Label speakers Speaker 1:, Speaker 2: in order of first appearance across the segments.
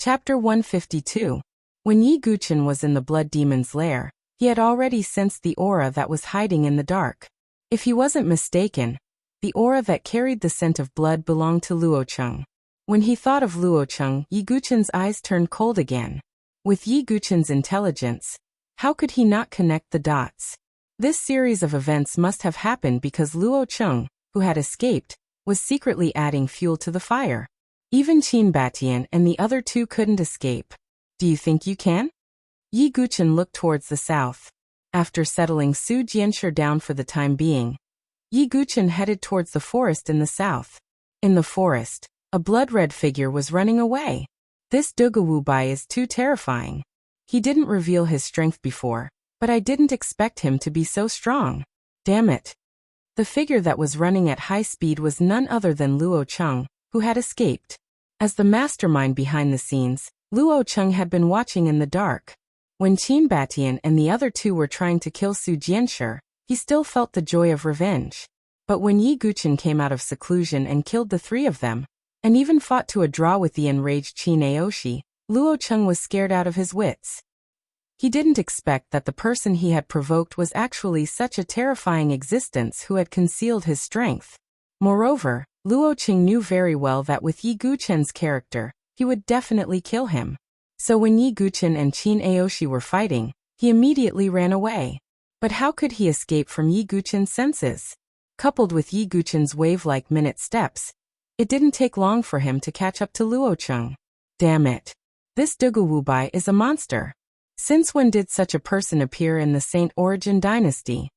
Speaker 1: Chapter 152. When Yi Guqin was in the blood demon's lair, he had already sensed the aura that was hiding in the dark. If he wasn't mistaken, the aura that carried the scent of blood belonged to Luocheng. When he thought of Luocheng, Yi Guqin's eyes turned cold again. With Yi Guqin's intelligence, how could he not connect the dots? This series of events must have happened because Luocheng, who had escaped, was secretly adding fuel to the fire. Even Qin Batian and the other two couldn't escape. Do you think you can? Yi Guqin looked towards the south. After settling Su Jianshi down for the time being, Yi Guqin headed towards the forest in the south. In the forest, a blood-red figure was running away. This Dugu Bai is too terrifying. He didn't reveal his strength before, but I didn't expect him to be so strong. Damn it. The figure that was running at high speed was none other than Luocheng, who had escaped. As the mastermind behind the scenes, Luocheng had been watching in the dark. When Qin Batian and the other two were trying to kill Su Jianshi, he still felt the joy of revenge. But when Yi Guqin came out of seclusion and killed the three of them, and even fought to a draw with the enraged Qin Aoshi, Luocheng was scared out of his wits. He didn't expect that the person he had provoked was actually such a terrifying existence who had concealed his strength. Moreover, Luocheng knew very well that with Yi Guqin's character, he would definitely kill him. So when Yi Guqin and Qin Aoshi were fighting, he immediately ran away. But how could he escape from Yi Guqin's senses? Coupled with Yi Guqin's wave-like minute steps, it didn't take long for him to catch up to Luocheng. Damn it. This Dugu Bai is a monster. Since when did such a person appear in the Saint Origin dynasty?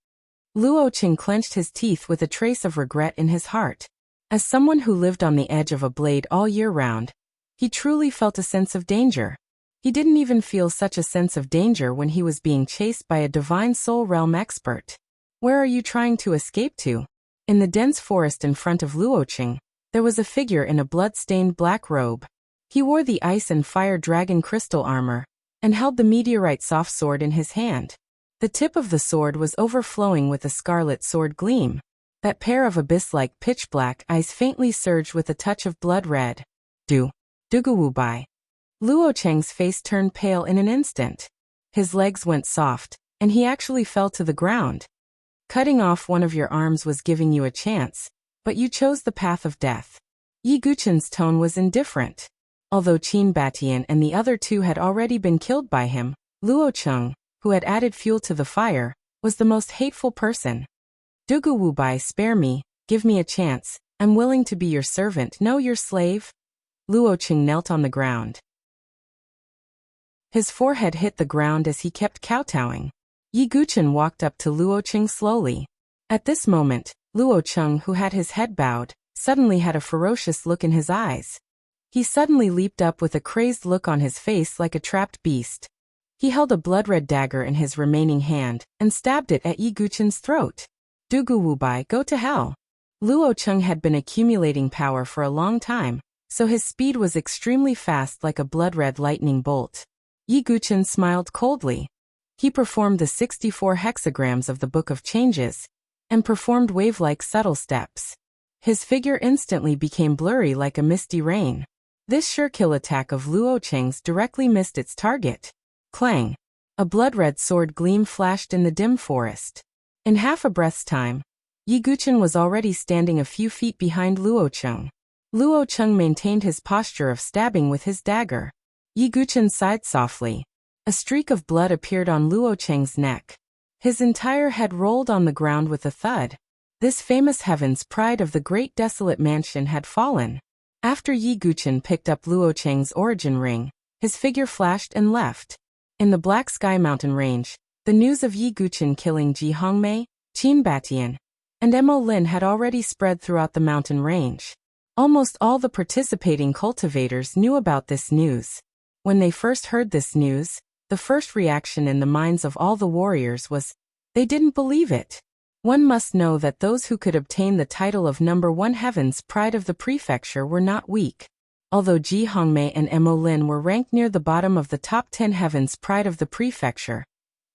Speaker 1: Luocheng clenched his teeth with a trace of regret in his heart. As someone who lived on the edge of a blade all year round, he truly felt a sense of danger. He didn't even feel such a sense of danger when he was being chased by a divine soul realm expert. Where are you trying to escape to? In the dense forest in front of Luocheng, there was a figure in a blood-stained black robe. He wore the ice and fire dragon crystal armor, and held the meteorite soft sword in his hand. The tip of the sword was overflowing with a scarlet sword gleam. That pair of abyss-like pitch-black eyes faintly surged with a touch of blood red. Dugu Bai. Luocheng's face turned pale in an instant. His legs went soft, and he actually fell to the ground. Cutting off one of your arms was giving you a chance, but you chose the path of death. Yi Guqin's tone was indifferent. Although Qin Batian and the other two had already been killed by him, Luocheng, who had added fuel to the fire, was the most hateful person. Dugu Bai, spare me, give me a chance, I'm willing to be your servant, no your slave. Luocheng knelt on the ground. His forehead hit the ground as he kept kowtowing. Yi Guqin walked up to Luocheng slowly. At this moment, Luocheng, who had his head bowed, suddenly had a ferocious look in his eyes. He suddenly leaped up with a crazed look on his face like a trapped beast. He held a blood-red dagger in his remaining hand and stabbed it at Yi Guqin's throat. Dugu Bai, go to hell. Luocheng had been accumulating power for a long time, so his speed was extremely fast like a blood-red lightning bolt. Yi Guqin smiled coldly. He performed the 64 hexagrams of the Book of Changes, and performed wave-like subtle steps. His figure instantly became blurry like a misty rain. This sure-kill attack of Luocheng's directly missed its target. Clang! A blood-red sword gleam flashed in the dim forest. In half a breath's time, Yi Guqin was already standing a few feet behind Luocheng. Luocheng maintained his posture of stabbing with his dagger. Yi Guqin sighed softly. A streak of blood appeared on Luocheng's neck. His entire head rolled on the ground with a thud. This famous heaven's pride of the great desolate mansion had fallen. After Yi Guqin picked up Luocheng's origin ring, his figure flashed and left. In the Black Sky Mountain Range, the news of Yi Guqin killing Ji Hongmei, Qin Batian, and Mo Lin had already spread throughout the mountain range. Almost all the participating cultivators knew about this news. When they first heard this news, the first reaction in the minds of all the warriors was, they didn't believe it. One must know that those who could obtain the title of number one heaven's pride of the prefecture were not weak. Although Ji Hongmei and Mo Lin were ranked near the bottom of the top 10 heaven's pride of the prefecture,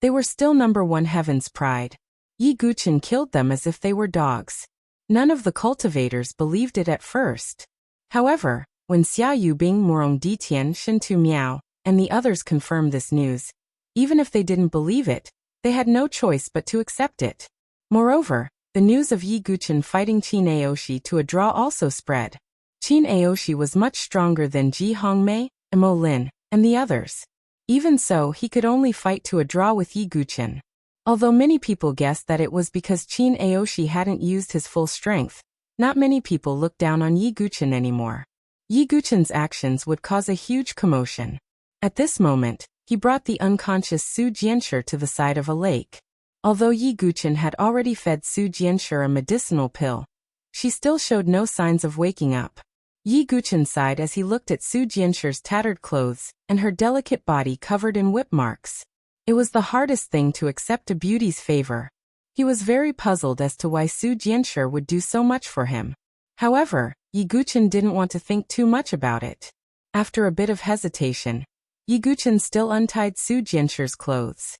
Speaker 1: they were still number one heaven's pride. Yi Guqin killed them as if they were dogs. None of the cultivators believed it at first. However, When Xia Yubing Murong Ditian Shen Tu Miao and the others confirmed this news, even if they didn't believe it, they had no choice but to accept it. Moreover, the news of Yi Guqin fighting Qin Aoshi to a draw also spread. Qin Aoshi was much stronger than Ji Hongmei, Mo Lin, and the others. Even so, he could only fight to a draw with Yi Guqin. Although many people guessed that it was because Qin Aoshi hadn't used his full strength, not many people looked down on Yi Guqin anymore. Yi Guqin's actions would cause a huge commotion. At this moment, he brought the unconscious Su Jianshi to the side of a lake. Although Yi Guqin had already fed Su Jianshi a medicinal pill, she still showed no signs of waking up. Yi Guqin sighed as he looked at Su Jianshi's tattered clothes and her delicate body covered in whip marks. It was the hardest thing to accept a beauty's favor. He was very puzzled as to why Su Jianshi would do so much for him. However, Yi Guqin didn't want to think too much about it. After a bit of hesitation, Yi Guqin still untied Su Jianshi's clothes.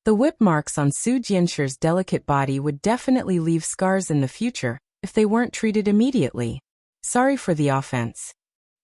Speaker 1: The whip marks on Su Jianshi's delicate body would definitely leave scars in the future if they weren't treated immediately. Sorry for the offense.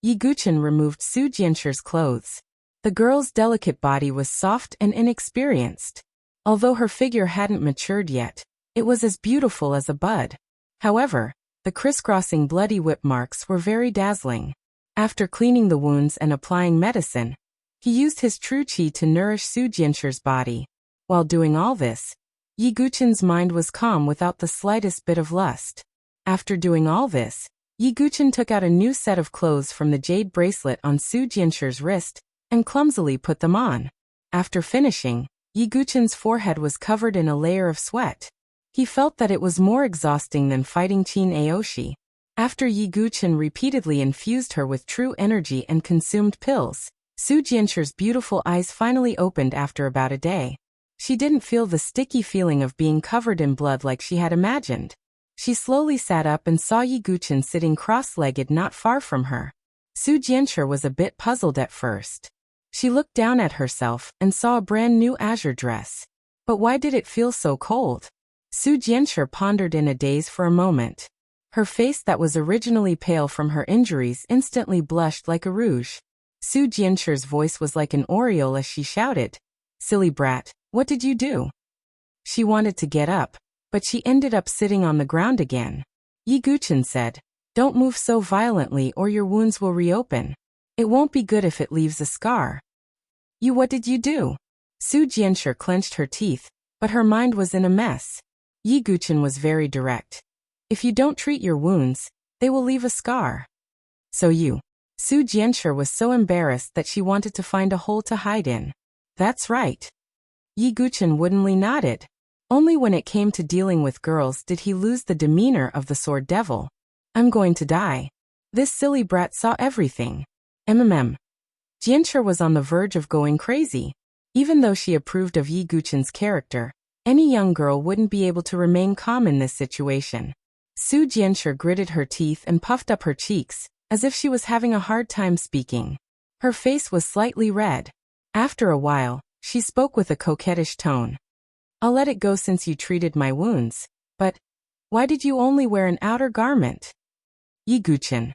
Speaker 1: Yi Guqin removed Su Jianshi's clothes. The girl's delicate body was soft and inexperienced. Although her figure hadn't matured yet, it was as beautiful as a bud. However, the crisscrossing bloody whip marks were very dazzling. After cleaning the wounds and applying medicine, he used his true qi to nourish Su Jianshi's body. While doing all this, Yi Guqin's mind was calm without the slightest bit of lust. After doing all this, Yi Guqin took out a new set of clothes from the jade bracelet on Su Jianshi's wrist and clumsily put them on. After finishing, Yi Guqin's forehead was covered in a layer of sweat. He felt that it was more exhausting than fighting Qin Aoshi. After Yi Guqin repeatedly infused her with true energy and consumed pills, Su Jianshi's beautiful eyes finally opened after about a day. She didn't feel the sticky feeling of being covered in blood like she had imagined. She slowly sat up and saw Yi Guqin sitting cross-legged not far from her. Su Jianshi was a bit puzzled at first. She looked down at herself and saw a brand new azure dress. But why did it feel so cold? Su Jianshi pondered in a daze for a moment. Her face that was originally pale from her injuries instantly blushed like a rouge. Su Jianshi's voice was like an aureole as she shouted, "Silly brat, what did you do?" She wanted to get up, but she ended up sitting on the ground again. Yi Guqin said, "Don't move so violently or your wounds will reopen. It won't be good if it leaves a scar." What did you do?" Su Jianshi clenched her teeth, but her mind was in a mess. Yi Guqin was very direct. "If you don't treat your wounds, they will leave a scar." "So you..." Su Jianshi was so embarrassed that she wanted to find a hole to hide in. "That's right." Yi Guqin woodenly nodded. Only when it came to dealing with girls did he lose the demeanor of the sword devil. "I'm going to die. This silly brat saw everything." Jianshi was on the verge of going crazy. Even though she approved of Yi Guqin's character, any young girl wouldn't be able to remain calm in this situation. Su Jianshi gritted her teeth and puffed up her cheeks, as if she was having a hard time speaking. Her face was slightly red. After a while, she spoke with a coquettish tone. "I'll let it go since you treated my wounds, but why did you only wear an outer garment?" Yi Guqin.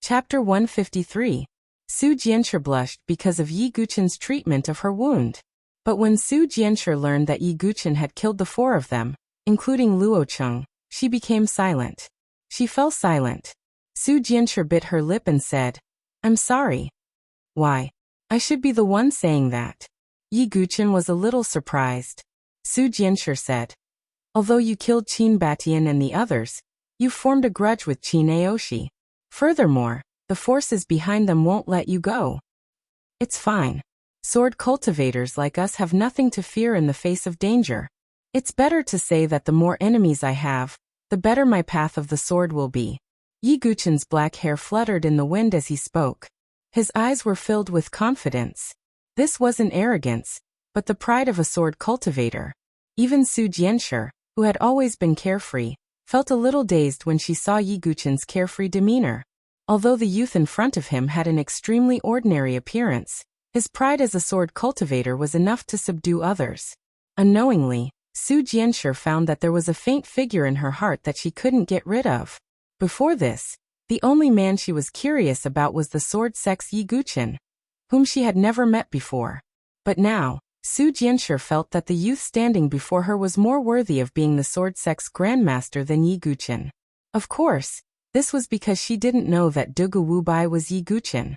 Speaker 1: Chapter 153. Su Jianshi blushed because of Yi Guqin's treatment of her wound. But when Su Jianshi learned that Yi Guqin had killed the four of them, including Luo Cheng, she became silent. She fell silent. Su Jianshi bit her lip and said, "I'm sorry." "Why? I should be the one saying that." Yi Guqin was a little surprised. Su Jianshi said, "Although you killed Qin Batian and the others, you formed a grudge with Qin Aoshi. Furthermore, the forces behind them won't let you go. It's fine. Sword cultivators like us have nothing to fear in the face of danger. It's better to say that the more enemies I have, the better my path of the sword will be." Yi Guqin's black hair fluttered in the wind as he spoke. His eyes were filled with confidence. This wasn't arrogance, but the pride of a sword cultivator. Even Su Jianshi, who had always been carefree, felt a little dazed when she saw Yi Guqin's carefree demeanor. Although the youth in front of him had an extremely ordinary appearance, his pride as a sword cultivator was enough to subdue others. Unknowingly, Su Jianshi found that there was a faint figure in her heart that she couldn't get rid of. Before this, the only man she was curious about was the sword sex Yi Guqin, whom she had never met before. But now, Su Jianshi felt that the youth standing before her was more worthy of being the sword sex grandmaster than Yi Guqin. Of course, this was because she didn't know that Dugu Wubai was Yi Guqin.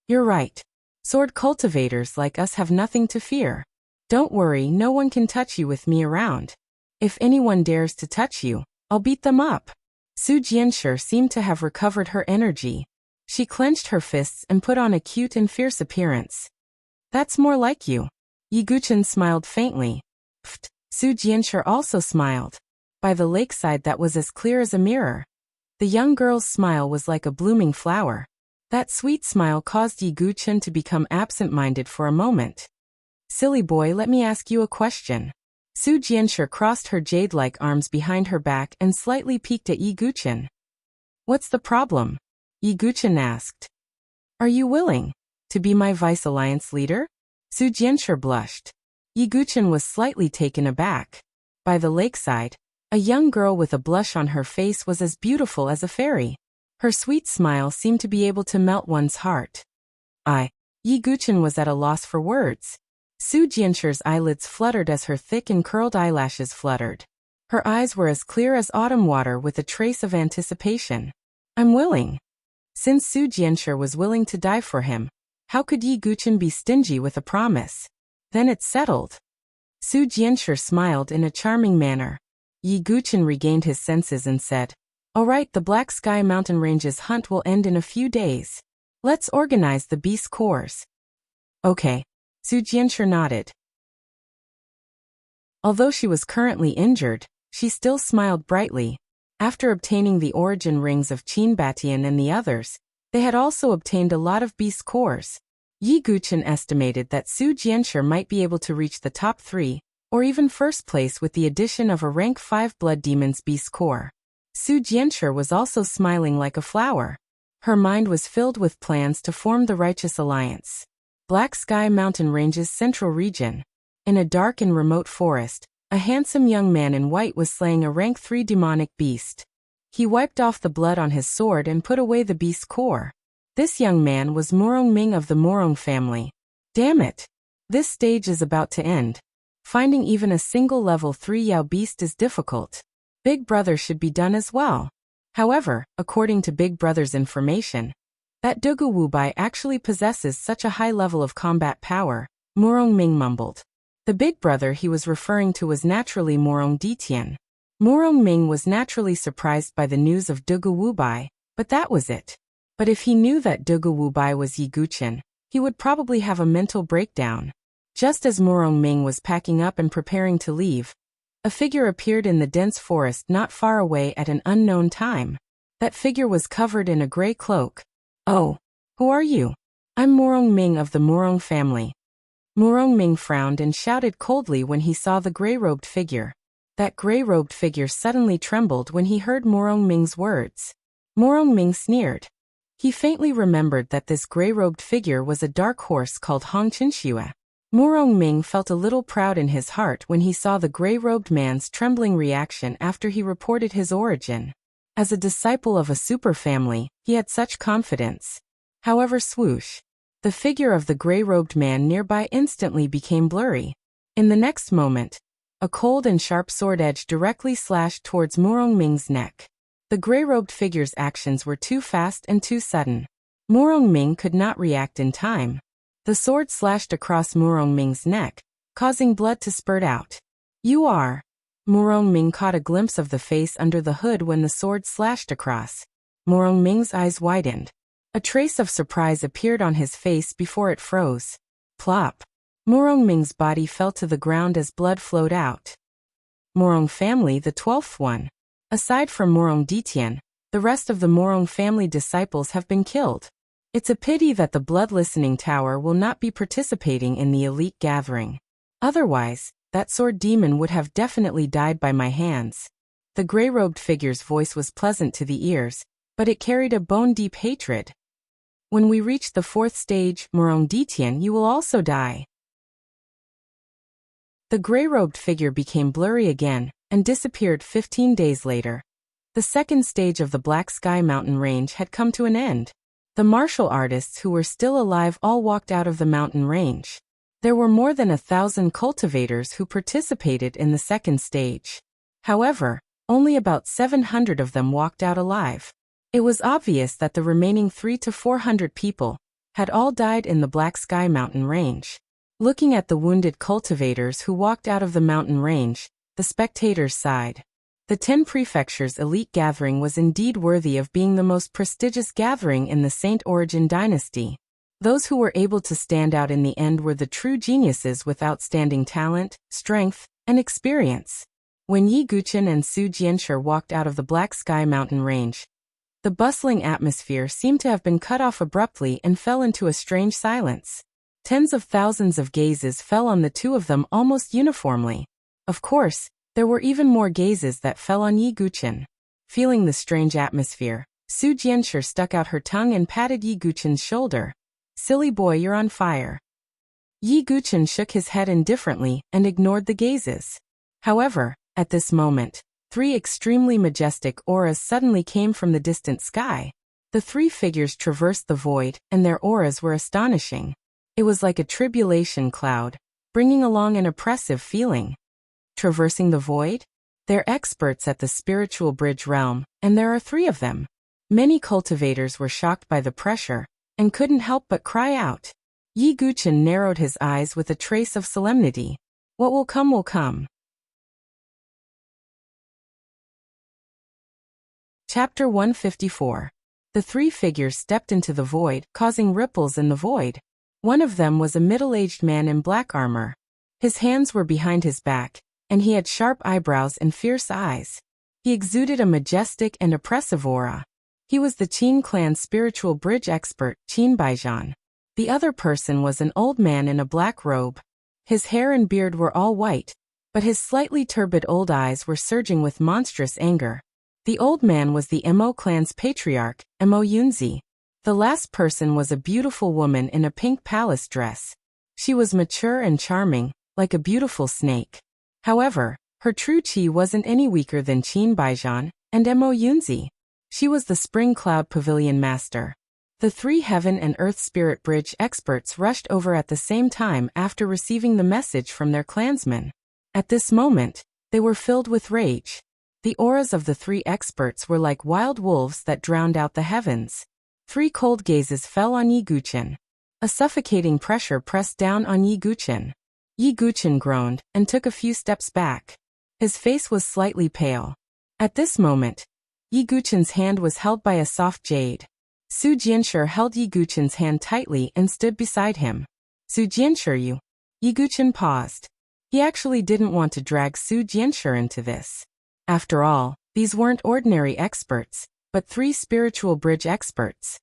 Speaker 1: You're right. Sword cultivators like us have nothing to fear. Don't worry, no one can touch you with me around. If anyone dares to touch you, I'll beat them up. Su Jianshi seemed to have recovered her energy. She clenched her fists and put on a cute and fierce appearance. That's more like you. Yi Guqin smiled faintly. Pfft, Su Jianshi also smiled. By the lakeside that was as clear as a mirror. The young girl's smile was like a blooming flower. That sweet smile caused Yi Guqin to become absent-minded for a moment. Silly boy, let me ask you a question. Su Jianshi crossed her jade-like arms behind her back and slightly peeked at Yi Guqin. What's the problem? Yi Guqin asked. Are you willing to be my vice alliance leader? Su Jianshi blushed. Yi Guqin was slightly taken aback. By the lakeside, a young girl with a blush on her face was as beautiful as a fairy. Her sweet smile seemed to be able to melt one's heart. Yi Guqin was at a loss for words. Su Jianshi's eyelids fluttered as her thick and curled eyelashes fluttered. Her eyes were as clear as autumn water with a trace of anticipation. I'm willing. Since Su Jianshi was willing to die for him, how could Yi Guqin be stingy with a promise? Then it's settled. Su Jianshi smiled in a charming manner. Yi Guqin regained his senses and said, All right, the Black Sky Mountain Range's hunt will end in a few days. Let's organize the beast corps. Okay. Su Jianshi nodded. Although she was currently injured, she still smiled brightly. After obtaining the origin rings of Qin Batian and the others, they had also obtained a lot of beast corps. Yi Guqin estimated that Su Jianshi might be able to reach the top 3, or even first place with the addition of a rank 5 Blood Demon's beast corps. Su Jianshi was also smiling like a flower. Her mind was filled with plans to form the Righteous Alliance. Black Sky Mountain Range's central region. In a dark and remote forest, a handsome young man in white was slaying a rank 3 demonic beast. He wiped off the blood on his sword and put away the beast's core. This young man was Murong Ming of the Murong family. Damn it! This stage is about to end. Finding even a single level 3 Yao beast is difficult. Big Brother should be done as well. However, according to Big Brother's information, that Dugu Wubai actually possesses such a high level of combat power, Murong Ming mumbled. The big brother he was referring to was naturally Murong Ditian. Murong Ming was naturally surprised by the news of Dugu Wubai, but that was it. But if he knew that Dugu Wubai was Yi Guqin, he would probably have a mental breakdown. Just as Murong Ming was packing up and preparing to leave, a figure appeared in the dense forest not far away at an unknown time. That figure was covered in a gray cloak. Oh, who are you? I'm Murong Ming of the Murong family. Murong Ming frowned and shouted coldly when he saw the gray-robed figure. That gray-robed figure suddenly trembled when he heard Murong Ming's words. Murong Ming sneered. He faintly remembered that this gray-robed figure was a dark horse called Hong Qinxue. Murong Ming felt a little proud in his heart when he saw the gray-robed man's trembling reaction after he reported his origin. As a disciple of a super family, he had such confidence. However, swoosh. The figure of the gray-robed man nearby instantly became blurry. In the next moment, a cold and sharp sword edge directly slashed towards Murong Ming's neck. The gray-robed figure's actions were too fast and too sudden. Murong Ming could not react in time. The sword slashed across Murong Ming's neck, causing blood to spurt out. You are... Murong Ming caught a glimpse of the face under the hood when the sword slashed across. Murong Ming's eyes widened. A trace of surprise appeared on his face before it froze. Plop. Murong Ming's body fell to the ground as blood flowed out. Murong family, the 12th one. Aside from Murong Ditian, the rest of the Murong family disciples have been killed. It's a pity that the Blood Listening Tower will not be participating in the elite gathering. Otherwise, that sword demon would have definitely died by my hands. The gray-robed figure's voice was pleasant to the ears, but it carried a bone-deep hatred. When we reach the 4th stage, Murong Ditian, you will also die. The gray-robed figure became blurry again and disappeared 15 days later. The second stage of the Black Sky mountain range had come to an end. The martial artists who were still alive all walked out of the mountain range. There were more than 1,000 cultivators who participated in the second stage. However, only about 700 of them walked out alive. It was obvious that the remaining 300 to 400 people had all died in the Black Sky mountain range. Looking at the wounded cultivators who walked out of the mountain range, the spectators sighed. The 10 Prefectures elite gathering was indeed worthy of being the most prestigious gathering in the Saint Origin dynasty. Those who were able to stand out in the end were the true geniuses with outstanding talent, strength, and experience. When Yi Guqin and Su Jianshi walked out of the Black Sky mountain range, the bustling atmosphere seemed to have been cut off abruptly and fell into a strange silence. Tens of thousands of gazes fell on the two of them almost uniformly. Of course, there were even more gazes that fell on Yi Guqin. Feeling the strange atmosphere, Su Jianshi stuck out her tongue and patted Yi Guqin's shoulder. "Silly boy, you're on fire." Yi Guqin shook his head indifferently and ignored the gazes. However, at this moment, 3 extremely majestic auras suddenly came from the distant sky. The 3 figures traversed the void, and their auras were astonishing. It was like a tribulation cloud, bringing along an oppressive feeling. Traversing the void? They're experts at the spiritual bridge realm, and there are 3 of them. Many cultivators were shocked by the pressure, and couldn't help but cry out. Yi Guqin narrowed his eyes with a trace of solemnity. What will come will come. Chapter 154. The 3 figures stepped into the void, causing ripples in the void. One of them was a middle-aged man in black armor. His hands were behind his back, and he had sharp eyebrows and fierce eyes. He exuded a majestic and oppressive aura. He was the Qin clan's spiritual bridge expert, Qin Baijian. The other person was an old man in a black robe. His hair and beard were all white, but his slightly turbid old eyes were surging with monstrous anger. The old man was the Mo clan's patriarch, Mo Yunzi. The last person was a beautiful woman in a pink palace dress. She was mature and charming, like a beautiful snake. However, her true qi wasn't any weaker than Qin Baijian and Mo Yunzi. She was the Spring Cloud Pavilion Master. The 3 Heaven and Earth Spirit Bridge experts rushed over at the same time after receiving the message from their clansmen. At this moment, they were filled with rage. The auras of the 3 experts were like wild wolves that drowned out the heavens. 3 cold gazes fell on Yi Guqin. A suffocating pressure pressed down on Yi Guqin. Yi Guqin groaned and took a few steps back. His face was slightly pale. At this moment, Yi Guqin's hand was held by a soft jade. Su Jianshi held Yi Guqin's hand tightly and stood beside him. Su Jianshi, you. Yi Guqin paused. He actually didn't want to drag Su Jianshi into this. After all, these weren't ordinary experts, but 3 spiritual bridge experts.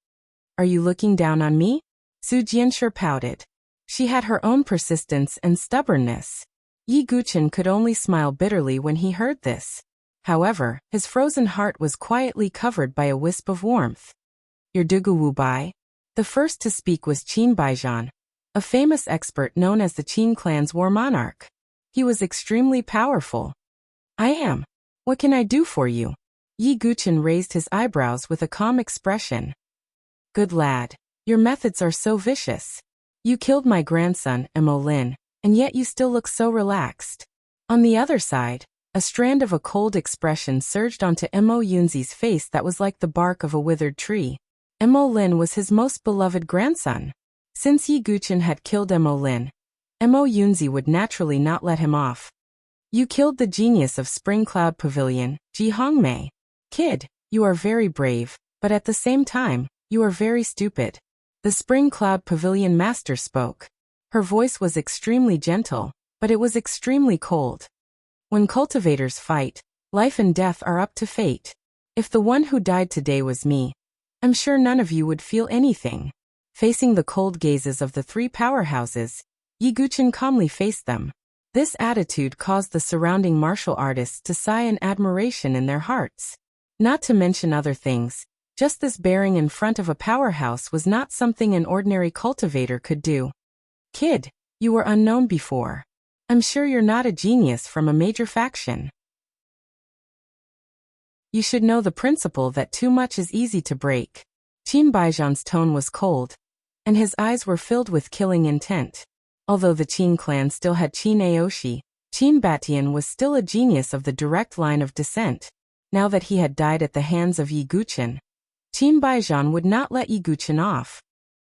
Speaker 1: Are you looking down on me? Su Jianshi pouted. She had her own persistence and stubbornness. Yi Guqin could only smile bitterly when he heard this. However, his frozen heart was quietly covered by a wisp of warmth. Your Dugu Wu Bai? The first to speak was Qin Baijian, a famous expert known as the Qin clan's war monarch. He was extremely powerful. I am. What can I do for you? Yi Guqin raised his eyebrows with a calm expression. Good lad. Your methods are so vicious. You killed my grandson, Mo Lin, and yet you still look so relaxed. On the other side, a strand of a cold expression surged onto Mo Yunzi's face that was like the bark of a withered tree. Mo Lin was his most beloved grandson. Since Yi Guqin had killed Mo Lin, Mo Yunzi would naturally not let him off. You killed the genius of Spring Cloud Pavilion, Ji Hongmei. Kid, you are very brave, but at the same time, you are very stupid. The Spring Cloud Pavilion Master spoke. Her voice was extremely gentle, but it was extremely cold. When cultivators fight, life and death are up to fate. If the one who died today was me, I'm sure none of you would feel anything. Facing the cold gazes of the 3 powerhouses, Yi Guqin calmly faced them. This attitude caused the surrounding martial artists to sigh in admiration in their hearts. Not to mention other things, just this bearing in front of a powerhouse was not something an ordinary cultivator could do. Kid, you were unknown before. I'm sure you're not a genius from a major faction. You should know the principle that too much is easy to break. Qin Baijian's tone was cold, and his eyes were filled with killing intent. Although the Qin clan still had Qin Aoshi, Qin Batian was still a genius of the direct line of descent. Now that he had died at the hands of Yi Guqin, Qin Baijian would not let Yi Guqin off.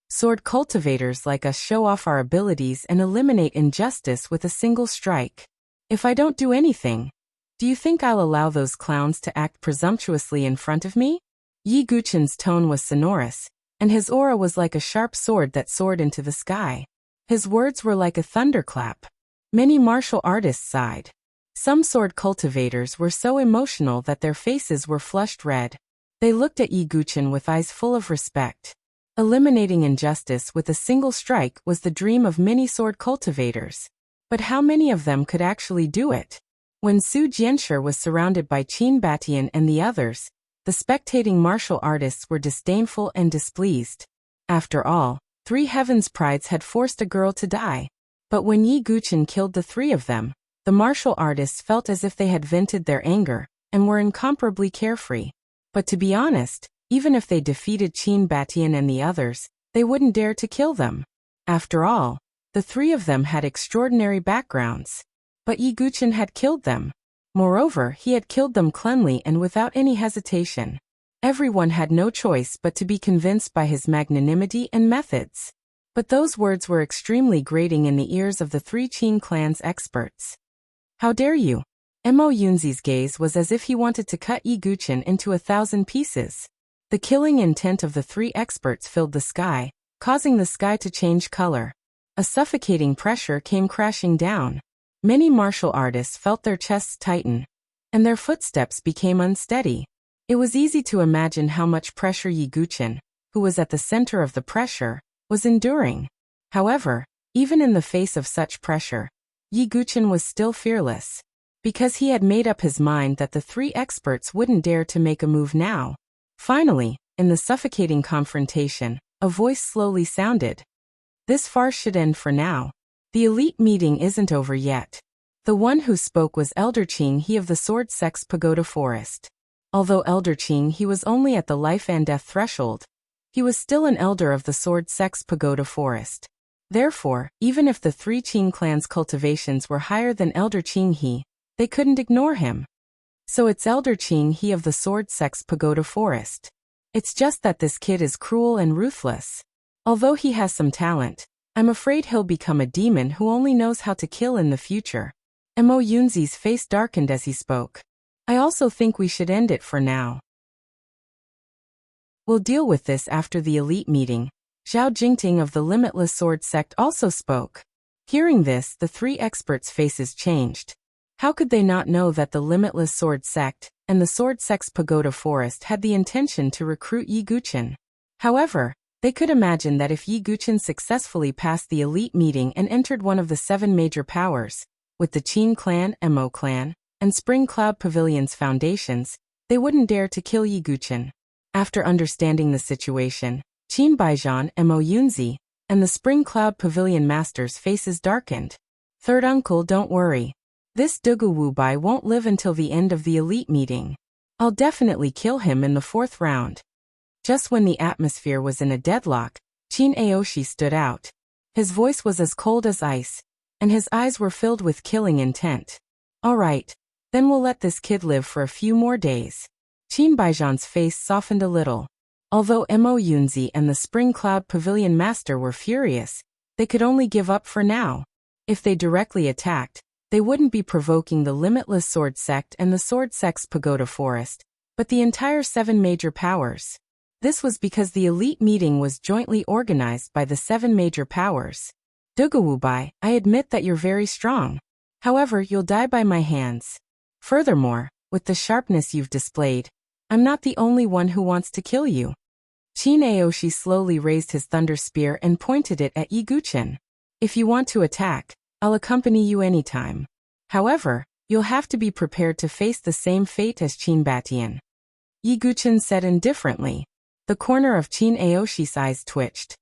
Speaker 1: Sword cultivators like us show off our abilities and eliminate injustice with a single strike. If I don't do anything, do you think I'll allow those clowns to act presumptuously in front of me? Yi Guqin's tone was sonorous, and his aura was like a sharp sword that soared into the sky. His words were like a thunderclap. Many martial artists sighed. Some sword cultivators were so emotional that their faces were flushed red. They looked at Yi Guqin with eyes full of respect. Eliminating injustice with a single strike was the dream of many sword cultivators. But how many of them could actually do it? When Su Jianshi was surrounded by Qin Batian and the others, the spectating martial artists were disdainful and displeased. After all, 3 Heavens Prides had forced a girl to die. But when Yi Guqin killed the 3 of them, the martial artists felt as if they had vented their anger, and were incomparably carefree. But to be honest, even if they defeated Qin Batian and the others, they wouldn't dare to kill them. After all, the 3 of them had extraordinary backgrounds. But Yi Guqin had killed them. Moreover, he had killed them cleanly and without any hesitation. Everyone had no choice but to be convinced by his magnanimity and methods. But those words were extremely grating in the ears of the 3 Qin clan's experts. How dare you? Mo Yunzi's gaze was as if he wanted to cut Yi Guqin into 1,000 pieces. The killing intent of the 3 experts filled the sky, causing the sky to change color. A suffocating pressure came crashing down. Many martial artists felt their chests tighten, and their footsteps became unsteady. It was easy to imagine how much pressure Yi Guqin, who was at the center of the pressure, was enduring. However, even in the face of such pressure, Yi Guqin was still fearless. Because he had made up his mind that the 3 experts wouldn't dare to make a move now. Finally, in the suffocating confrontation, a voice slowly sounded. This farce should end for now. The elite meeting isn't over yet. The one who spoke was Elder Qing He of the Sword Sex Pagoda Forest. Although Elder Qing He was only at the life and death threshold, he was still an elder of the Sword Sex Pagoda Forest. Therefore, even if the 3 Qing clans' cultivations were higher than Elder Qing He, they couldn't ignore him. So it's Elder Qing He of the Sword Sex Pagoda Forest. It's just that this kid is cruel and ruthless. Although he has some talent, I'm afraid he'll become a demon who only knows how to kill in the future. Mo Yunzi's face darkened as he spoke. I also think we should end it for now. We'll deal with this after the elite meeting. Zhao Jingting of the Limitless Sword Sect also spoke. Hearing this, the 3 experts' faces changed. How could they not know that the Limitless Sword Sect and the Sword Sex Pagoda Forest had the intention to recruit Yi Guqin? However, they could imagine that if Yi Guqin successfully passed the elite meeting and entered one of the 7 major powers, with the Qin clan, Mo clan, and Spring Cloud Pavilion's foundations, they wouldn't dare to kill Yi Guqin. After understanding the situation, Qin Baijian, Mo Yunzi, and the Spring Cloud Pavilion masters' faces darkened. Third uncle, don't worry. This Dugu Wubai won't live until the end of the elite meeting. I'll definitely kill him in the 4th round. Just when the atmosphere was in a deadlock, Qin Aoshi stood out. His voice was as cold as ice, and his eyes were filled with killing intent. All right, then we'll let this kid live for a few more days. Qin Baijian's face softened a little. Although Mo Yunzi and the Spring Cloud Pavilion master were furious, they could only give up for now. If they directly attacked, they wouldn't be provoking the Limitless Sword Sect and the Sword Sex Pagoda Forest, but the entire 7 major powers. This was because the elite meeting was jointly organized by the 7 major powers. Dugawubai, I admit that you're very strong. However, you'll die by my hands. Furthermore, with the sharpness you've displayed, I'm not the only one who wants to kill you. Qin Aoshi slowly raised his thunder spear and pointed it at Yi Guqin. If you want to attack, I'll accompany you anytime. However, you'll have to be prepared to face the same fate as Qin Batian. Yi Guqin said indifferently. The corner of Qin Aoshi's eyes twitched.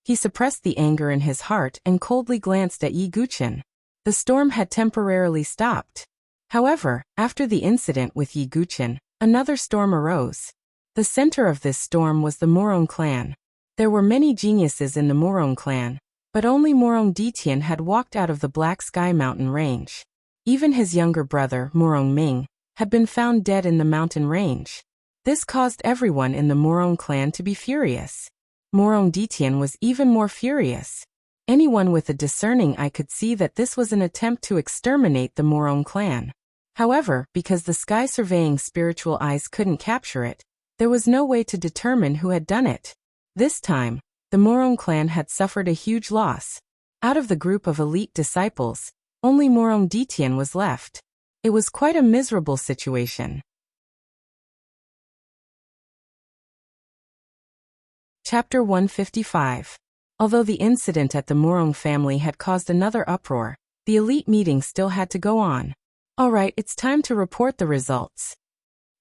Speaker 1: He suppressed the anger in his heart and coldly glanced at Yi Guqin. The storm had temporarily stopped. However, after the incident with Yi Guqin, another storm arose. The center of this storm was the Morong clan. There were many geniuses in the Morong clan, but only Morong Ditian had walked out of the Black Sky mountain range. Even his younger brother, Morong Ming, had been found dead in the mountain range. This caused everyone in the Morong clan to be furious. Morong Ditian was even more furious. Anyone with a discerning eye could see that this was an attempt to exterminate the Morong clan. However, because the sky surveying spiritual eyes couldn't capture it, there was no way to determine who had done it. This time, the Morong clan had suffered a huge loss. Out of the group of elite disciples, only Morong Ditian was left. It was quite a miserable situation. Chapter 155. Although the incident at the Morong family had caused another uproar, the elite meeting still had to go on. Alright, it's time to report the results.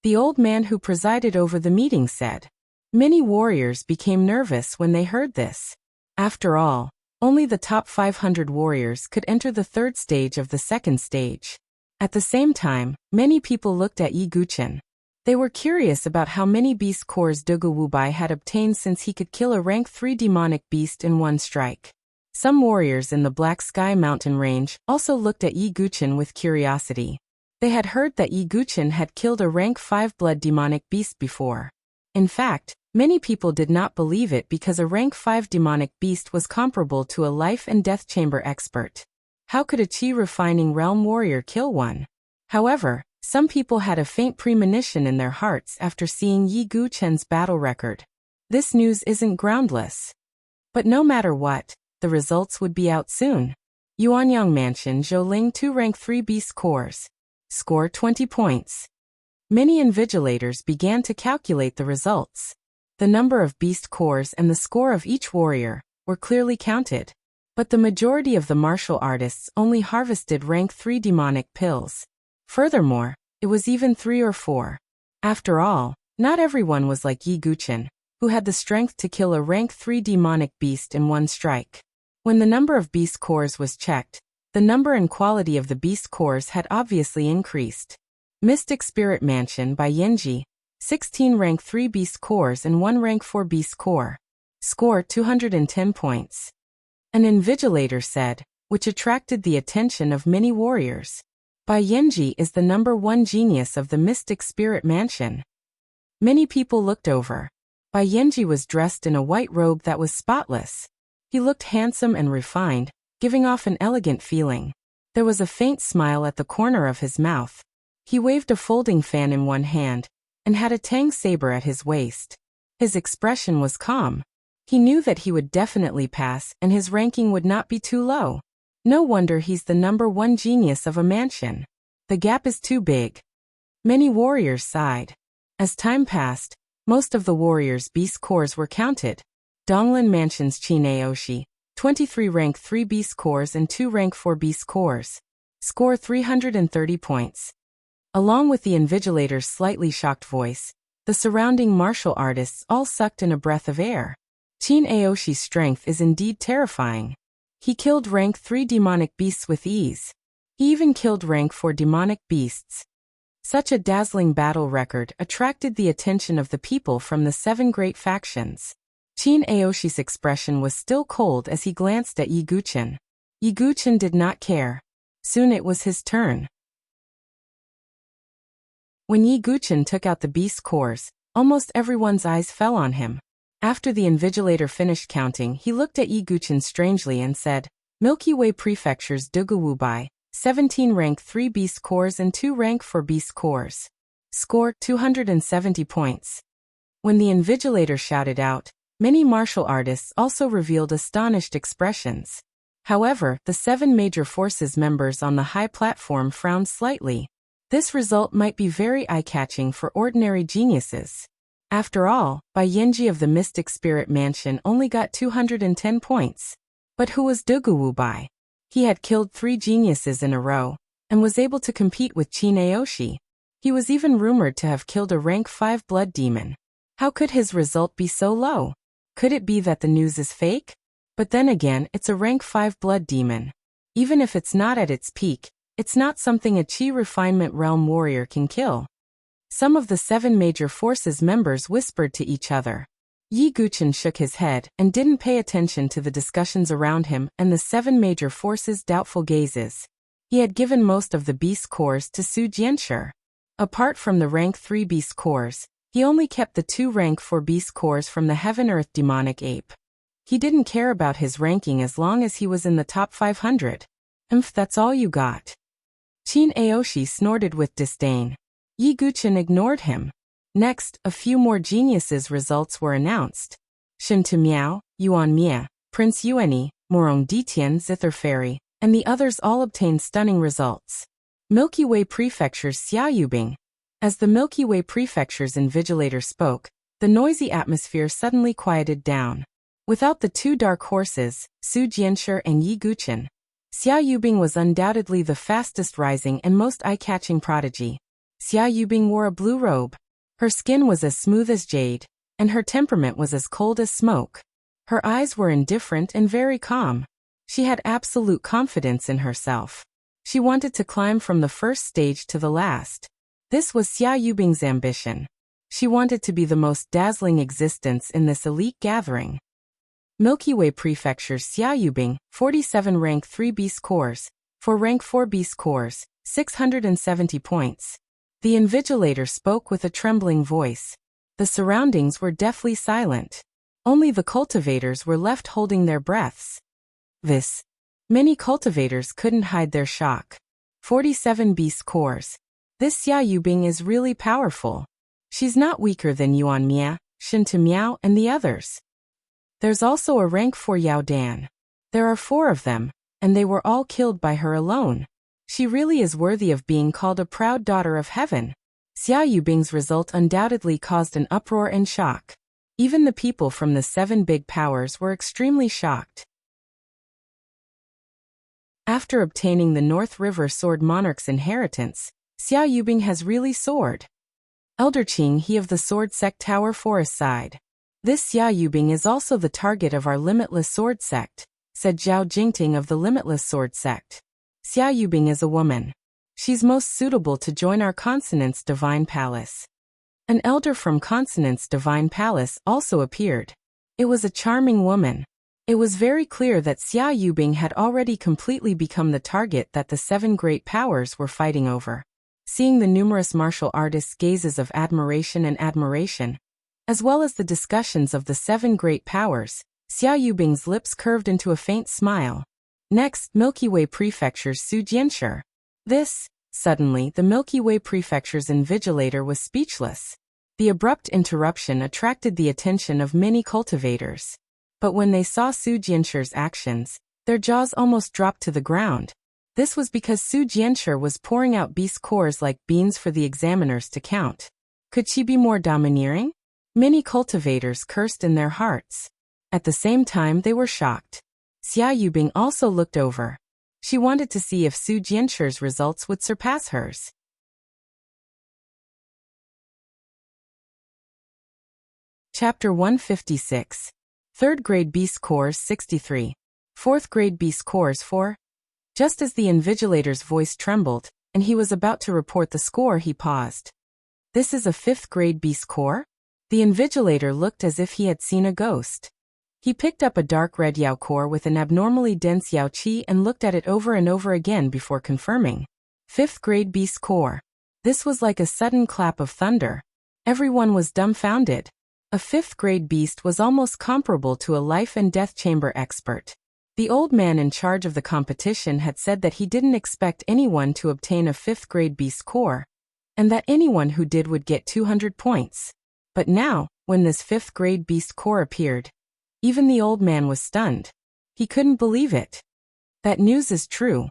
Speaker 1: The old man who presided over the meeting said. Many warriors became nervous when they heard this. After all, only the top 500 warriors could enter the third stage of the second stage. At the same time, many people looked at Yi Guqin. They were curious about how many beast cores Dugu Wubai had obtained since he could kill a rank 3 demonic beast in one strike. Some warriors in the Black Sky mountain range also looked at Yi Guqin with curiosity. They had heard that Yi Guqin had killed a rank 5 blood demonic beast before. In fact, many people did not believe it because a rank 5 demonic beast was comparable to a life and death chamber expert. How could a chi refining realm warrior kill one? However, some people had a faint premonition in their hearts after seeing Yi Guqin's battle record. This news isn't groundless. But no matter what, the results would be out soon. Yuanyang Mansion Zhouling 2 rank 3 beast cores. Score 20 points. Many invigilators began to calculate the results. The number of beast cores and the score of each warrior were clearly counted. But the majority of the martial artists only harvested rank 3 demonic pills. Furthermore, it was even 3 or 4. After all, not everyone was like Yi Guqin, who had the strength to kill a rank 3 demonic beast in one strike. When the number of beast cores was checked, the number and quality of the beast cores had obviously increased. Mystic Spirit Mansion by Yenji, 16 rank 3 beast cores and 1 rank 4 beast core. Score 210 points. An invigilator said, which attracted the attention of many warriors. Bai Yenji is the number 1 genius of the Mystic Spirit Mansion. Many people looked over. Bai Yenji was dressed in a white robe that was spotless. He looked handsome and refined, giving off an elegant feeling. There was a faint smile at the corner of his mouth. He waved a folding fan in one hand, and had a tang saber at his waist. His expression was calm. He knew that he would definitely pass and his ranking would not be too low. No wonder he's the number 1 genius of a mansion. The gap is too big. Many warriors sighed. As time passed, most of the warriors' beast cores were counted. Donglin Mansion's Qin Aoshi, 23 rank 3 beast cores and 2 rank 4 beast cores. Score 330 points. Along with the invigilator's slightly shocked voice, the surrounding martial artists all sucked in a breath of air. Qin Aoshi's strength is indeed terrifying. He killed rank 3 demonic beasts with ease. He even killed rank 4 demonic beasts. Such a dazzling battle record attracted the attention of the people from the 7 great factions. Qin Aoshi's expression was still cold as he glanced at Yi Guqin. Yi Guqin did not care. Soon it was his turn. When Yi Guqin took out the beast cores, almost everyone's eyes fell on him. After the invigilator finished counting, he looked at Yi Guqin strangely and said, Milky Way Prefecture's Dugu Wubai, 17 rank 3 beast cores and 2 rank 4 beast cores. Score 270 points. When the invigilator shouted out, many martial artists also revealed astonished expressions. However, the 7 major forces members on the high platform frowned slightly. This result might be very eye-catching for ordinary geniuses. After all, Bai Yenji of the Mystic Spirit Mansion only got 210 points. But who was Dugu Wubai? He had killed 3 geniuses in a row, and was able to compete with Qin Aoshi. He was even rumored to have killed a rank 5 blood demon. How could his result be so low? Could it be that the news is fake? But then again, it's a rank 5 blood demon. Even if it's not at its peak, it's not something a Qi refinement realm warrior can kill. Some of the 7 major forces members whispered to each other. Yi Guqin shook his head and didn't pay attention to the discussions around him and the 7 major forces' doubtful gazes. He had given most of the beast cores to Su Jianshi. Apart from the rank 3 beast cores, he only kept the 2 rank 4 beast cores from the Heaven-Earth demonic ape. He didn't care about his ranking as long as he was in the top 500. That's all you got. Qin Aoshi snorted with disdain. Yi Guqin ignored him. Next, a few more geniuses' results were announced. Shen Miao, Yuan Mia, Prince Yuani, Morong Ditian Zither Fairy, and the others all obtained stunning results. Milky Way Prefecture's Xia Yubing. As the Milky Way Prefecture's invigilator spoke, the noisy atmosphere suddenly quieted down. Without the 2 dark horses, Su Jianshi and Yi Guqin, Xia Yubing was undoubtedly the fastest rising and most eye-catching prodigy. Xia Yubing wore a blue robe. Her skin was as smooth as jade, and her temperament was as cold as smoke. Her eyes were indifferent and very calm. She had absolute confidence in herself. She wanted to climb from the first stage to the last. This was Xia Yubing's ambition. She wanted to be the most dazzling existence in this elite gathering. Milky Way Prefecture's Xia Yubing, 47 rank 3 beast cores, for rank 4 beast cores, 670 points. The invigilator spoke with a trembling voice. The surroundings were deathly silent. Only the cultivators were left holding their breaths. Many cultivators couldn't hide their shock. 47 beast cores. This Xia Yubing is really powerful. She's not weaker than Yuan Mia, Shen Miao, and the others. There's also a rank 4 Yao Dan. There are 4 of them, and they were all killed by her alone. She really is worthy of being called a proud daughter of heaven. Xia Yubing's result undoubtedly caused an uproar and shock. Even the people from the 7 big powers were extremely shocked. After obtaining the North River Sword Monarch's inheritance, Xia Yubing has really soared. Elder Qing He of the Sword Sect Tower Forest side. This Xia Yubing is also the target of our Limitless Sword Sect, said Zhao Jingting of the Limitless Sword Sect. Xia Yubing is a woman. She's most suitable to join our Consonant's Divine Palace. An elder from Consonant's Divine Palace also appeared. It was a charming woman. It was very clear that Xia Yubing had already completely become the target that the 7 great powers were fighting over. Seeing the numerous martial artists' gazes of admiration, as well as the discussions of the 7 great powers, Xia Yubing's lips curved into a faint smile. Next, Milky Way Prefecture's Su Jianshi. Suddenly, the Milky Way Prefecture's invigilator was speechless. The abrupt interruption attracted the attention of many cultivators. But when they saw Su Jianshi's actions, their jaws almost dropped to the ground. This was because Su Jianshi was pouring out beast cores like beans for the examiners to count. Could she be more domineering? Many cultivators cursed in their hearts. At the same time, they were shocked. Xia Yubing also looked over. She wanted to see if Su Jianshi's results would surpass hers. Chapter 156. 3rd Grade Beast Cores 63. 4th Grade Beast Cores 4. Just as the invigilator's voice trembled, and he was about to report the score, he paused. This is a 5th Grade Beast Core? The invigilator looked as if he had seen a ghost. He picked up a dark red Yao core with an abnormally dense Yao Qi and looked at it over and over again before confirming. 5th Grade Beast Core. This was like a sudden clap of thunder. Everyone was dumbfounded. A 5th grade beast was almost comparable to a life and death chamber expert. The old man in charge of the competition had said that he didn't expect anyone to obtain a 5th grade beast core, and that anyone who did would get 200 points. But now, when this 5th grade beast core appeared, even the old man was stunned. He couldn't believe it. That news is true.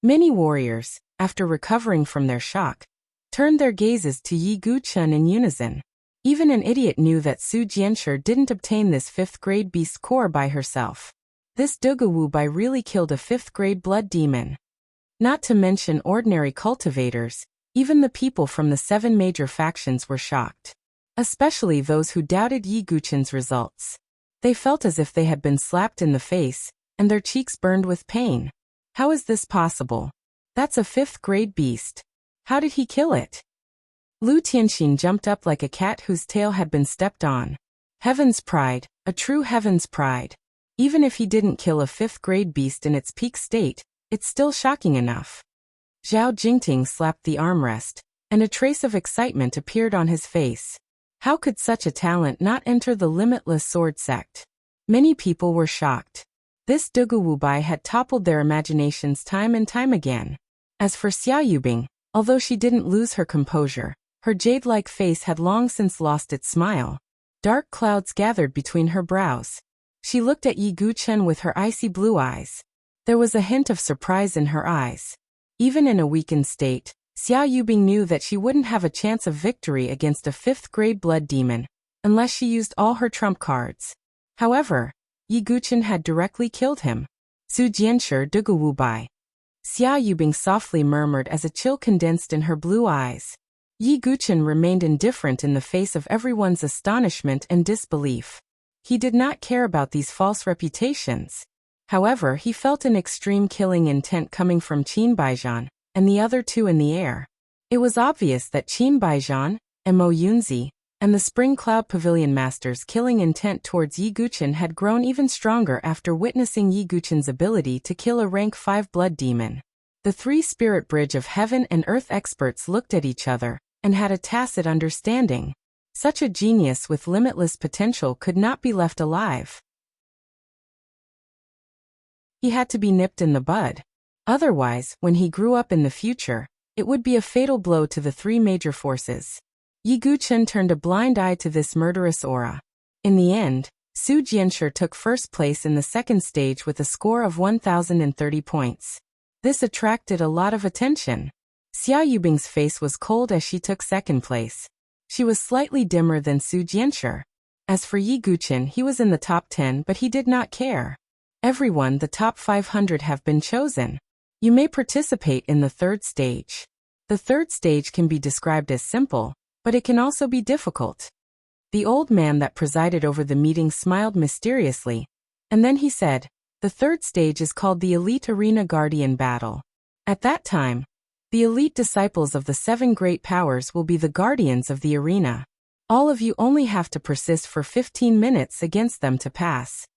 Speaker 1: Many warriors, after recovering from their shock, turned their gazes to Yi Guqin in unison. Even an idiot knew that Su Jianshi didn't obtain this 5th grade beast core by herself. This Dugawu Bai really killed a 5th grade blood demon. Not to mention ordinary cultivators, even the people from the 7 major factions were shocked. Especially those who doubted Yi Guqin's results. They felt as if they had been slapped in the face, and their cheeks burned with pain. How is this possible? That's a 5th-grade beast. How did he kill it? Lu Tianxin jumped up like a cat whose tail had been stepped on. Heaven's pride, a true heaven's pride. Even if he didn't kill a 5th-grade beast in its peak state, it's still shocking enough. Zhao Jingting slapped the armrest, and a trace of excitement appeared on his face. How could such a talent not enter the limitless sword sect? Many people were shocked. This Dugu Wubai had toppled their imaginations time and time again. As for Xia Yubing, although she didn't lose her composure, her jade-like face had long since lost its smile. Dark clouds gathered between her brows. She looked at Yi Guchen with her icy blue eyes. There was a hint of surprise in her eyes. Even in a weakened state, Xia Yubing knew that she wouldn't have a chance of victory against a 5th-grade blood demon, unless she used all her trump cards. However, Yi Guchen had directly killed him. Su Jianshi Dugu Wubai. Xia Yubing softly murmured as a chill condensed in her blue eyes. Yi Guchen remained indifferent in the face of everyone's astonishment and disbelief. He did not care about these false reputations. However, he felt an extreme killing intent coming from Qin Baijian, and the other two in the air. It was obvious that Qin Baijian, Mo Yunzi, and the Spring Cloud Pavilion Master's killing intent towards Yi Guchen had grown even stronger after witnessing Yi Guchen's ability to kill a rank 5 blood demon. The 3 Spirit Bridge of Heaven and Earth experts looked at each other, and had a tacit understanding. Such a genius with limitless potential could not be left alive. He had to be nipped in the bud. Otherwise, when he grew up in the future, it would be a fatal blow to the 3 major forces. Yi Guchen turned a blind eye to this murderous aura. In the end, Su Jianshi took first place in the second stage with a score of 1,030 points. This attracted a lot of attention. Xia Yubing's face was cold as she took second place. She was slightly dimmer than Su Jianshi. As for Yi Guchen, he was in the top 10, but he did not care. Everyone, the top 500 have been chosen. You may participate in the 3rd stage. The 3rd stage can be described as simple, but it can also be difficult. The old man that presided over the meeting smiled mysteriously, and then he said, the 3rd stage is called the Elite Arena Guardian Battle. At that time, the elite disciples of the 7 great powers will be the guardians of the arena. All of you only have to persist for 15 minutes against them to pass.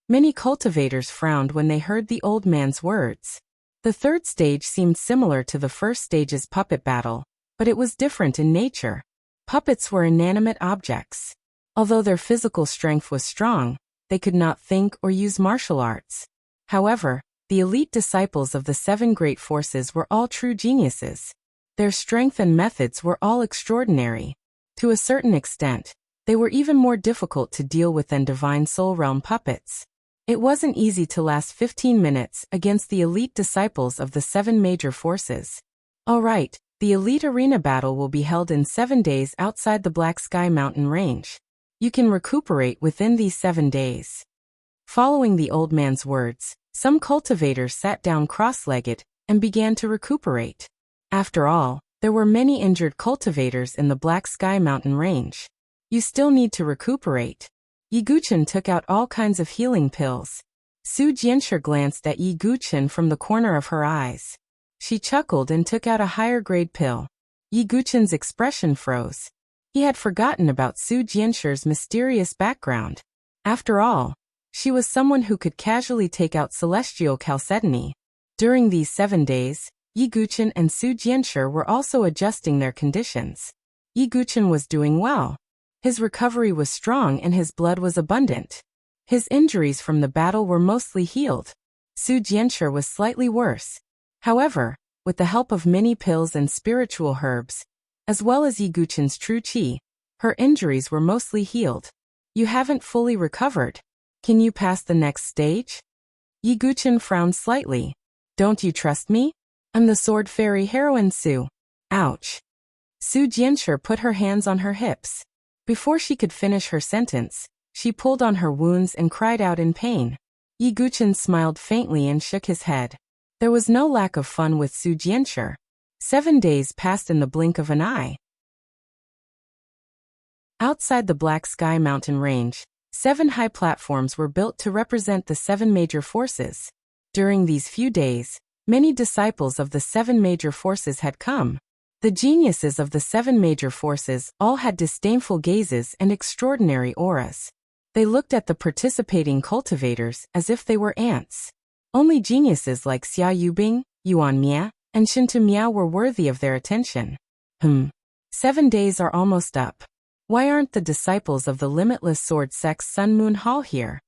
Speaker 1: Many cultivators frowned when they heard the old man's words. The 3rd stage seemed similar to the 1st stage's puppet battle, but it was different in nature. Puppets were inanimate objects. Although their physical strength was strong, they could not think or use martial arts. However, the elite disciples of the 7 great forces were all true geniuses. Their strength and methods were all extraordinary. To a certain extent, they were even more difficult to deal with than Divine Soul Realm puppets. It wasn't easy to last 15 minutes against the elite disciples of the 7 major forces. Alright, the elite arena battle will be held in 7 days outside the Black Sky Mountain Range. You can recuperate within these 7 days. Following the old man's words, some cultivators sat down cross-legged and began to recuperate. After all, there were many injured cultivators in the Black Sky Mountain Range. You still need to recuperate. Yi Guchen took out all kinds of healing pills. Su Jianshi glanced at Yi Guchen from the corner of her eyes. She chuckled and took out a higher-grade pill. Yi Guchen's expression froze. He had forgotten about Su Jianshi's mysterious background. After all, she was someone who could casually take out celestial chalcedony. During these 7 days, Yi Guchen and Su Jianshi were also adjusting their conditions. Yi Guchen was doing well. His recovery was strong and his blood was abundant. His injuries from the battle were mostly healed. Su Jianshi was slightly worse. However, with the help of many pills and spiritual herbs, as well as Yi Guchen's true qi, her injuries were mostly healed. You haven't fully recovered. Can you pass the next stage? Yi Guchen frowned slightly. Don't you trust me? I'm the sword fairy heroine Su. Ouch. Su Jianshi put her hands on her hips. Before she could finish her sentence, she pulled on her wounds and cried out in pain. Yi Guchen smiled faintly and shook his head. There was no lack of fun with Su Jianshi. 7 days passed in the blink of an eye. Outside the Black Sky Mountain Range, 7 high platforms were built to represent the 7 major forces. During these few days, Many disciples of the 7 major forces had come. The geniuses of the 7 major forces all had disdainful gazes and extraordinary auras. They looked at the participating cultivators as if they were ants. Only geniuses like Xia Yubing, Yuan Mia, and Shinta Miao were worthy of their attention. 7 days are almost up. Why aren't the disciples of the limitless sword sect's Sun Moon Hall here?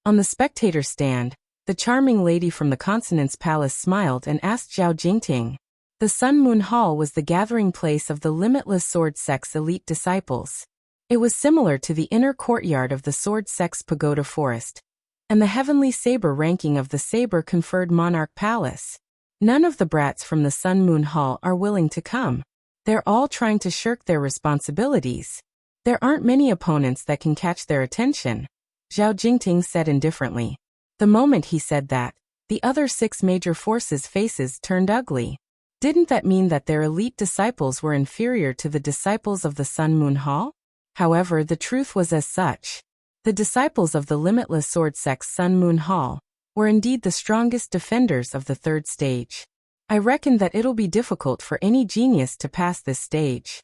Speaker 1: On the spectator stand, the charming lady from the Consonance Palace smiled and asked Zhao Jingting. The Sun Moon Hall was the gathering place of the limitless sword sect's elite disciples. It was similar to the inner courtyard of the sword sect's pagoda forest, and the heavenly saber ranking of the saber-conferred monarch palace. None of the brats from the Sun Moon Hall are willing to come. They're all trying to shirk their responsibilities. There aren't many opponents that can catch their attention, Zhao Jingting said indifferently. The moment he said that, the other 6 major forces' faces turned ugly. Didn't that mean that their elite disciples were inferior to the disciples of the Sun Moon Hall? However, the truth was as such. The disciples of the limitless sword sect's Sun Moon Hall were indeed the strongest defenders of the 3rd stage. I reckon that it'll be difficult for any genius to pass this stage.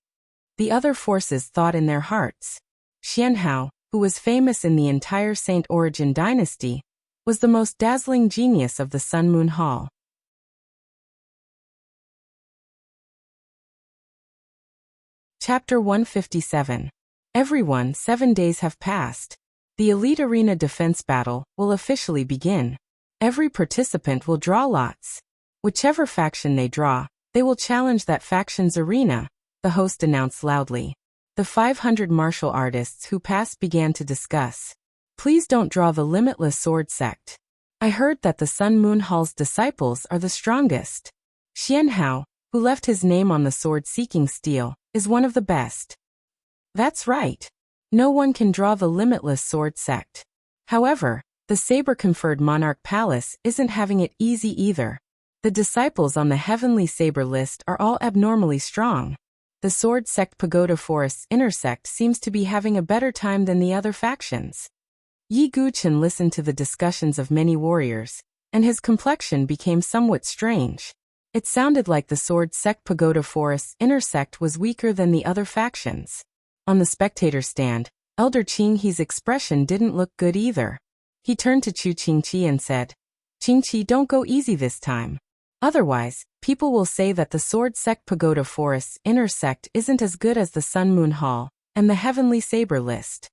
Speaker 1: The other forces thought in their hearts. Xianhao, who was famous in the entire Saint Origin dynasty, was the most dazzling genius of the Sun Moon Hall. Chapter 157. Everyone, 7 days have passed. The Elite Arena Defense Battle will officially begin. Every participant will draw lots. Whichever faction they draw, they will challenge that faction's arena, the host announced loudly. The 500 martial artists who passed began to discuss. Please don't draw the limitless sword sect. I heard that the Sun Moon Hall's disciples are the strongest. Xianhao, who left his name on the sword-seeking steel, is one of the best. That's right. No one can draw the limitless sword sect. However, the saber-conferred monarch palace isn't having it easy either. The disciples on the heavenly saber list are all abnormally strong. The sword sect pagoda forest's inner sect seems to be having a better time than the other factions. Yi Guqin listened to the discussions of many warriors, and his complexion became somewhat strange. It sounded like the sword sect pagoda forest's inner sect was weaker than the other factions. On the spectator stand, Elder Qingqi's expression didn't look good either. He turned to Chu Qingqi and said, Qingqi, don't go easy this time. Otherwise, people will say that the sword sect pagoda forest's inner sect isn't as good as the Sun Moon Hall and the heavenly saber list.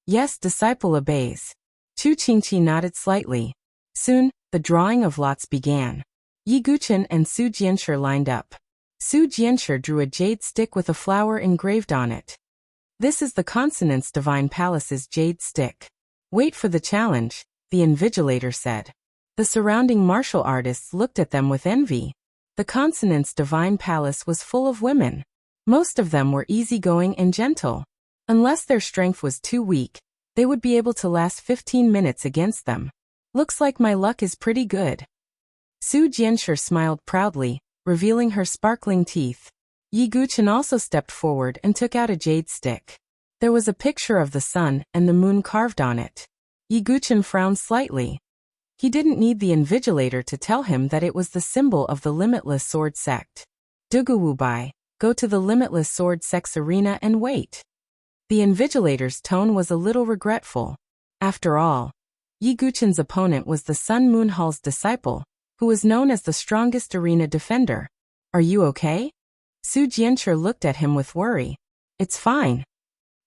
Speaker 1: Yes, disciple obeys. Chu Qingqi nodded slightly. Soon, the drawing of lots began. Yi Guqin and Su Jianshi lined up. Su Jianshi drew a jade stick with a flower engraved on it. This is the Consonance Divine Palace's jade stick. Wait for the challenge, the invigilator said. The surrounding martial artists looked at them with envy. The Consonance Divine Palace was full of women. Most of them were easygoing and gentle. Unless their strength was too weak, they would be able to last 15 minutes against them. Looks like my luck is pretty good. Su Jianshi smiled proudly, revealing her sparkling teeth. Yi Guqin also stepped forward and took out a jade stick. There was a picture of the sun and the moon carved on it. Yi Guqin frowned slightly. He didn't need the invigilator to tell him that it was the symbol of the limitless sword sect. Duguwubai, go to the limitless sword sect's arena and wait. The invigilator's tone was a little regretful. After all, Yi Guqin's opponent was the Sun Moon Hall's disciple, who was known as the strongest arena defender. Are you okay? Su Jianshi looked at him with worry. It's fine.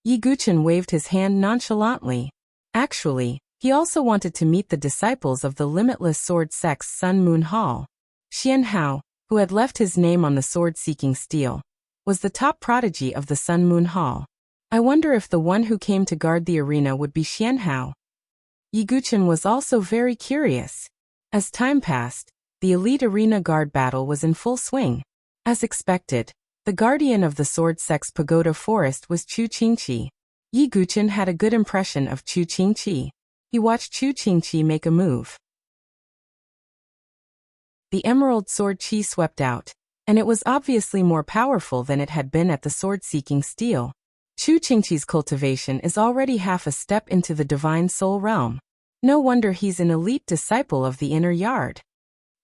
Speaker 1: Yi Guqin waved his hand nonchalantly. Actually, he also wanted to meet the disciples of the limitless sword sect's Sun Moon Hall. Xianhao, who had left his name on the sword-seeking steel, was the top prodigy of the Sun Moon Hall. I wonder if the one who came to guard the arena would be Xianhao. Yi Guqin was also very curious. As time passed, the elite arena guard battle was in full swing. As expected, the guardian of the sword sect's pagoda forest was Chu Qingqi. Yi Guqin had a good impression of Chu Qingqi. He watched Chu Qingqi make a move. The emerald sword qi swept out, and it was obviously more powerful than it had been at the sword-seeking steel. Chu Qingqi's cultivation is already half a step into the divine soul realm. No wonder he's an elite disciple of the inner yard.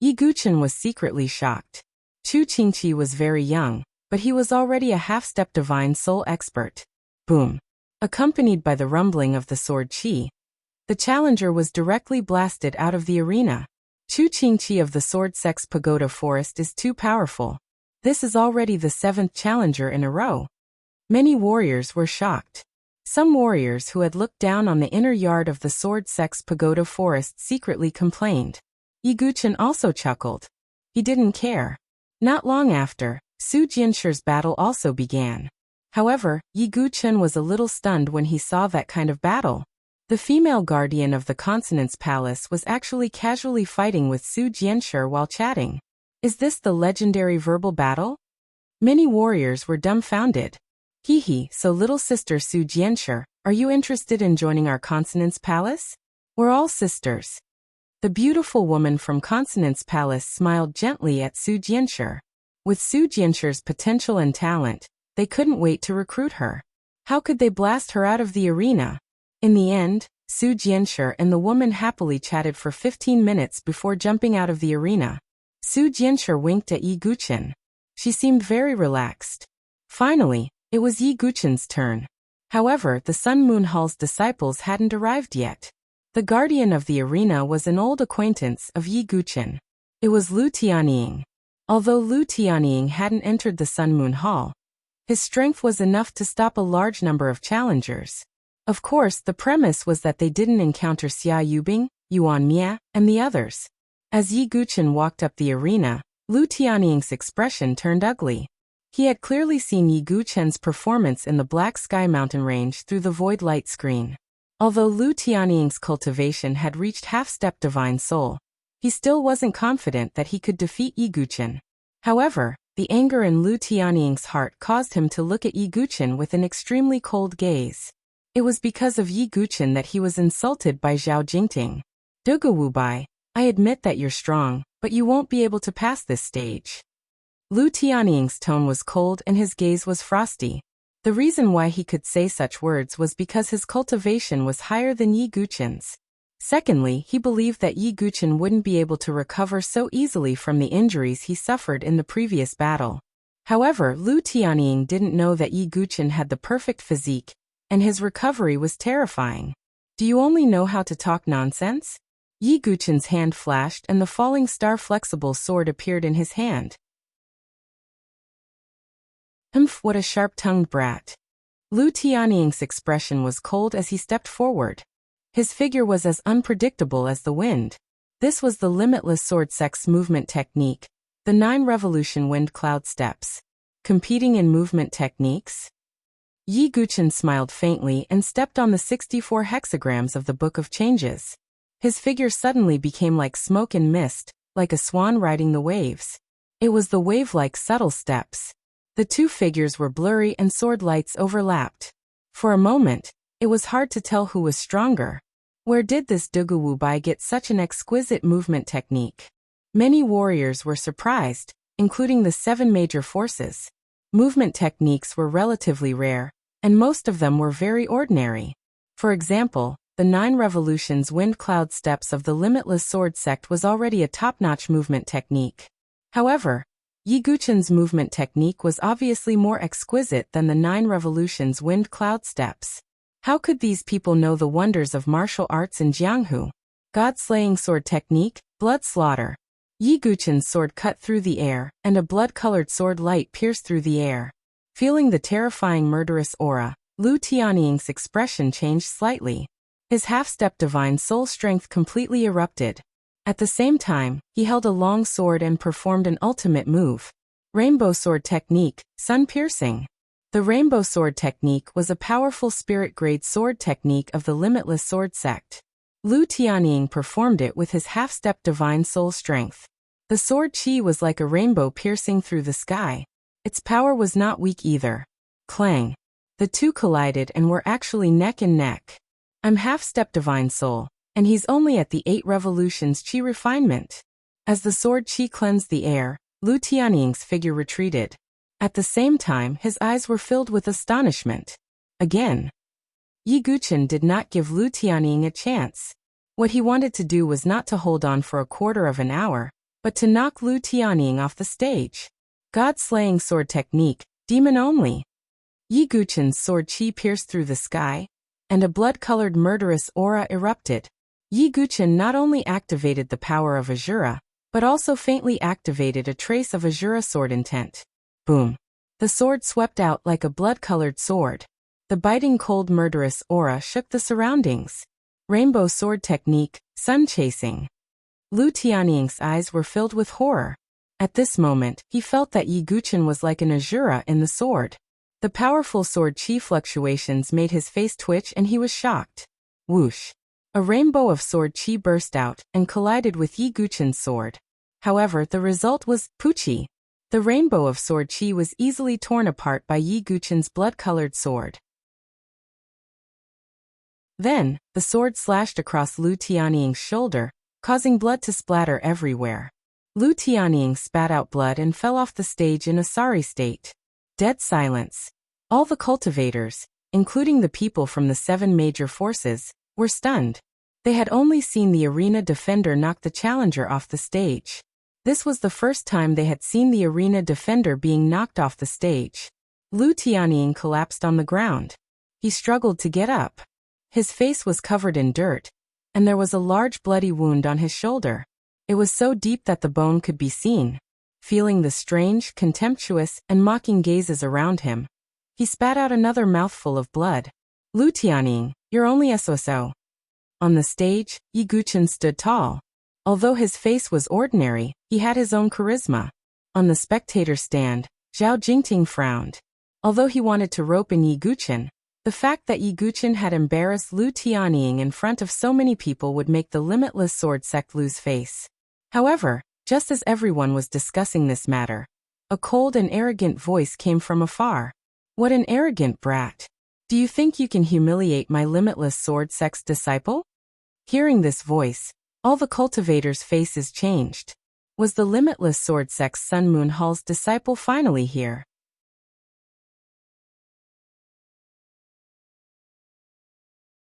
Speaker 1: Yi Guqin was secretly shocked. Chu Qingqi was very young, but he was already a half-step divine soul expert. Boom! Accompanied by the rumbling of the sword qi, the challenger was directly blasted out of the arena. Chu Qingqi of the Sword Sex Pagoda Forest is too powerful. This is already the 7th challenger in a row. Many warriors were shocked. Some warriors who had looked down on the inner yard of the Sword Sex Pagoda Forest secretly complained. Yi Guqin also chuckled. He didn't care. Not long after, Su Jianshi's battle also began. However, Yi Guqin was a little stunned when he saw that kind of battle. The female guardian of the Consonance Palace was actually casually fighting with Su Jianshi while chatting. Is this the legendary verbal battle? Many warriors were dumbfounded. Hehe, so little sister Su Jianshi, are you interested in joining our Consonance Palace? We're all sisters. The beautiful woman from Consonance Palace smiled gently at Su Jianshi. With Su Jianshi's potential and talent, they couldn't wait to recruit her. How could they blast her out of the arena? In the end, Su Jianshi and the woman happily chatted for 15 minutes before jumping out of the arena. Su Jianshi winked at Yi Guqin. She seemed very relaxed. Finally, it was Yi Guqin's turn. However, the Sun Moon Hall's disciples hadn't arrived yet. The guardian of the arena was an old acquaintance of Yi Guqin. It was Lu Tianying. Although Lu Tianying hadn't entered the Sun Moon Hall, his strength was enough to stop a large number of challengers. Of course, the premise was that they didn't encounter Xia Yubing, Yuan Mia, and the others. As Yi Guqin walked up the arena, Lu Tianying's expression turned ugly. He had clearly seen Yi Guqin's performance in the Black Sky Mountain Range through the void light screen. Although Lu Tianying's cultivation had reached half-step divine soul, he still wasn't confident that he could defeat Yi Guqin. However, the anger in Lu Tianying's heart caused him to look at Yi Guqin with an extremely cold gaze. It was because of Yi Guqin that he was insulted by Zhao Jingting. Dugu Wubai, I admit that you're strong, but you won't be able to pass this stage. Lu Tianying's tone was cold and his gaze was frosty. The reason why he could say such words was because his cultivation was higher than Yi Guqin's. Secondly, he believed that Yi Guqin wouldn't be able to recover so easily from the injuries he suffered in the previous battle. However, Lu Tianying didn't know that Yi Guqin had the perfect physique, and his recovery was terrifying. Do you only know how to talk nonsense? Yi Guqin's hand flashed and the falling star flexible sword appeared in his hand. Humph, what a sharp-tongued brat. Lu Tianying's expression was cold as he stepped forward. His figure was as unpredictable as the wind. This was the limitless sword sex movement technique, the 9 revolution wind cloud steps. Competing in movement techniques? Yi Guqin smiled faintly and stepped on the 64 hexagrams of the Book of Changes. His figure suddenly became like smoke and mist, like a swan riding the waves. It was the wave-like subtle steps. The two figures were blurry and sword lights overlapped. For a moment, it was hard to tell who was stronger. Where did this Dugu Wubai get such an exquisite movement technique? Many warriors were surprised, including the 7 major forces. Movement techniques were relatively rare, and most of them were very ordinary. For example, the 9 revolutions wind cloud steps of the Limitless Sword Sect was already a top-notch movement technique. However, Yi Guqin's movement technique was obviously more exquisite than the 9 revolutions wind cloud steps. How could these people know the wonders of martial arts in Jianghu? God-slaying sword technique, blood slaughter. Yi Guqin's sword cut through the air, and a blood-colored sword light pierced through the air. Feeling the terrifying murderous aura, Lu Tianying's expression changed slightly. His half-step divine soul strength completely erupted. At the same time, he held a long sword and performed an ultimate move. Rainbow sword technique, sun piercing. The rainbow sword technique was a powerful spirit-grade sword technique of the Limitless Sword Sect. Lu Tianying performed it with his half-step divine soul strength. The sword chi was like a rainbow piercing through the sky. Its power was not weak either. Clang. The two collided and were actually neck and neck. I'm half-step divine soul, and he's only at the 8 revolutions chi refinement. As the sword chi cleansed the air, Lu Tianying's figure retreated. At the same time, his eyes were filled with astonishment. Again. Yi Guqin did not give Lu Tianying a chance. What he wanted to do was not to hold on for a quarter of an hour, but to knock Lu Tianying off the stage. God-slaying sword technique, demon only. Yi Guqin's sword qi pierced through the sky, and a blood-colored murderous aura erupted. Yi Guqin not only activated the power of Azura, but also faintly activated a trace of Azura sword intent. Boom. The sword swept out like a blood-colored sword. The biting cold murderous aura shook the surroundings. Rainbow sword technique, sun chasing. Lu Tianying's eyes were filled with horror. At this moment, he felt that Yi Guqin was like an Azura in the sword. The powerful sword chi fluctuations made his face twitch and he was shocked. Whoosh. A rainbow of sword chi burst out and collided with Yi Guqin's sword. However, the result was Puchi. The rainbow of sword chi was easily torn apart by Yi Guqin's blood-colored sword. Then, the sword slashed across Lu Tianying's shoulder, causing blood to splatter everywhere. Lu Tianying spat out blood and fell off the stage in a sorry state. Dead silence. All the cultivators, including the people from the 7 major forces, were stunned. They had only seen the arena defender knock the challenger off the stage. This was the first time they had seen the arena defender being knocked off the stage. Lu Tianying collapsed on the ground. He struggled to get up. His face was covered in dirt, and there was a large bloody wound on his shoulder. It was so deep that the bone could be seen. Feeling the strange, contemptuous, and mocking gazes around him, he spat out another mouthful of blood. Lu Tianying, you're only SOSO. On the stage, Yi Guqin stood tall. Although his face was ordinary, he had his own charisma. On the spectator stand, Zhao Jingting frowned. Although he wanted to rope in Yi Guqin, the fact that Yi Guqin had embarrassed Lu Tianying in front of so many people would make the limitless sword sect lose face. However, just as everyone was discussing this matter, a cold and arrogant voice came from afar. What an arrogant brat. Do you think you can humiliate my limitless sword sect's disciple? Hearing this voice, all the cultivators' faces changed. Was the limitless sword sect's Sun Moon Hall's disciple finally here?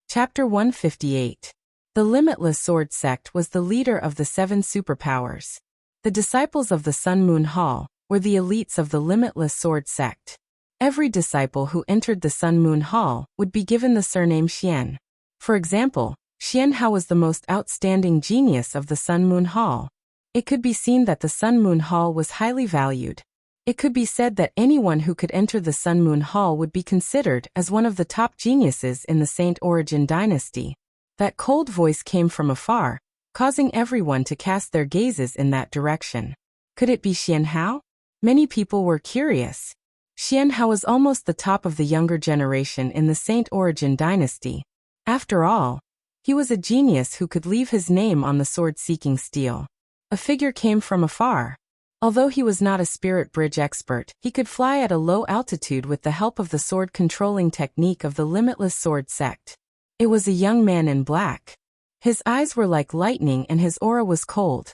Speaker 1: Chapter 158. The Limitless Sword Sect was the leader of the 7 superpowers. The disciples of the Sun Moon Hall were the elites of the Limitless Sword Sect. Every disciple who entered the Sun Moon Hall would be given the surname Xian. For example, Xian Hao was the most outstanding genius of the Sun Moon Hall. It could be seen that the Sun Moon Hall was highly valued. It could be said that anyone who could enter the Sun Moon Hall would be considered as one of the top geniuses in the Saint Origin dynasty. That cold voice came from afar, causing everyone to cast their gazes in that direction. Could it be Xian Hao? Many people were curious. Xian Hao was almost the top of the younger generation in the Saint Origin dynasty. After all, he was a genius who could leave his name on the sword-seeking steel. A figure came from afar. Although he was not a spirit bridge expert, he could fly at a low altitude with the help of the sword-controlling technique of the Limitless Sword Sect. It was a young man in black. His eyes were like lightning and his aura was cold.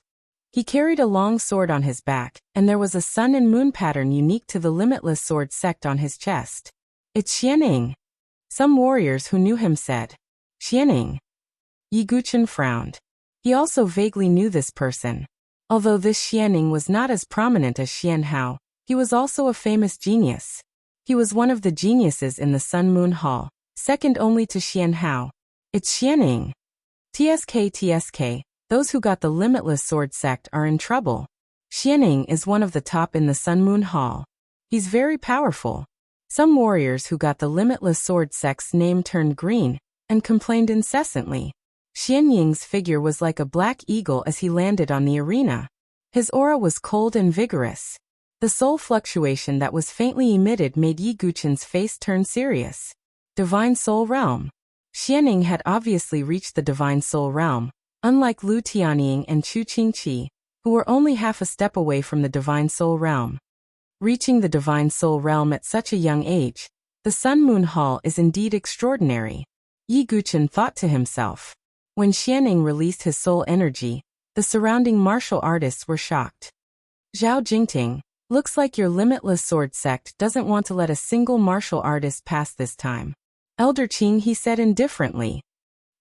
Speaker 1: He carried a long sword on his back, and there was a sun and moon pattern unique to the Limitless Sword Sect on his chest. It's Xianing. Some warriors who knew him said. Xianing. Yi Guqin frowned. He also vaguely knew this person. Although this Xianing was not as prominent as Xian Hao, he was also a famous genius. He was one of the geniuses in the Sun Moon Hall, second only to Xian Hao. It's Xianing. TSK, those who got the Limitless Sword Sect are in trouble. Xianing is one of the top in the Sun Moon Hall. He's very powerful. Some warriors who got the Limitless Sword Sect's name turned green and complained incessantly. Xianying's figure was like a black eagle as he landed on the arena. His aura was cold and vigorous. The soul fluctuation that was faintly emitted made Yi Guqin's face turn serious. Divine Soul Realm. Xianing had obviously reached the Divine Soul Realm, unlike Lu Tianying and Chu Qingqi, who were only half a step away from the Divine Soul Realm. Reaching the Divine Soul Realm at such a young age, the Sun Moon Hall is indeed extraordinary. Yi Guqin thought to himself. When Xianing released his soul energy, the surrounding martial artists were shocked. Zhao Jingting, looks like your Limitless Sword Sect doesn't want to let a single martial artist pass this time. Elder Qing, he said indifferently.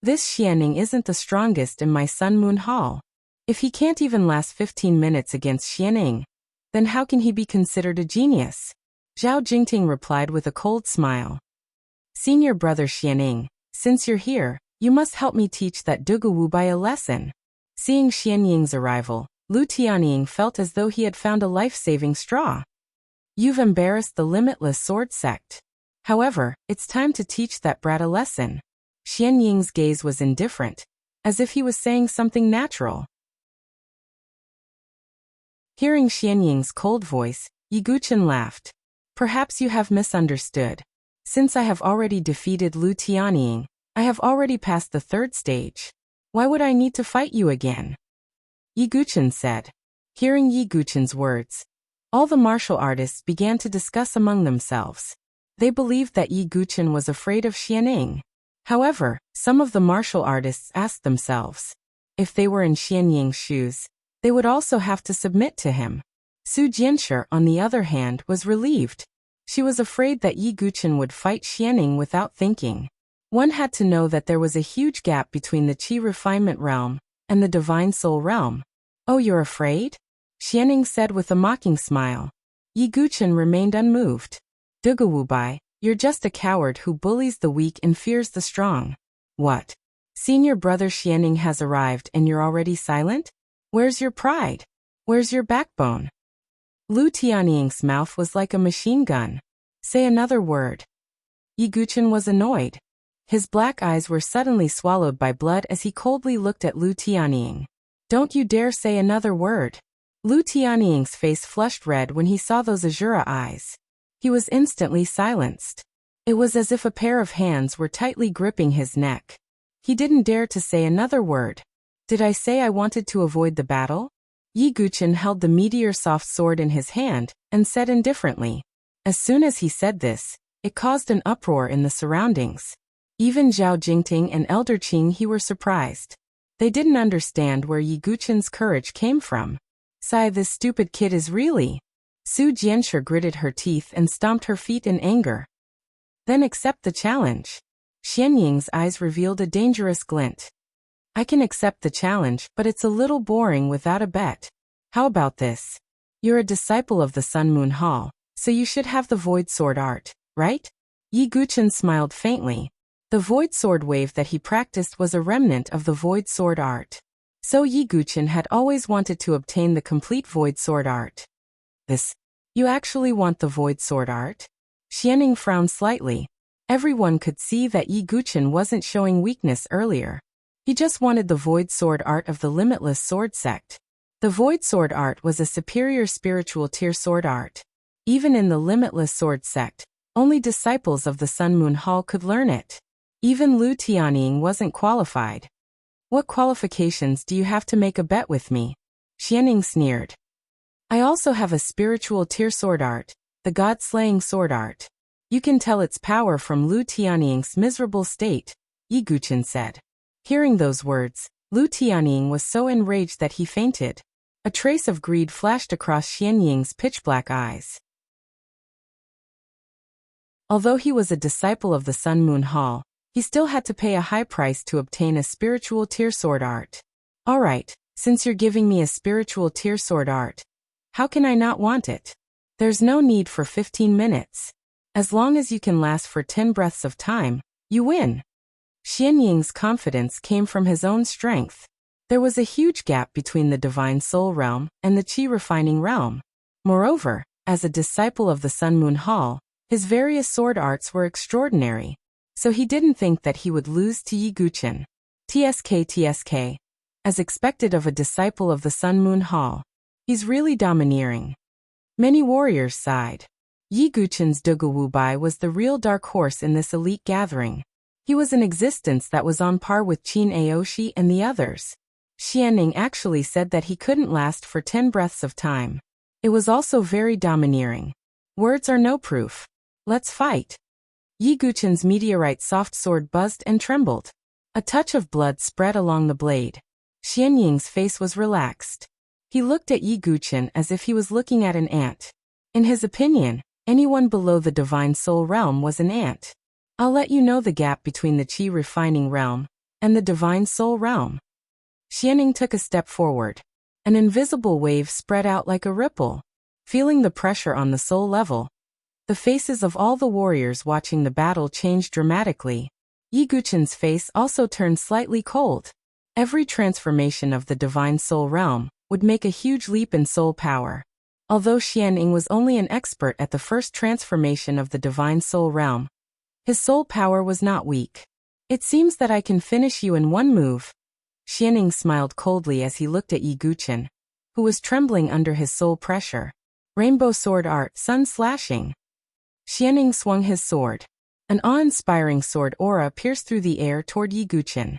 Speaker 1: This Xianing isn't the strongest in my Sun Moon Hall. If he can't even last 15 minutes against Xianing, then how can he be considered a genius? Zhao Jingting replied with a cold smile. Senior brother Xianing, since you're here, you must help me teach that Duguwubai a lesson. Seeing Xianying's arrival, Lu Tianying felt as though he had found a life-saving straw. You've embarrassed the limitless sword sect. However, it's time to teach that brat a lesson. Xianying's gaze was indifferent, as if he was saying something natural. Hearing Xianying's cold voice, Yi Guchen laughed. Perhaps you have misunderstood. Since I have already defeated Lu Tianying, I have already passed the third stage. Why would I need to fight you again? Yi Guchen said. Hearing Yi Guchen's words, all the martial artists began to discuss among themselves. They believed that Yi Guchen was afraid of Xianying. However, some of the martial artists asked themselves, if they were in Xianying's shoes, they would also have to submit to him. Su Jianshi, on the other hand, was relieved. She was afraid that Yi Guchen would fight Xianying without thinking. One had to know that there was a huge gap between the Qi refinement realm and the divine soul realm. Oh, you're afraid? Xianying said with a mocking smile. Yi Guchen remained unmoved. Duguwubai, you're just a coward who bullies the weak and fears the strong. What? Senior brother Xianying has arrived and you're already silent? Where's your pride? Where's your backbone? Lu Tianying's mouth was like a machine gun. Say another word. Yi Guchen was annoyed. His black eyes were suddenly swallowed by blood as he coldly looked at Lu Tianying. Don't you dare say another word. Lu Tianying's face flushed red when he saw those azure eyes. He was instantly silenced. It was as if a pair of hands were tightly gripping his neck. He didn't dare to say another word. Did I say I wanted to avoid the battle? Yi Guchen held the meteor soft sword in his hand and said indifferently. As soon as he said this, it caused an uproar in the surroundings. Even Zhao Jingting and Elder Qing were surprised. They didn't understand where Yi Guchen's courage came from. Sigh, this stupid kid is really... Su Jianshi gritted her teeth and stomped her feet in anger. Then accept the challenge. Xianying's eyes revealed a dangerous glint. I can accept the challenge, but it's a little boring without a bet. How about this? You're a disciple of the Sun Moon Hall, so you should have the Void Sword art, right? Yi Guchen smiled faintly. The Void Sword wave that he practiced was a remnant of the Void Sword art. So Yi Guchen had always wanted to obtain the complete Void Sword art. This? You actually want the Void Sword art? Xianying frowned slightly. Everyone could see that Yi Guchen wasn't showing weakness earlier. He just wanted the Void Sword art of the Limitless Sword sect. The Void Sword art was a superior spiritual tier sword art. Even in the Limitless Sword sect, only disciples of the Sun Moon Hall could learn it. Even Lu Tianying wasn't qualified. What qualifications do you have to make a bet with me? Xianying sneered. I also have a spiritual tier sword art, the God-slaying sword art. You can tell its power from Lu Tianying's miserable state, Yi Guchen said. Hearing those words, Lu Tianying was so enraged that he fainted. A trace of greed flashed across Xianying's pitch-black eyes. Although he was a disciple of the Sun Moon Hall, he still had to pay a high price to obtain a spiritual tier sword art. Alright, since you're giving me a spiritual tier sword art, how can I not want it? There's no need for 15 minutes. As long as you can last for 10 breaths of time, you win. Xianying's confidence came from his own strength. There was a huge gap between the Divine Soul realm and the Qi refining realm. Moreover, as a disciple of the Sun Moon Hall, his various sword arts were extraordinary, so he didn't think that he would lose to Yi Guchen. TSK. As expected of a disciple of the Sun Moon Hall, he's really domineering. Many warriors sighed. Yi Guchen's Duguwubai was the real dark horse in this elite gathering. He was an existence that was on par with Qin Aoshi and the others. Xianying actually said that he couldn't last for 10 breaths of time. It was also very domineering. Words are no proof. Let's fight. Yi Guchen's meteorite soft sword buzzed and trembled. A touch of blood spread along the blade. Xianying's face was relaxed. He looked at Yi Guchen as if he was looking at an ant. In his opinion, anyone below the Divine Soul realm was an ant. I'll let you know the gap between the Qi refining realm and the Divine Soul realm. Xianing took a step forward. An invisible wave spread out like a ripple. Feeling the pressure on the soul level, the faces of all the warriors watching the battle changed dramatically. Yi Guqin's face also turned slightly cold. Every transformation of the divine soul realm would make a huge leap in soul power. Although Xianing was only an expert at the first transformation of the divine soul realm, his soul power was not weak. It seems that I can finish you in one move. Xianing smiled coldly as he looked at Yi Guqin, who was trembling under his soul pressure. Rainbow sword art, sun slashing. Xianing swung his sword. An awe-inspiring sword aura pierced through the air toward Yi Guqin.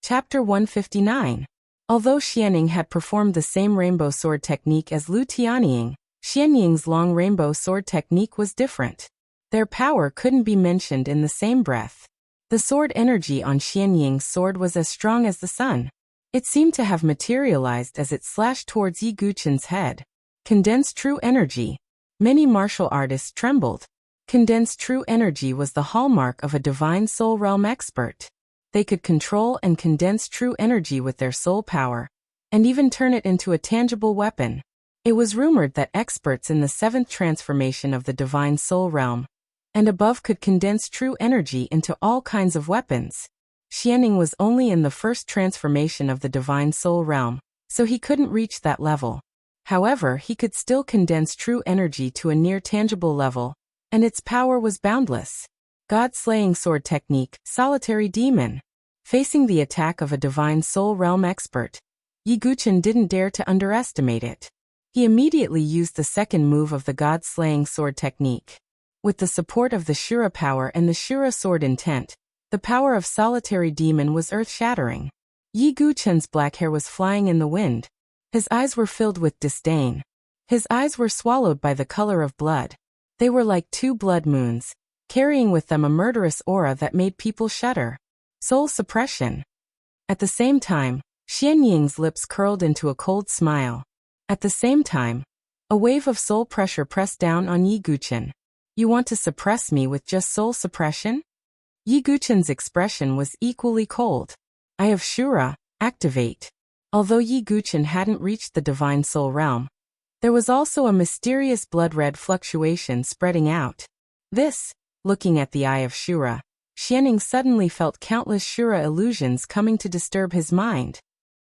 Speaker 1: Chapter 159. Although Xianing had performed the same rainbow sword technique as Lu Tianying, Xianying's long rainbow sword technique was different. Their power couldn't be mentioned in the same breath. The sword energy on Xianying's sword was as strong as the sun. It seemed to have materialized as it slashed towards Yi Guqin's head. Condensed true energy. Many martial artists trembled. Condensed true energy was the hallmark of a divine soul realm expert. They could control and condense true energy with their soul power, and even turn it into a tangible weapon. It was rumored that experts in the seventh transformation of the divine soul realm and above could condense true energy into all kinds of weapons. Xianing was only in the first transformation of the divine soul realm, so he couldn't reach that level. However, he could still condense true energy to a near-tangible level, and its power was boundless. God-slaying sword technique, solitary demon. Facing the attack of a divine soul realm expert, Yi Guqin didn't dare to underestimate it. He immediately used the second move of the God-slaying sword technique. With the support of the Shura power and the Shura sword intent, the power of solitary demon was earth-shattering. Yi Guqin's black hair was flying in the wind. His eyes were filled with disdain. His eyes were swallowed by the color of blood. They were like two blood moons, carrying with them a murderous aura that made people shudder. Soul suppression. At the same time, Xianying's lips curled into a cold smile. At the same time, a wave of soul pressure pressed down on Yi Guqin. You want to suppress me with just soul suppression? Yi Guqin's expression was equally cold. I have Shura, activate. Although Yi Guqin hadn't reached the divine soul realm, there was also a mysterious blood-red fluctuation spreading out. This, looking at the eye of Shura, Xianing suddenly felt countless Shura illusions coming to disturb his mind.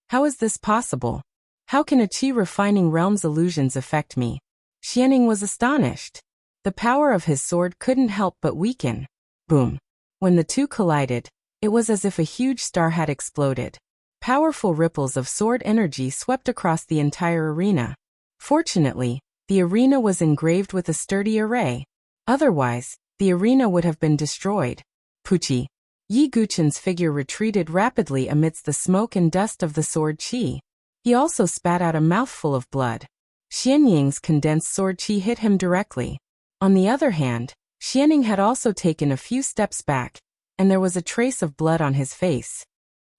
Speaker 1: How is this possible? How can a Qi refining realm's illusions affect me? Xianing was astonished. The power of his sword couldn't help but weaken. Boom. When the two collided, it was as if a huge star had exploded. Powerful ripples of sword energy swept across the entire arena. Fortunately, the arena was engraved with a sturdy array. Otherwise, the arena would have been destroyed. Puchi. Yi Guqin's figure retreated rapidly amidst the smoke and dust of the sword qi. He also spat out a mouthful of blood. Xianying's condensed sword qi hit him directly. On the other hand, Xianing had also taken a few steps back, and there was a trace of blood on his face.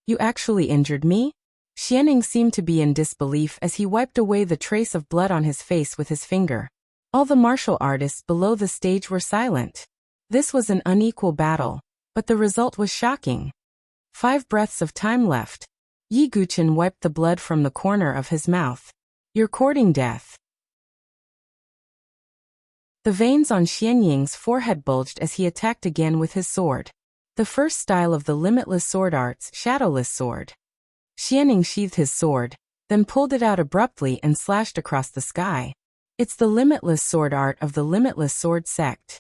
Speaker 1: You actually injured me? Xianing seemed to be in disbelief as he wiped away the trace of blood on his face with his finger. All the martial artists below the stage were silent. This was an unequal battle, but the result was shocking. 5 breaths of time left. Yi Guqin wiped the blood from the corner of his mouth. You're courting death. The veins on Xianying's forehead bulged as he attacked again with his sword. The first style of the limitless sword arts, shadowless sword. Xianing sheathed his sword, then pulled it out abruptly and slashed across the sky. It's the limitless sword art of the limitless sword sect.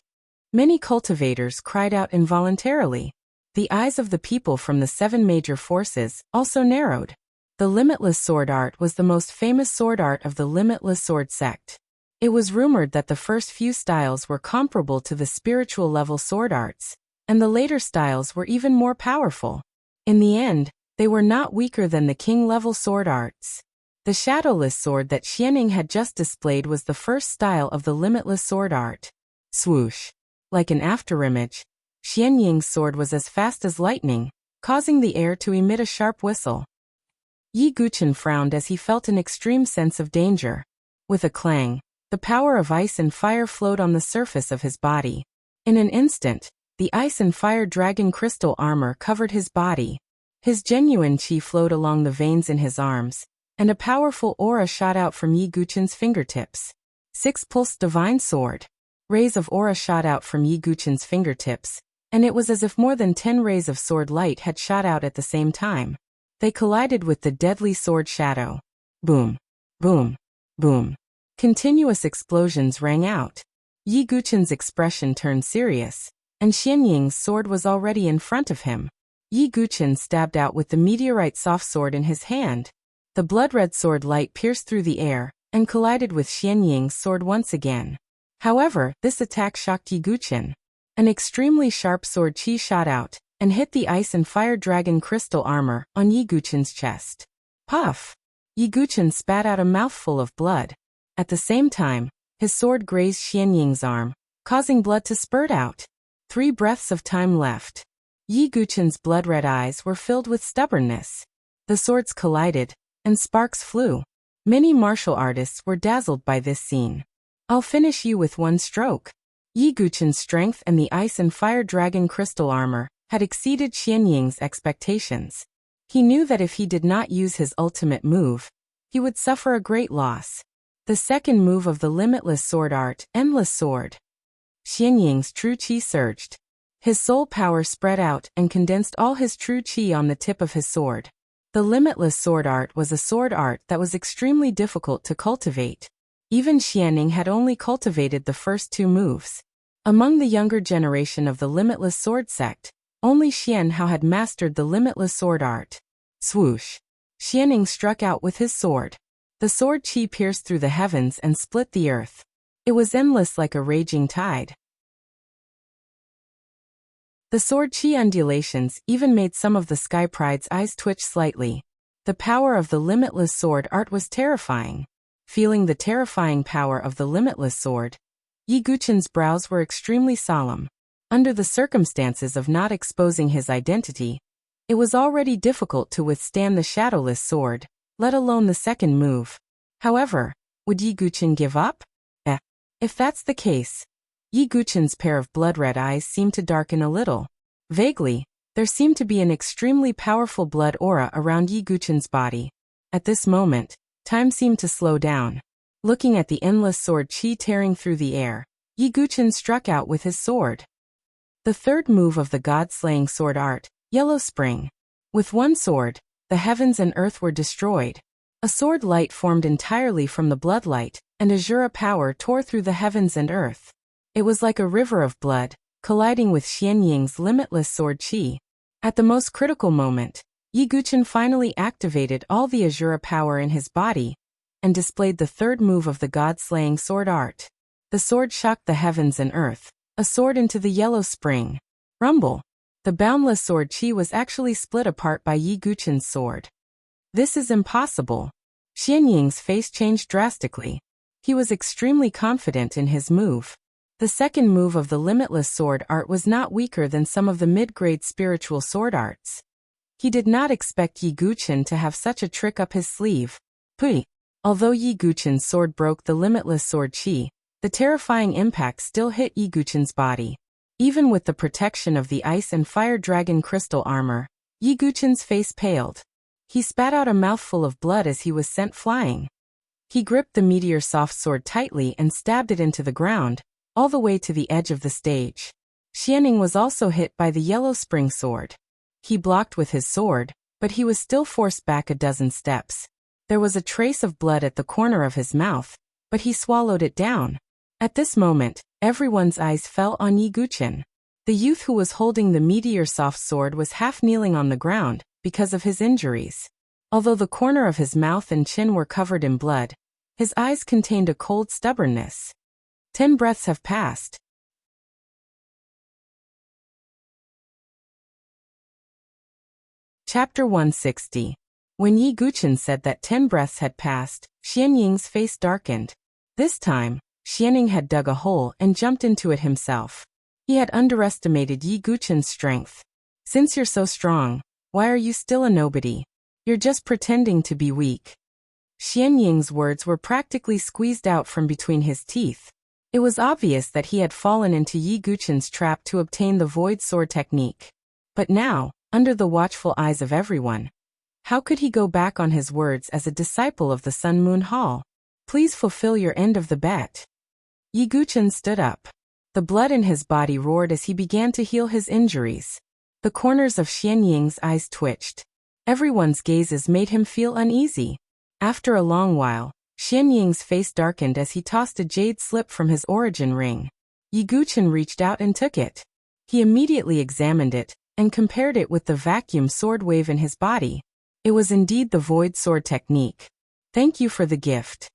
Speaker 1: Many cultivators cried out involuntarily. The eyes of the people from the 7 major forces also narrowed. The limitless sword art was the most famous sword art of the limitless sword sect. It was rumored that the first few styles were comparable to the spiritual level sword arts, and the later styles were even more powerful. In the end, they were not weaker than the king-level sword arts. The shadowless sword that Xianing had just displayed was the first style of the limitless sword art. Swoosh. Like an afterimage, Xianying's sword was as fast as lightning, causing the air to emit a sharp whistle. Yi Guqin frowned as he felt an extreme sense of danger. With a clang, the power of ice and fire flowed on the surface of his body. In an instant, The ice and fire dragon crystal armor covered his body. His genuine qi flowed along the veins in his arms, and a powerful aura shot out from Yi Guqin's fingertips. 6 Pulse Divine Sword. Rays of aura shot out from Yi Guqin's fingertips, and it was as if more than 10 rays of sword light had shot out at the same time. They collided with the deadly sword shadow. Boom, boom, boom. Continuous explosions rang out. Yi Guqin's expression turned serious, and Xianying's sword was already in front of him. Yi Guqin stabbed out with the meteorite soft sword in his hand. The blood-red sword light pierced through the air and collided with Xianying's sword once again. However, this attack shocked Yi Guqin. An extremely sharp sword qi shot out and hit the ice and fire dragon crystal armor on Yi Guqin's chest. Puff! Yi Guqin spat out a mouthful of blood. At the same time, his sword grazed Xianying's arm, causing blood to spurt out. 3 breaths of time left. Yi Guqin's blood-red eyes were filled with stubbornness. The swords collided, and sparks flew. Many martial artists were dazzled by this scene. I'll finish you with one stroke. Yi Guqin's strength and the ice and fire dragon crystal armor had exceeded Xianying's expectations. He knew that if he did not use his ultimate move, he would suffer a great loss. The second move of the limitless sword art, Endless Sword. Xianying's true qi surged. His soul power spread out and condensed all his true qi on the tip of his sword. The limitless sword art was a sword art that was extremely difficult to cultivate. Even Xianying had only cultivated the first 2 moves. Among the younger generation of the limitless sword sect, only Xianhao had mastered the limitless sword art. Swoosh! Xianying struck out with his sword. The sword qi pierced through the heavens and split the earth. It was endless like a raging tide. The sword qi undulations even made some of the Sky Pride's eyes twitch slightly. The power of the limitless sword art was terrifying. Feeling the terrifying power of the limitless sword, Yi Guqin's brows were extremely solemn. Under the circumstances of not exposing his identity, it was already difficult to withstand the shadowless sword, let alone the second move. However, would Yi Guqin give up? If that's the case, Yi Guqin's pair of blood-red eyes seemed to darken a little. Vaguely, there seemed to be an extremely powerful blood aura around Yi Guqin's body. At this moment, time seemed to slow down. Looking at the endless sword qi tearing through the air, Yi Guqin struck out with his sword. The third move of the god-slaying sword art, Yellow Spring. With one sword, the heavens and earth were destroyed. A sword light formed entirely from the bloodlight, and Azura power tore through the heavens and earth. It was like a river of blood, colliding with Xianying's limitless sword qi. At the most critical moment, Yi Guqin finally activated all the Azura power in his body, and displayed the third move of the god-slaying sword art. The sword shocked the heavens and earth, a sword into the Yellow Spring. Rumble! The boundless sword qi was actually split apart by Yi Guqin's sword. This is impossible. Xianying's face changed drastically. He was extremely confident in his move. The second move of the limitless sword art was not weaker than some of the mid-grade spiritual sword arts. He did not expect Yi Guqin to have such a trick up his sleeve. Pui! Although Yi Guqin's sword broke the limitless sword qi, the terrifying impact still hit Yi Guqin's body. Even with the protection of the ice and fire dragon crystal armor, Yi Guqin's face paled. He spat out a mouthful of blood as he was sent flying. He gripped the meteor soft sword tightly and stabbed it into the ground, all the way to the edge of the stage. Xianying was also hit by the Yellow Spring sword. He blocked with his sword, but he was still forced back a dozen steps. There was a trace of blood at the corner of his mouth, but he swallowed it down. At this moment, everyone's eyes fell on Yi Guqin. The youth who was holding the meteor soft sword was half kneeling on the ground because of his injuries. Although the corner of his mouth and chin were covered in blood, his eyes contained a cold stubbornness. 10 breaths have passed. Chapter 160. When Yi Guqin said that 10 breaths had passed, Xianying's face darkened. This time, Xianying had dug a hole and jumped into it himself. He had underestimated Yi Guqin's strength. Since you're so strong, why are you still a nobody? You're just pretending to be weak. Xianying's words were practically squeezed out from between his teeth. It was obvious that he had fallen into Yi Guchen's trap to obtain the void sword technique. But now, under the watchful eyes of everyone, how could he go back on his words as a disciple of the Sun Moon Hall? Please fulfill your end of the bet. Yi Guchen stood up. The blood in his body roared as he began to heal his injuries. The corners of Xian Ying's eyes twitched. Everyone's gazes made him feel uneasy. After a long while, Xian Ying's face darkened as he tossed a jade slip from his origin ring. Yi Guchen reached out and took it. He immediately examined it and compared it with the vacuum sword wave in his body. It was indeed the void sword technique. Thank you for the gift.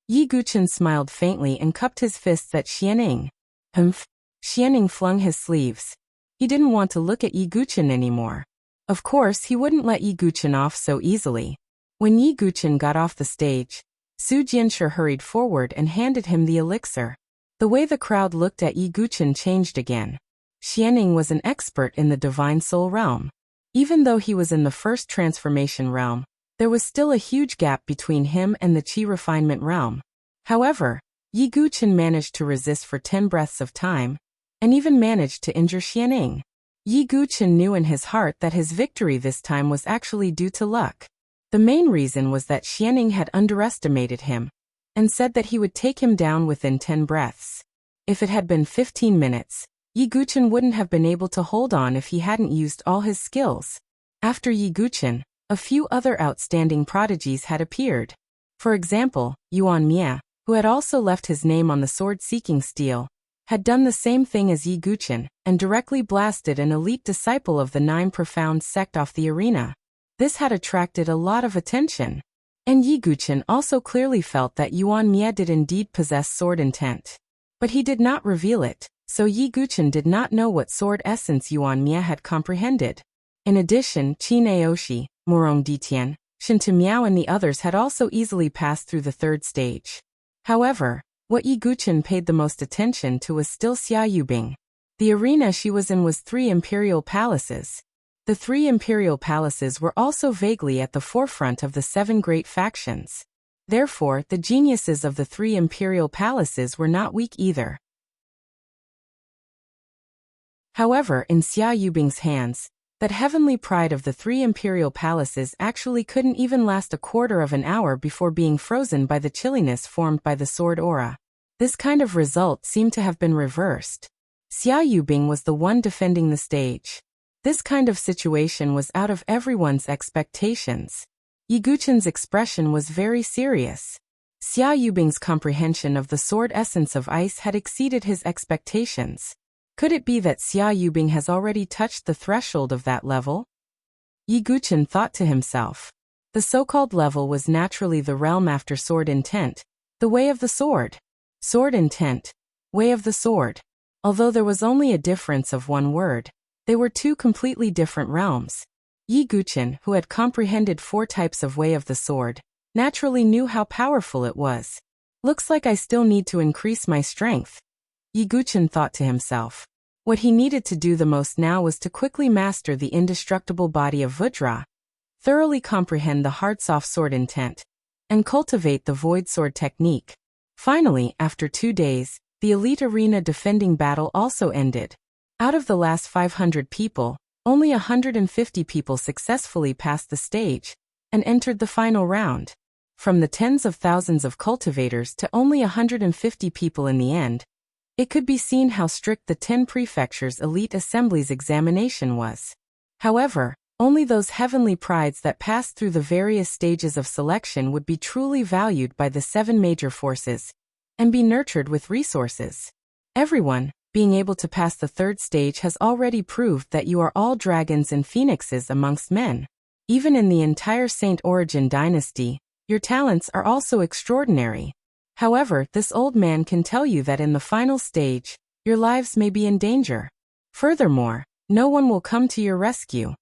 Speaker 1: Yi Guchen smiled faintly and cupped his fists at Xianing. Humph. Xianing flung his sleeves. He didn't want to look at Yi Guchen anymore. Of course, he wouldn't let Yi Guchen off so easily. When Yi Guchen got off the stage, Su Jianshi hurried forward and handed him the elixir. The way the crowd looked at Yi Guchen changed again. Xianing was an expert in the Divine Soul realm. Even though he was in the first transformation realm, there was still a huge gap between him and the Qi refinement realm. However, Yi Guchen managed to resist for 10 breaths of time, and even managed to injure Xianing. Yi Guchen knew in his heart that his victory this time was actually due to luck. The main reason was that Xianing had underestimated him, and said that he would take him down within 10 breaths. If it had been 15 minutes, Yi Guchen wouldn't have been able to hold on if he hadn't used all his skills. After Yi Guchen, a few other outstanding prodigies had appeared. For example, Yuan Mie, who had also left his name on the sword-seeking steel, had done the same thing as Yi Guchen, and directly blasted an elite disciple of the Nine Profound sect off the arena. This had attracted a lot of attention. And Yi Guchen also clearly felt that Yuan Mie did indeed possess sword intent. But he did not reveal it, so Yi Guchen did not know what sword essence Yuan Mie had comprehended. In addition, Qin Aoshi, Murong Ditian, Shinta Miao and the others had also easily passed through the third stage. However, what Yi Guchen paid the most attention to was still Xia Yubing. The arena she was in was 3 imperial palaces. The 3 imperial palaces were also vaguely at the forefront of the 7 great factions. Therefore, the geniuses of the 3 imperial palaces were not weak either. However, in Xia Yubing's hands, that heavenly pride of the 3 imperial palaces actually couldn't even last a quarter of an hour before being frozen by the chilliness formed by the sword aura. This kind of result seemed to have been reversed. Xia Yubing was the one defending the stage. This kind of situation was out of everyone's expectations. Yi Guchen's expression was very serious. Xia Yubing's comprehension of the sword essence of ice had exceeded his expectations. Could it be that Xia Yubing has already touched the threshold of that level? Yi Guchen thought to himself. The so-called level was naturally the realm after sword intent, the way of the sword. Sword intent, way of the sword. Although there was only a difference of one word, they were 2 completely different realms. Yi Guchen, who had comprehended 4 types of way of the sword, naturally knew how powerful it was. Looks like I still need to increase my strength. Yi Guchen thought to himself. What he needed to do the most now was to quickly master the indestructible body of Vudra, thoroughly comprehend the hard-soft sword intent, and cultivate the void sword technique. Finally, after 2 days, the elite arena defending battle also ended. Out of the last 500 people, only 150 people successfully passed the stage and entered the final round. From the tens of thousands of cultivators to only 150 people in the end, it could be seen how strict the 10 prefectures' elite assemblies examination was. However, only those heavenly prides that passed through the various stages of selection would be truly valued by the 7 major forces and be nurtured with resources. Everyone, being able to pass the 3rd stage has already proved that you are all dragons and phoenixes amongst men. Even in the entire Saint Origin dynasty, your talents are also extraordinary. However, this old man can tell you that in the final stage, your lives may be in danger. Furthermore, no one will come to your rescue.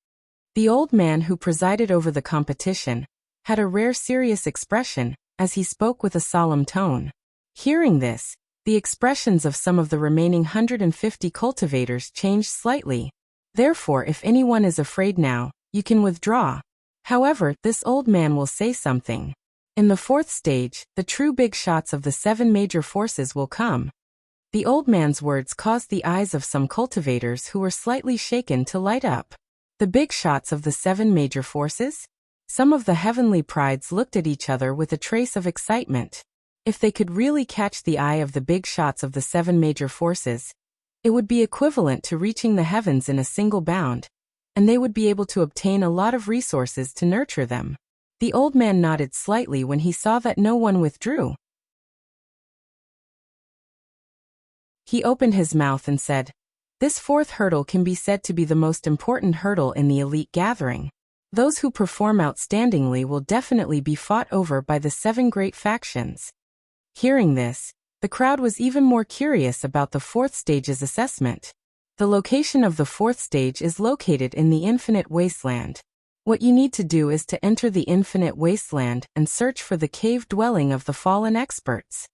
Speaker 1: The old man who presided over the competition had a rare serious expression as he spoke with a solemn tone. Hearing this, the expressions of some of the remaining 150 cultivators changed slightly. Therefore, if anyone is afraid now, you can withdraw. However, this old man will say something. In the 4th stage, the true big shots of the 7 major forces will come. The old man's words caused the eyes of some cultivators who were slightly shaken to light up. The big shots of the 7 major forces? Some of the heavenly prides looked at each other with a trace of excitement. If they could really catch the eye of the big shots of the 7 major forces, it would be equivalent to reaching the heavens in a single bound, and they would be able to obtain a lot of resources to nurture them. The old man nodded slightly when he saw that no one withdrew. He opened his mouth and said, "This 4th hurdle can be said to be the most important hurdle in the elite gathering. Those who perform outstandingly will definitely be fought over by the 7 great factions." Hearing this, the crowd was even more curious about the 4th stage's assessment. The location of the 4th stage is located in the Infinite Wasteland. What you need to do is to enter the Infinite Wasteland and search for the cave dwelling of the fallen experts.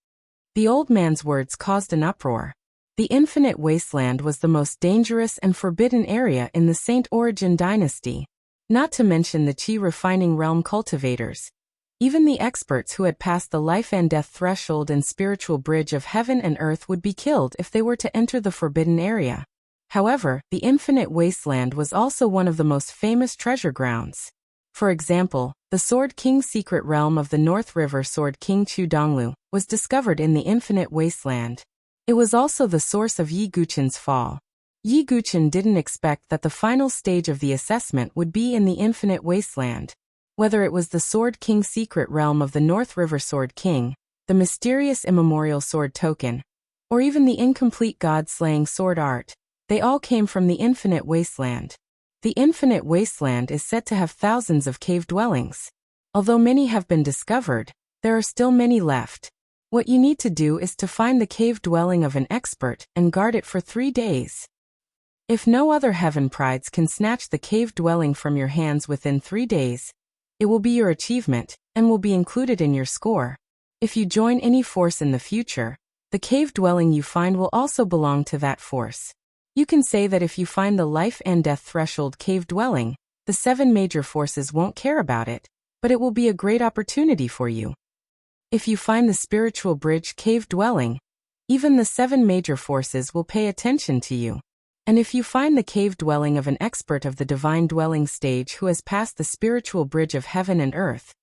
Speaker 1: The old man's words caused an uproar. The Infinite Wasteland was the most dangerous and forbidden area in the Saint Origin dynasty, not to mention the Qi refining realm cultivators. Even the experts who had passed the life and death threshold and spiritual bridge of heaven and earth would be killed if they were to enter the forbidden area. However, the Infinite Wasteland was also one of the most famous treasure grounds. For example, the Sword King's secret realm of the North River Sword King Chu Donglu was discovered in the Infinite Wasteland. It was also the source of Yi Guqin's fall. Yi Guqin didn't expect that the final stage of the assessment would be in the Infinite Wasteland. Whether it was the Sword King's secret realm of the North River Sword King, the mysterious immemorial sword token, or even the incomplete god-slaying sword art, they all came from the Infinite Wasteland. The Infinite Wasteland is said to have thousands of cave dwellings. Although many have been discovered, there are still many left. What you need to do is to find the cave dwelling of an expert and guard it for 3 days. If no other heaven prides can snatch the cave dwelling from your hands within 3 days, it will be your achievement and will be included in your score. If you join any force in the future, the cave dwelling you find will also belong to that force. You can say that if you find the life and death threshold cave dwelling, the 7 major forces won't care about it, but it will be a great opportunity for you. If you find the spiritual bridge cave dwelling, even the 7 major forces will pay attention to you. And if you find the cave dwelling of an expert of the divine dwelling stage who has passed the spiritual bridge of heaven and earth,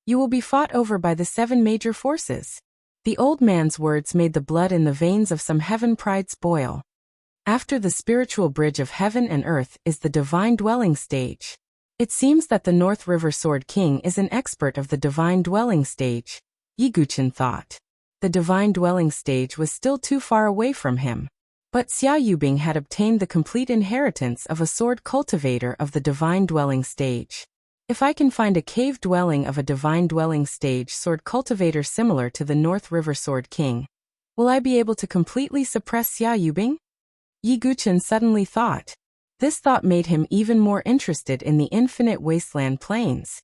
Speaker 1: you will be fought over by the 7 major forces. The old man's words made the blood in the veins of some heaven prides boil. After the spiritual bridge of heaven and earth is the divine dwelling stage. It seems that the North River Sword King is an expert of the divine dwelling stage, Yi Guqin thought. The divine dwelling stage was still too far away from him. But Xia Yubing had obtained the complete inheritance of a sword cultivator of the divine dwelling stage. If I can find a cave dwelling of a divine dwelling stage sword cultivator similar to the North River Sword King, will I be able to completely suppress Xia Yubing? Yi Guqin suddenly thought. This thought made him even more interested in the Infinite Wasteland Plains.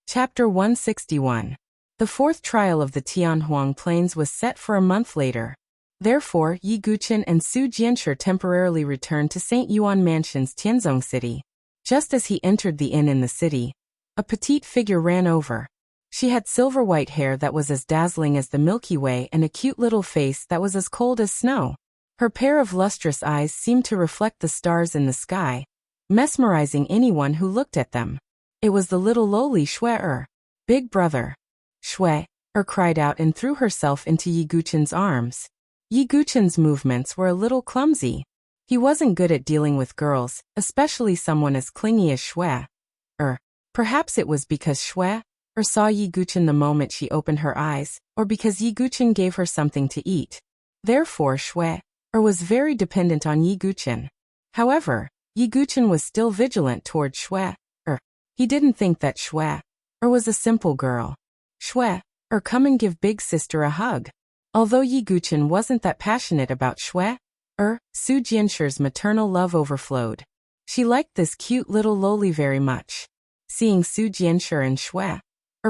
Speaker 1: Chapter 161. The 4th trial of the Tianhuang Plains was set for a month later. Therefore, Yi Guqin and Su Jianshi temporarily returned to St. Yuan Mansion's Tianzong City. Just as he entered the inn in the city, a petite figure ran over. She had silver-white hair that was as dazzling as the Milky Way and a cute little face that was as cold as snow. Her pair of lustrous eyes seemed to reflect the stars in the sky, mesmerizing anyone who looked at them. It was the little lowly Shui-er. "Big brother." Shui-er cried out and threw herself into Yi Guqin's arms. Yi Guqin's movements were a little clumsy. He wasn't good at dealing with girls, especially someone as clingy as Shui-er. Perhaps it was because Shui-er saw Yi Guqin the moment she opened her eyes, or because Yi Guqin gave her something to eat. Therefore Shui-er was very dependent on Yi Guqin. However, Yi Guqin was still vigilant toward Shui-er. He didn't think that Shui-er was a simple girl. "Shui-er, come and give big sister a hug." Although Yi Guqin wasn't that passionate about Shui-er, Su Jianshi's maternal love overflowed. She liked this cute little lowly very much. Seeing Su Jianshi and Shui-er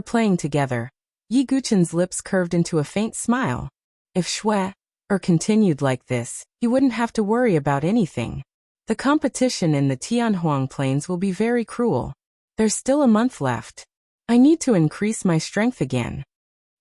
Speaker 1: playing together, Yi Guqin's lips curved into a faint smile. If Shui-er continued like this, he wouldn't have to worry about anything. The competition in the Tianhuang Plains will be very cruel. There's still a month left. I need to increase my strength again.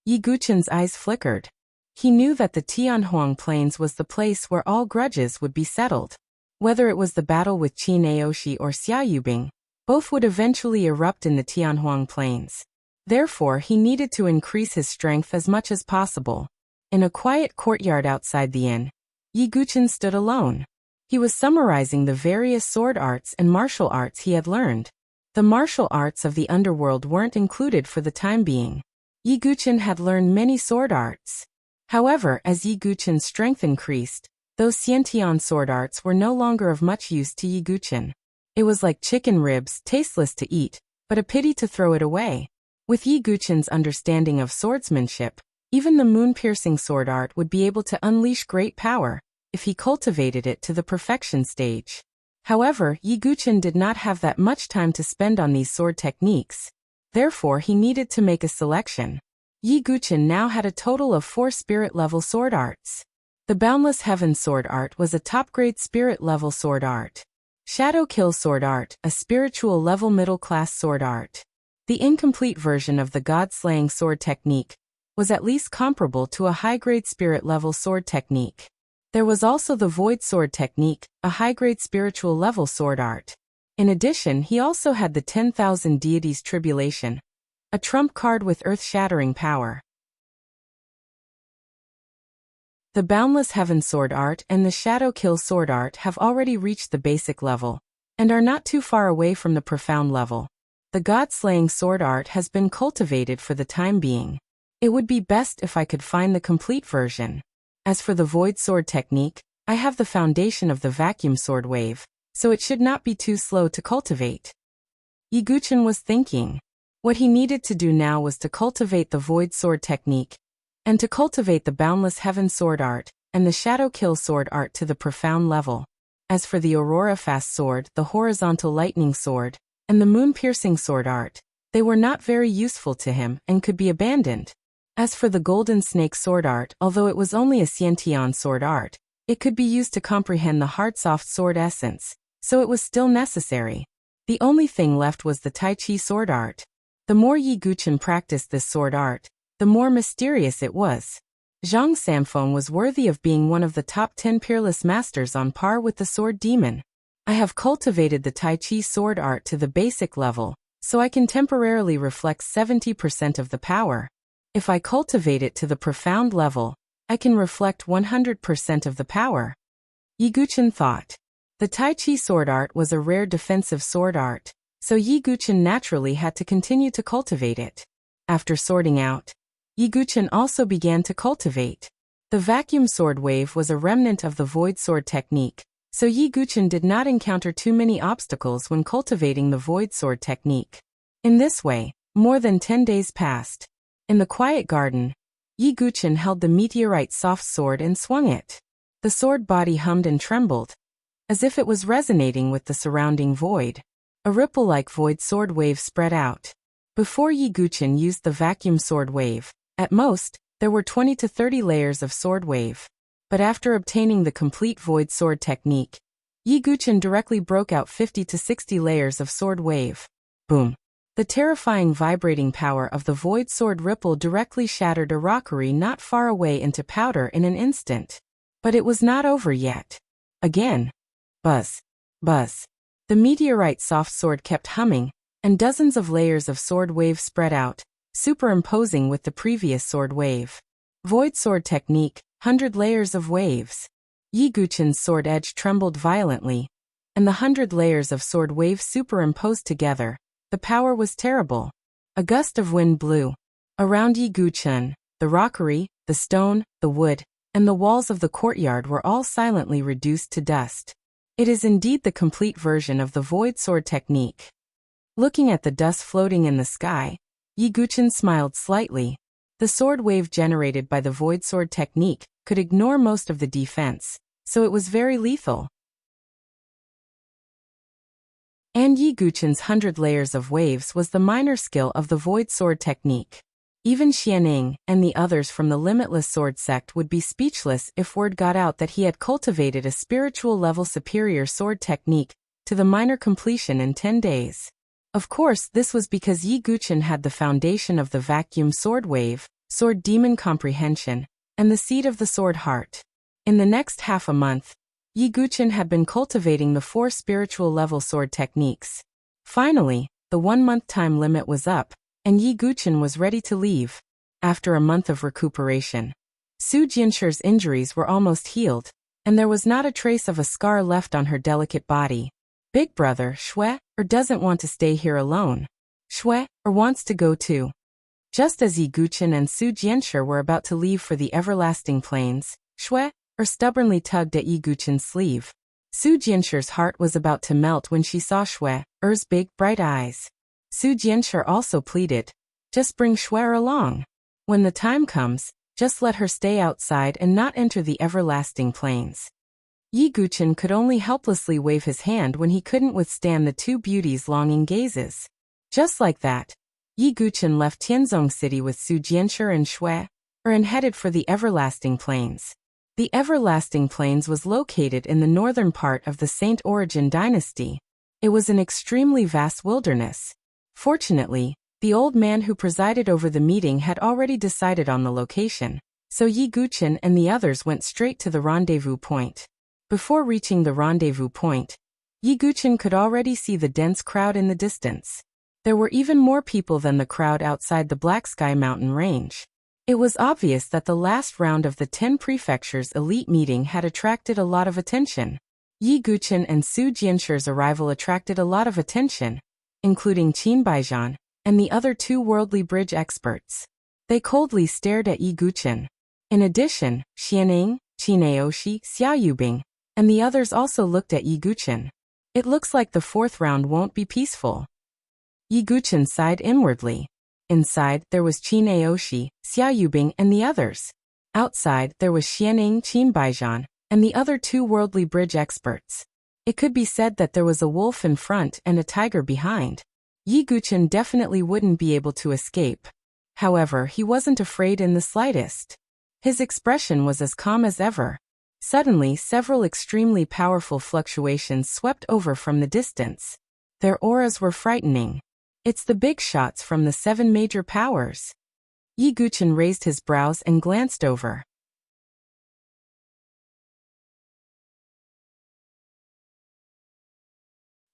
Speaker 1: Yi Guqin's eyes flickered. He knew that the Tianhuang Plains was the place where all grudges would be settled. Whether it was the battle with Qi Naoshi or Xia Yubing, both would eventually erupt in the Tianhuang Plains. Therefore, he needed to increase his strength as much as possible. In a quiet courtyard outside the inn, Yi Guqin stood alone. He was summarizing the various sword arts and martial arts he had learned. The martial arts of the underworld weren't included for the time being. Yi Guqin had learned many sword arts. However, as Yi Guqin's strength increased, those Xiantian sword arts were no longer of much use to Yi Guqin. It was like chicken ribs, tasteless to eat, but a pity to throw it away. With Yi Guqin's understanding of swordsmanship, even the moon-piercing sword art would be able to unleash great power if he cultivated it to the perfection stage. However, Yi Guqin did not have that much time to spend on these sword techniques. Therefore, he needed to make a selection. Yi Guqin now had a total of 4 spirit-level sword arts. The Boundless Heaven sword art was a top-grade spirit-level sword art. Shadow Kill sword art, a spiritual level middle-class sword art. The incomplete version of the God-slaying sword technique was at least comparable to a high-grade spirit-level sword technique. There was also the Void sword technique, a high-grade spiritual level sword art. In addition, he also had the 10,000 Deities Tribulation, a trump card with earth-shattering power. The Boundless Heaven sword art and the Shadow Kill sword art have already reached the basic level, and are not too far away from the profound level. The God-slaying sword art has been cultivated for the time being. It would be best if I could find the complete version. As for the Void sword technique, I have the foundation of the vacuum sword wave, so it should not be too slow to cultivate. Yi Guqin was thinking. What he needed to do now was to cultivate the Void sword technique, and to cultivate the Boundless Heaven sword art, and the Shadow Kill sword art to the profound level. As for the Aurora Fast sword, the Horizontal Lightning sword, and the Moon-piercing sword art, they were not very useful to him and could be abandoned. As for the Golden Snake sword art, although it was only a Xiantian sword art, it could be used to comprehend the Heartsoft sword essence, so it was still necessary. The only thing left was the Tai Chi sword art. The more Yi Guqin practiced this sword art, the more mysterious it was. Zhang Samfeng was worthy of being one of the top 10 peerless masters on par with the sword demon. I have cultivated the Tai Chi sword art to the basic level, so I can temporarily reflect 70% of the power. If I cultivate it to the profound level, I can reflect 100% of the power. Yi Guqin thought. The Tai Chi sword art was a rare defensive sword art, so Yi Guqin naturally had to continue to cultivate it. After sorting out, Yi Guqin also began to cultivate. The vacuum sword wave was a remnant of the Void sword technique, so Yi Guqin did not encounter too many obstacles when cultivating the Void sword technique. In this way, more than 10 days passed. In the quiet garden, Yi Guqin held the meteorite soft sword and swung it. The sword body hummed and trembled, as if it was resonating with the surrounding void. A ripple-like void sword wave spread out. Before Yi Guqin used the vacuum sword wave, at most, there were 20 to 30 layers of sword wave. But after obtaining the complete void sword technique, Yi Guqin directly broke out 50 to 60 layers of sword wave. Boom! The terrifying vibrating power of the void sword ripple directly shattered a rockery not far away into powder in an instant. But it was not over yet. Again. Buzz. Buzz. The meteorite soft sword kept humming, and dozens of layers of sword wave spread out, superimposing with the previous sword wave. Void sword technique, 100 layers of waves. Yi Guqin's sword edge trembled violently, and the 100 layers of sword wave superimposed together. The power was terrible. A gust of wind blew. Around Yi Guqin, the rockery, the stone, the wood, and the walls of the courtyard were all silently reduced to dust. It is indeed the complete version of the Void sword technique. Looking at the dust floating in the sky, Yi Guqin smiled slightly. The sword wave generated by the Void sword technique could ignore most of the defense, so it was very lethal. And Yi Guqin's 100 layers of waves was the minor skill of the Void sword technique. Even Xianing and the others from the Limitless Sword sect would be speechless if word got out that he had cultivated a spiritual level superior sword technique to the minor completion in 10 days. Of course, this was because Yi Guqin had the foundation of the vacuum sword wave, sword demon comprehension, and the seed of the sword heart. In the next half a month, Yi Guqin had been cultivating the 4 spiritual level sword techniques. Finally, the 1-month time limit was up, and Yi Guqin was ready to leave. After a month of recuperation, Su Jianshir's injuries were almost healed, and there was not a trace of a scar left on her delicate body. Big brother, Shui, or doesn't want to stay here alone. Shui, or wants to go too. Just as Yi Guqin and Su Jianshir were about to leave for the everlasting plains, Shui, or stubbornly tugged at Yi Guqin's sleeve. Su Jianshir's heart was about to melt when she saw Shui, Er's big, bright eyes. Su Jianshir also pleaded, just bring Shui along. When the time comes, just let her stay outside and not enter the everlasting plains. Yi Guqin could only helplessly wave his hand when he couldn't withstand the 2 beauties' longing gazes. Just like that, Yi Guqin left Tianzong City with Su Jianshir and Shui, and headed for the everlasting plains. The everlasting plains was located in the northern part of the Saint Origin dynasty. It was an extremely vast wilderness. Fortunately, the old man who presided over the meeting had already decided on the location, so Yi Guqin and the others went straight to the rendezvous point. Before reaching the rendezvous point, Yi Guqin could already see the dense crowd in the distance. There were even more people than the crowd outside the Black Sky Mountain range. It was obvious that the last round of the 10 prefectures elite meeting had attracted a lot of attention. Yi Guqin and Su Jianshir's arrival attracted a lot of attention, including Qin Baijian and the other 2 worldly bridge experts. They coldly stared at Yi Guqin. In addition, Xianing, Qin Aoshi, Xiao Yubing, and the others also looked at Yi Guqin. It looks like the 4th round won't be peaceful. Yi Guqin sighed inwardly. Inside, there was Qin Aoshi, Xiao Yubing, and the others. Outside, there was Xianing, Qin Baijian, and the other 2 worldly bridge experts. It could be said that there was a wolf in front and a tiger behind. Yi Guqin definitely wouldn't be able to escape. However, he wasn't afraid in the slightest. His expression was as calm as ever. Suddenly, several extremely powerful fluctuations swept over from the distance. Their auras were frightening. It's the big shots from the 7 major powers. Yi Guqin raised his brows and glanced over.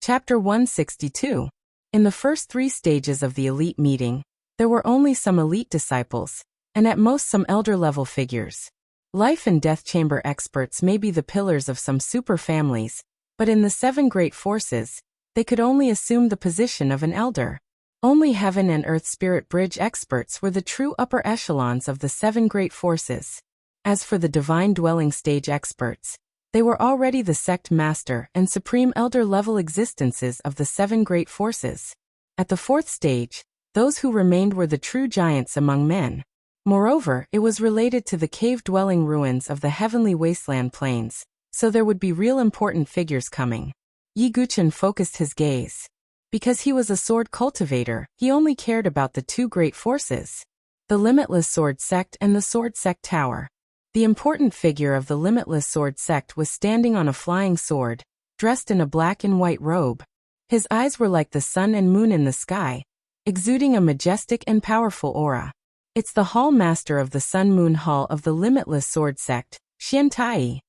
Speaker 1: Chapter 162. In the first 3 stages of the elite meeting, there were only some elite disciples, and at most some elder-level figures. Life and death chamber experts may be the pillars of some super families, but in the 7 great forces, they could only assume the position of an elder. Only heaven and earth spirit bridge experts were the true upper echelons of the 7 great forces. As for the divine dwelling stage experts, they were already the sect master and supreme elder-level existences of the 7 great forces. At the 4th stage, those who remained were the true giants among men. Moreover, it was related to the cave-dwelling ruins of the heavenly wasteland plains, so there would be real important figures coming. Yi Guqin focused his gaze. Because he was a sword cultivator, he only cared about the 2 great forces, the Limitless Sword Sect and the Sword Sect Tower. The important figure of the Limitless Sword Sect was standing on a flying sword, dressed in a black and white robe. His eyes were like the sun and moon in the sky, exuding a majestic and powerful aura. It's the Hall Master of the Sun Moon Hall of the Limitless Sword Sect, Xiantai.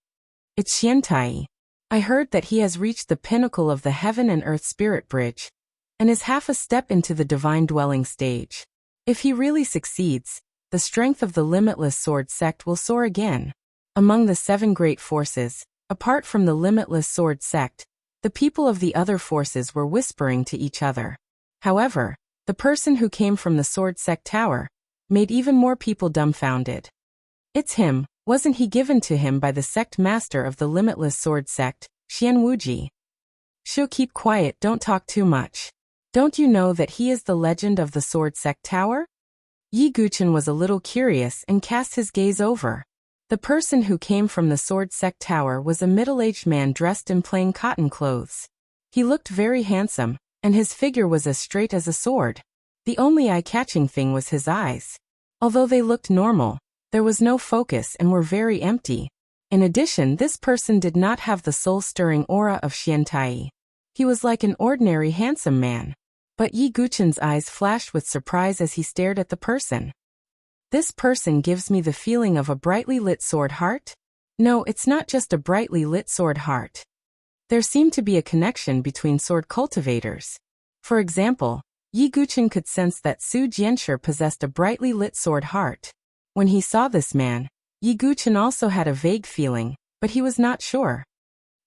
Speaker 1: It's Xiantai. I heard that he has reached the pinnacle of the Heaven and Earth Spirit Bridge, and is half a step into the Divine Dwelling stage. If he really succeeds, the strength of the Limitless Sword Sect will soar again. Among the 7 great forces, apart from the Limitless Sword Sect, the people of the other forces were whispering to each other. However, the person who came from the Sword Sect Tower made even more people dumbfounded. It's him. Wasn't he given to him by the sect master of the Limitless Sword Sect, Xian Wuji? She'll keep quiet, don't talk too much. Don't you know that he is the legend of the Sword Sect Tower? Yi Guqin was a little curious and cast his gaze over. The person who came from the Sword Sect Tower was a middle-aged man dressed in plain cotton clothes. He looked very handsome, and his figure was as straight as a sword. The only eye-catching thing was his eyes. Although they looked normal, there was no focus and were very empty. In addition, this person did not have the soul-stirring aura of Xiantai. He was like an ordinary handsome man. But Yi Guchen's eyes flashed with surprise as he stared at the person. This person gives me the feeling of a brightly lit sword heart? No, it's not just a brightly lit sword heart. There seemed to be a connection between sword cultivators. For example, Yi Guchen could sense that Su Jianshi possessed a brightly lit sword heart. When he saw this man, Yi Guchen also had a vague feeling, but he was not sure.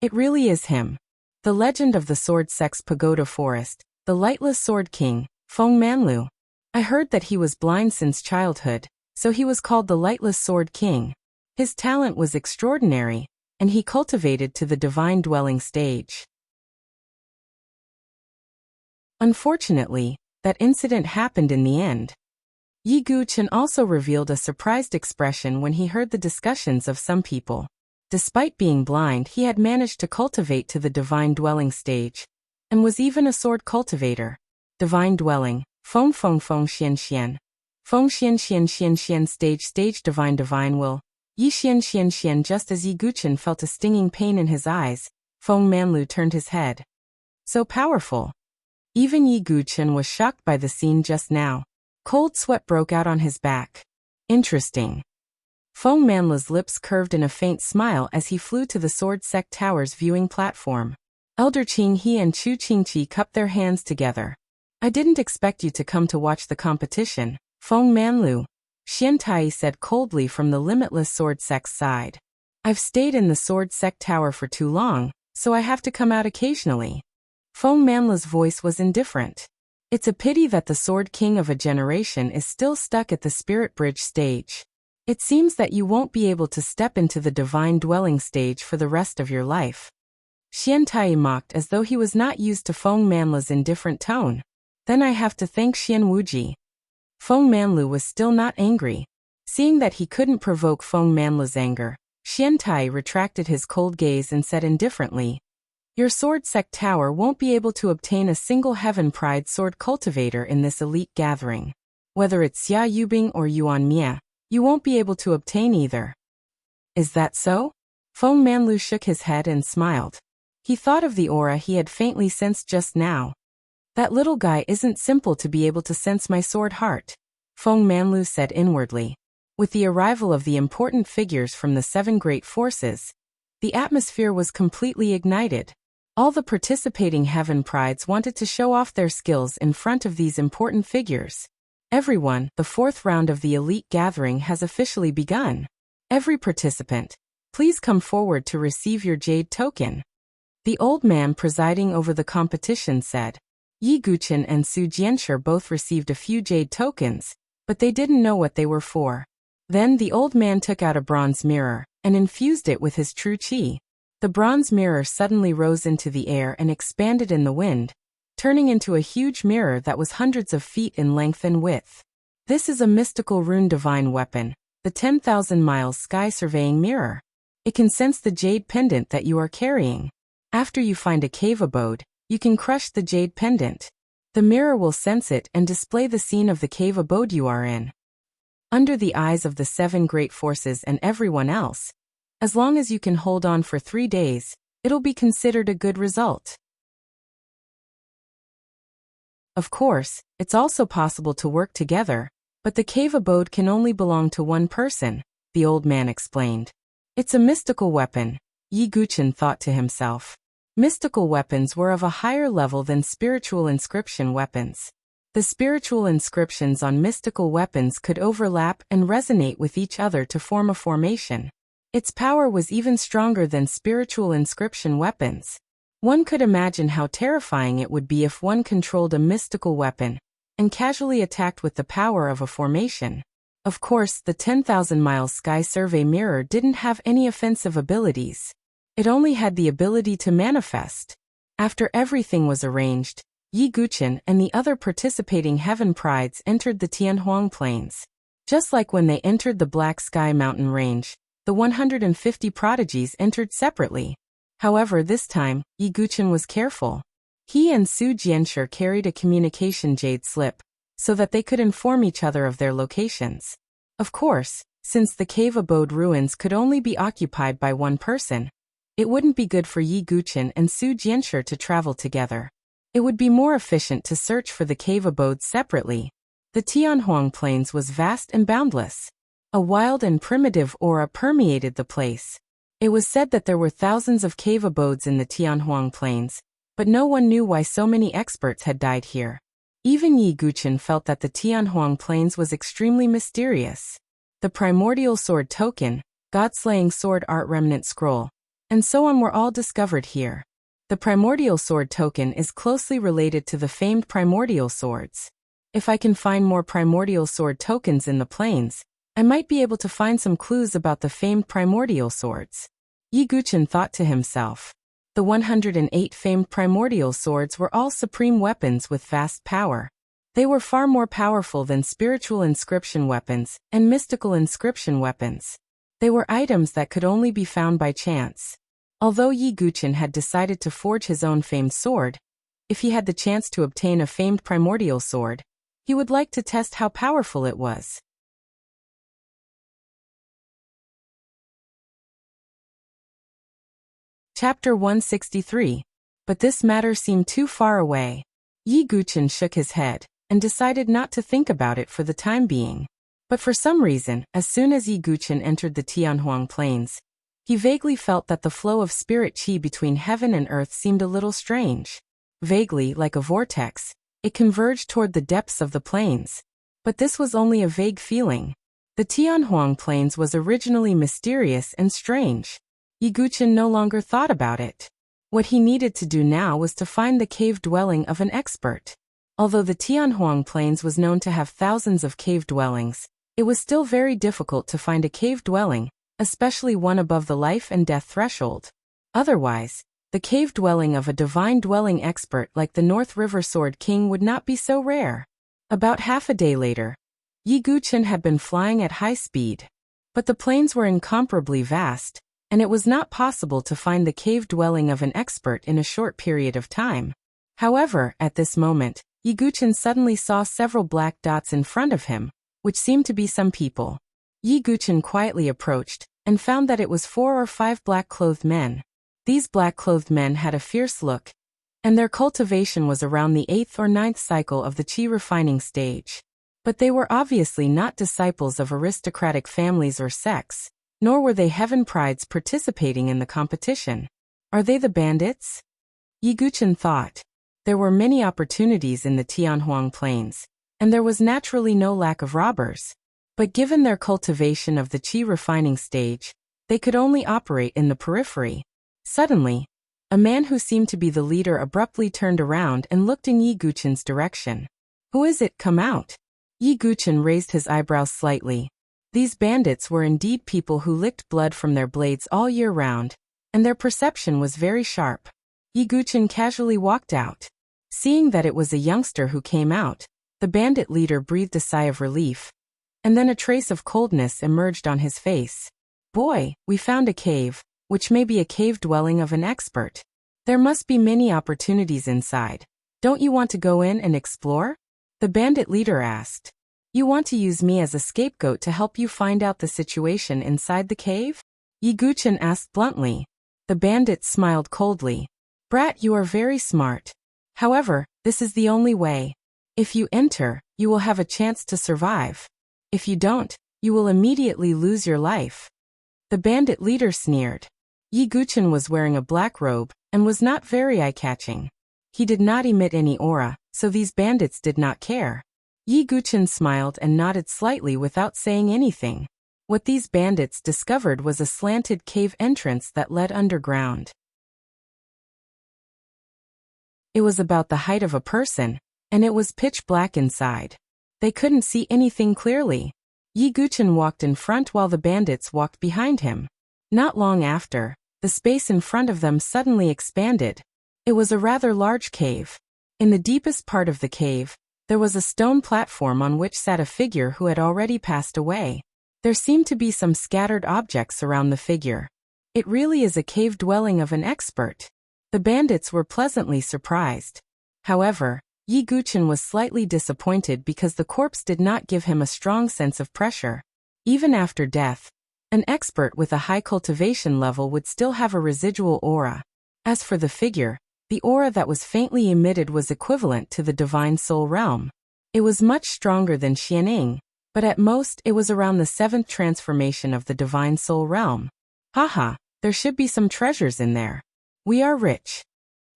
Speaker 1: It really is him. The legend of the Sword Sex Pagoda Forest, the lightless Sword King, Feng Manlu. I heard that he was blind since childhood, so he was called the Lightless Sword King. His talent was extraordinary, and he cultivated to the divine dwelling stage. Unfortunately, that incident happened in the end. Yi Guchen also revealed a surprised expression when he heard the discussions of some people. Despite being blind, he had managed to cultivate to the divine dwelling stage, and was even a sword cultivator. Divine dwelling, Feng Feng Feng Xian Xian. Feng Xian Xian Xian Xian stage divine will. Yi Xian Xian Xian. Just as Yi Guchen felt a stinging pain in his eyes, Feng Manlu turned his head. So powerful. Even Yi Guchen was shocked by the scene just now. Cold sweat broke out on his back. Interesting. Feng Manlu's lips curved in a faint smile as he flew to the Sword Sect Tower's viewing platform. Elder Qing He and Chu Qingqi cupped their hands together. I didn't expect you to come to watch the competition, Feng Manlu, Xian Tai said coldly from the limitless Sword Sect's side. I've stayed in the Sword Sect Tower for too long, so I have to come out occasionally. Feng Manlu's voice was indifferent. It's a pity that the Sword King of a generation is still stuck at the Spirit Bridge stage. It seems that you won't be able to step into the divine dwelling stage for the rest of your life. Xian Tai mocked as though he was not used to Feng Manlu's indifferent tone. Then I have to thank Xian Wuji. Feng Manlu was still not angry. Seeing that he couldn't provoke Feng Manlu's anger, Xian Tai retracted his cold gaze and said indifferently, your Sword Sect Tower won't be able to obtain a single Heaven Pride sword cultivator in this elite gathering. Whether it's Xia Yubing or Yuan Mia, you won't be able to obtain either. Is that so? Feng Manlu shook his head and smiled. He thought of the aura he had faintly sensed just now. That little guy isn't simple to be able to sense my sword heart, Feng Manlu said inwardly. With the arrival of the important figures from the 7 great forces, the atmosphere was completely ignited. All the participating Heaven Prides wanted to show off their skills in front of these important figures. Everyone, the 4th round of the elite gathering has officially begun. Every participant, please come forward to receive your jade token. The old man presiding over the competition said. Yi Guchen and Su Jianshi both received a few jade tokens, but they didn't know what they were for. Then the old man took out a bronze mirror and infused it with his true qi. The bronze mirror suddenly rose into the air and expanded in the wind, turning into a huge mirror that was hundreds of feet in length and width. This is a mystical rune divine weapon, the 10,000 miles sky surveying mirror. It can sense the jade pendant that you are carrying. After you find a cave abode, you can crush the jade pendant. The mirror will sense it and display the scene of the cave abode you are in. Under the eyes of the 7 great forces and everyone else, as long as you can hold on for 3 days, it'll be considered a good result. Of course, it's also possible to work together, but the cave abode can only belong to one person, the old man explained. It's a mystical weapon, Yi Guchen thought to himself. Mystical weapons were of a higher level than spiritual inscription weapons. The spiritual inscriptions on mystical weapons could overlap and resonate with each other to form a formation. Its power was even stronger than spiritual inscription weapons. One could imagine how terrifying it would be if one controlled a mystical weapon and casually attacked with the power of a formation. Of course, the 10,000 miles sky survey mirror didn't have any offensive abilities. It only had the ability to manifest. After everything was arranged, Yi Guchen and the other participating Heaven Prides entered the Tianhuang Plains. Just like when they entered the Black Sky Mountain Range, the 150 prodigies entered separately. However, this time, Yi Guchen was careful. He and Su Jianshi carried a communication jade slip, so that they could inform each other of their locations. Of course, since the cave abode ruins could only be occupied by one person, it wouldn't be good for Yi Guchen and Su Jianshi to travel together. It would be more efficient to search for the cave abodes separately. The Tianhuang Plains was vast and boundless. A wild and primitive aura permeated the place. It was said that there were thousands of cave abodes in the Tianhuang Plains, but no one knew why so many experts had died here. Even Yi Guqin felt that the Tianhuang Plains was extremely mysterious. The primordial sword token, God-slaying sword art remnant scroll, and so on were all discovered here. The primordial sword token is closely related to the famed primordial swords. If I can find more primordial sword tokens in the plains, I might be able to find some clues about the famed primordial swords. Yi Guqin thought to himself. The 108 famed primordial swords were all supreme weapons with vast power. They were far more powerful than spiritual inscription weapons and mystical inscription weapons. They were items that could only be found by chance. Although Yi Guqin had decided to forge his own famed sword, if he had the chance to obtain a famed primordial sword, he would like to test how powerful it was. Chapter 163. But this matter seemed too far away. Yi Guqin shook his head and decided not to think about it for the time being. But for some reason, as soon as Yi Guqin entered the Tianhuang Plains, he vaguely felt that the flow of spirit qi between heaven and earth seemed a little strange. Vaguely, like a vortex, it converged toward the depths of the plains. But this was only a vague feeling. The Tianhuang Plains was originally mysterious and strange. Yi Guqin no longer thought about it. What he needed to do now was to find the cave dwelling of an expert. Although the Tianhuang Plains was known to have thousands of cave dwellings, it was still very difficult to find a cave dwelling, especially one above the life and death threshold. Otherwise, the cave dwelling of a divine dwelling expert like the North River Sword King would not be so rare. About half a day later, Yi Guqin had been flying at high speed. But the plains were incomparably vast, and it was not possible to find the cave dwelling of an expert in a short period of time. However, at this moment, Yi Guqin suddenly saw several black dots in front of him, which seemed to be some people. Yi Guqin quietly approached, and found that it was 4 or 5 black-clothed men. These black-clothed men had a fierce look, and their cultivation was around the 8th or 9th cycle of the qi refining stage. But they were obviously not disciples of aristocratic families or sects, nor were they heaven prides participating in the competition. Are they the bandits? Yi Guqin thought. There were many opportunities in the Tianhuang Plains, and there was naturally no lack of robbers. But given their cultivation of the qi refining stage, they could only operate in the periphery. Suddenly, a man who seemed to be the leader abruptly turned around and looked in Yi Guqin's direction. Who is it? Come out. Yi Guqin raised his eyebrows slightly. These bandits were indeed people who licked blood from their blades all year round, and their perception was very sharp. Yi Guqin casually walked out. Seeing that it was a youngster who came out, the bandit leader breathed a sigh of relief, and then a trace of coldness emerged on his face. Boy, we found a cave, which may be a cave dwelling of an expert. There must be many opportunities inside. Don't you want to go in and explore? The bandit leader asked. You want to use me as a scapegoat to help you find out the situation inside the cave? Yi Guqin asked bluntly. The bandit smiled coldly. Brat, you are very smart. However, this is the only way. If you enter, you will have a chance to survive. If you don't, you will immediately lose your life. The bandit leader sneered. Yi Guqin was wearing a black robe, and was not very eye-catching. He did not emit any aura, so these bandits did not care. Yi Guqin smiled and nodded slightly without saying anything. What these bandits discovered was a slanted cave entrance that led underground. It was about the height of a person, and it was pitch black inside. They couldn't see anything clearly. Yi Guqin walked in front while the bandits walked behind him. Not long after, the space in front of them suddenly expanded. It was a rather large cave. In the deepest part of the cave, there was a stone platform on which sat a figure who had already passed away. There seemed to be some scattered objects around the figure. It really is a cave dwelling of an expert. The bandits were pleasantly surprised. However, Yi Guqin was slightly disappointed because the corpse did not give him a strong sense of pressure. Even after death, an expert with a high cultivation level would still have a residual aura. As for the figure The aura that was faintly emitted was equivalent to the divine soul realm. It was much stronger than Xianing, but at most it was around the 7th transformation of the divine soul realm. Haha, there should be some treasures in there. We are rich.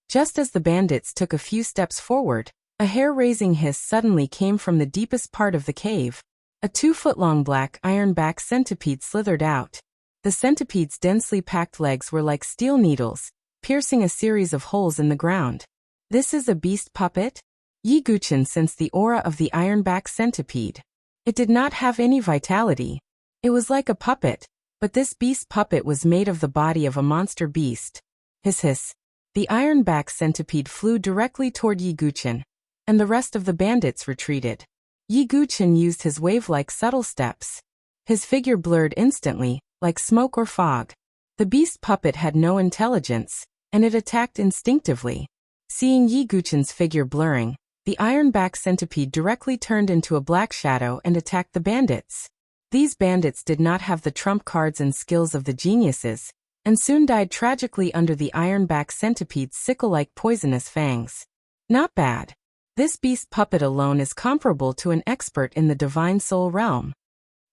Speaker 1: Just as the bandits took a few steps forward, a hair-raising hiss suddenly came from the deepest part of the cave. A 2-foot-long black iron-back centipede slithered out. The centipede's densely packed legs were like steel needles, piercing a series of holes in the ground. This is a beast puppet? Yi Guqin sensed the aura of the iron-back centipede. It did not have any vitality. It was like a puppet, but this beast puppet was made of the body of a monster beast. Hiss hiss. The iron-back centipede flew directly toward Yi Guqin, and the rest of the bandits retreated. Yi Guqin used his wave-like subtle steps. His figure blurred instantly, like smoke or fog. The beast puppet had no intelligence, and it attacked instinctively. Seeing Yi Guqin's figure blurring, the iron-back centipede directly turned into a black shadow and attacked the bandits. These bandits did not have the trump cards and skills of the geniuses, and soon died tragically under the iron-back centipede's sickle-like poisonous fangs. Not bad. This beast puppet alone is comparable to an expert in the divine soul realm.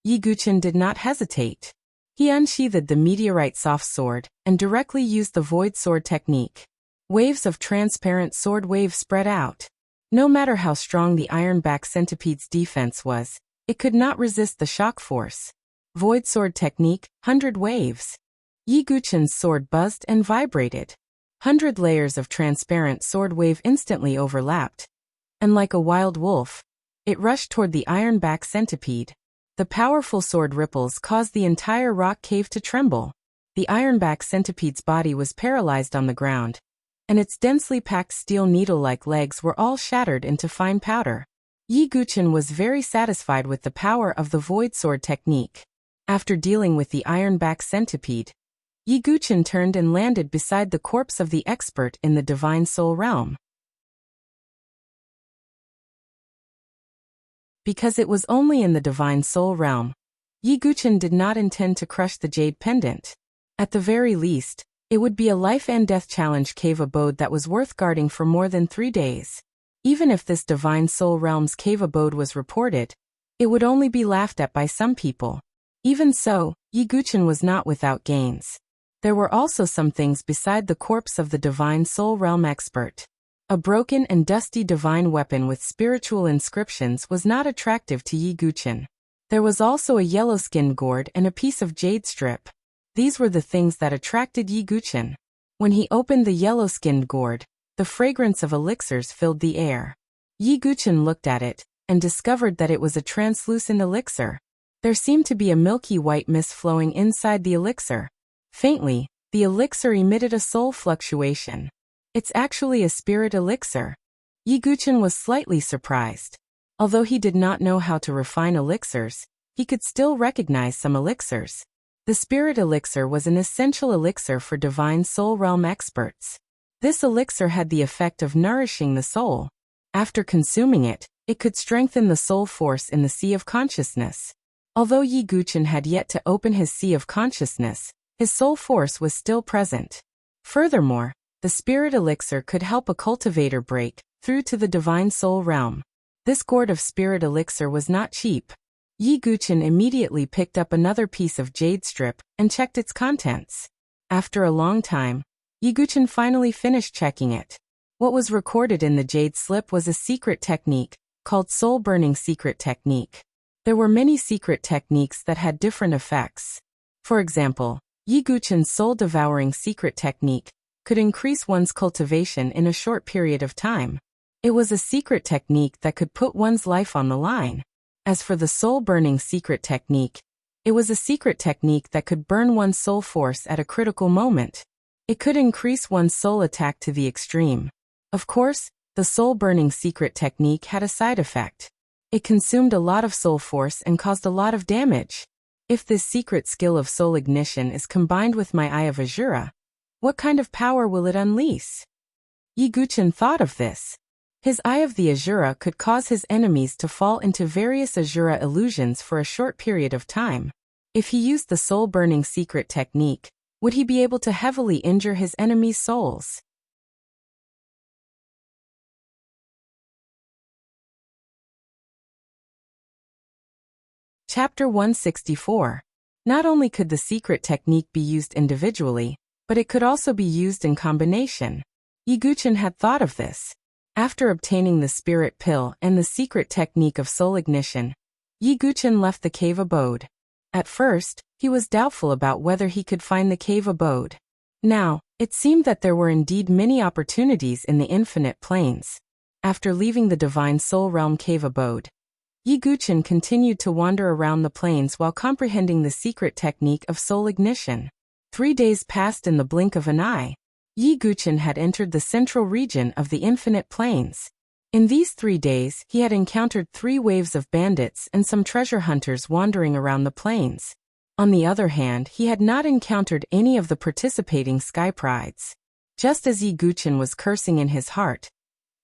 Speaker 1: Yi Guqin did not hesitate. He unsheathed the meteorite soft sword and directly used the void sword technique. Waves of transparent sword waves spread out. No matter how strong the iron-back centipede's defense was, it could not resist the shock force. Void sword technique, 100 waves. Yi Guqin's sword buzzed and vibrated. 100 layers of transparent sword wave instantly overlapped. And like a wild wolf, it rushed toward the iron-back centipede. The powerful sword ripples caused the entire rock cave to tremble. The iron-back centipede's body was paralyzed on the ground, and its densely packed steel needle-like legs were all shattered into fine powder. Yi Guqin was very satisfied with the power of the void sword technique. After dealing with the iron-back centipede, Yi Guqin turned and landed beside the corpse of the expert in the divine soul realm. Because it was only in the divine soul realm, Yi Guqin did not intend to crush the jade pendant. At the very least, it would be a life-and-death challenge cave abode that was worth guarding for more than 3 days. Even if this divine soul realm's cave abode was reported, it would only be laughed at by some people. Even so, Yi Guqin was not without gains. There were also some things beside the corpse of the divine soul realm expert. A broken and dusty divine weapon with spiritual inscriptions was not attractive to Yi Guqin. There was also a yellow-skinned gourd and a piece of jade strip. These were the things that attracted Yi Guqin. When he opened the yellow-skinned gourd, the fragrance of elixirs filled the air. Yi Guqin looked at it, and discovered that it was a translucent elixir. There seemed to be a milky white mist flowing inside the elixir. Faintly, the elixir emitted a soul fluctuation. It's actually a spirit elixir. Yi Guqin was slightly surprised. Although he did not know how to refine elixirs, he could still recognize some elixirs. The spirit elixir was an essential elixir for divine soul realm experts. This elixir had the effect of nourishing the soul. After consuming it, it could strengthen the soul force in the sea of consciousness. Although Yi Guqin had yet to open his sea of consciousness, his soul force was still present. Furthermore, the spirit elixir could help a cultivator break through to the divine soul realm. This gourd of spirit elixir was not cheap. Yi Guqin immediately picked up another piece of jade strip and checked its contents. After a long time, Yi Guqin finally finished checking it. What was recorded in the jade slip was a secret technique, called soul-burning secret technique. There were many secret techniques that had different effects. For example, Yi Guqin's soul-devouring secret technique could increase one's cultivation in a short period of time. It was a secret technique that could put one's life on the line. As for the soul-burning secret technique, it was a secret technique that could burn one's soul force at a critical moment. It could increase one's soul attack to the extreme. Of course, the soul-burning secret technique had a side effect. It consumed a lot of soul force and caused a lot of damage. If this secret skill of soul ignition is combined with my Eye of Azura, what kind of power will it unleash? Yi Guqin thought of this. His Eye of the Azura could cause his enemies to fall into various Azura illusions for a short period of time. If he used the soul-burning secret technique, would he be able to heavily injure his enemies' souls? Chapter 164. Not only could the secret technique be used individually, but it could also be used in combination. Yi Guqin had thought of this. After obtaining the spirit pill and the secret technique of soul ignition, Yi Guqin left the cave abode. At first, he was doubtful about whether he could find the cave abode. Now, it seemed that there were indeed many opportunities in the infinite planes. After leaving the divine soul realm cave abode, Yi Guqin continued to wander around the plains while comprehending the secret technique of soul ignition. 3 days passed in the blink of an eye. Yi Guqin had entered the central region of the infinite plains. In these 3 days, he had encountered 3 waves of bandits and some treasure hunters wandering around the plains. On the other hand, he had not encountered any of the participating sky prides. Just as Yi Guqin was cursing in his heart,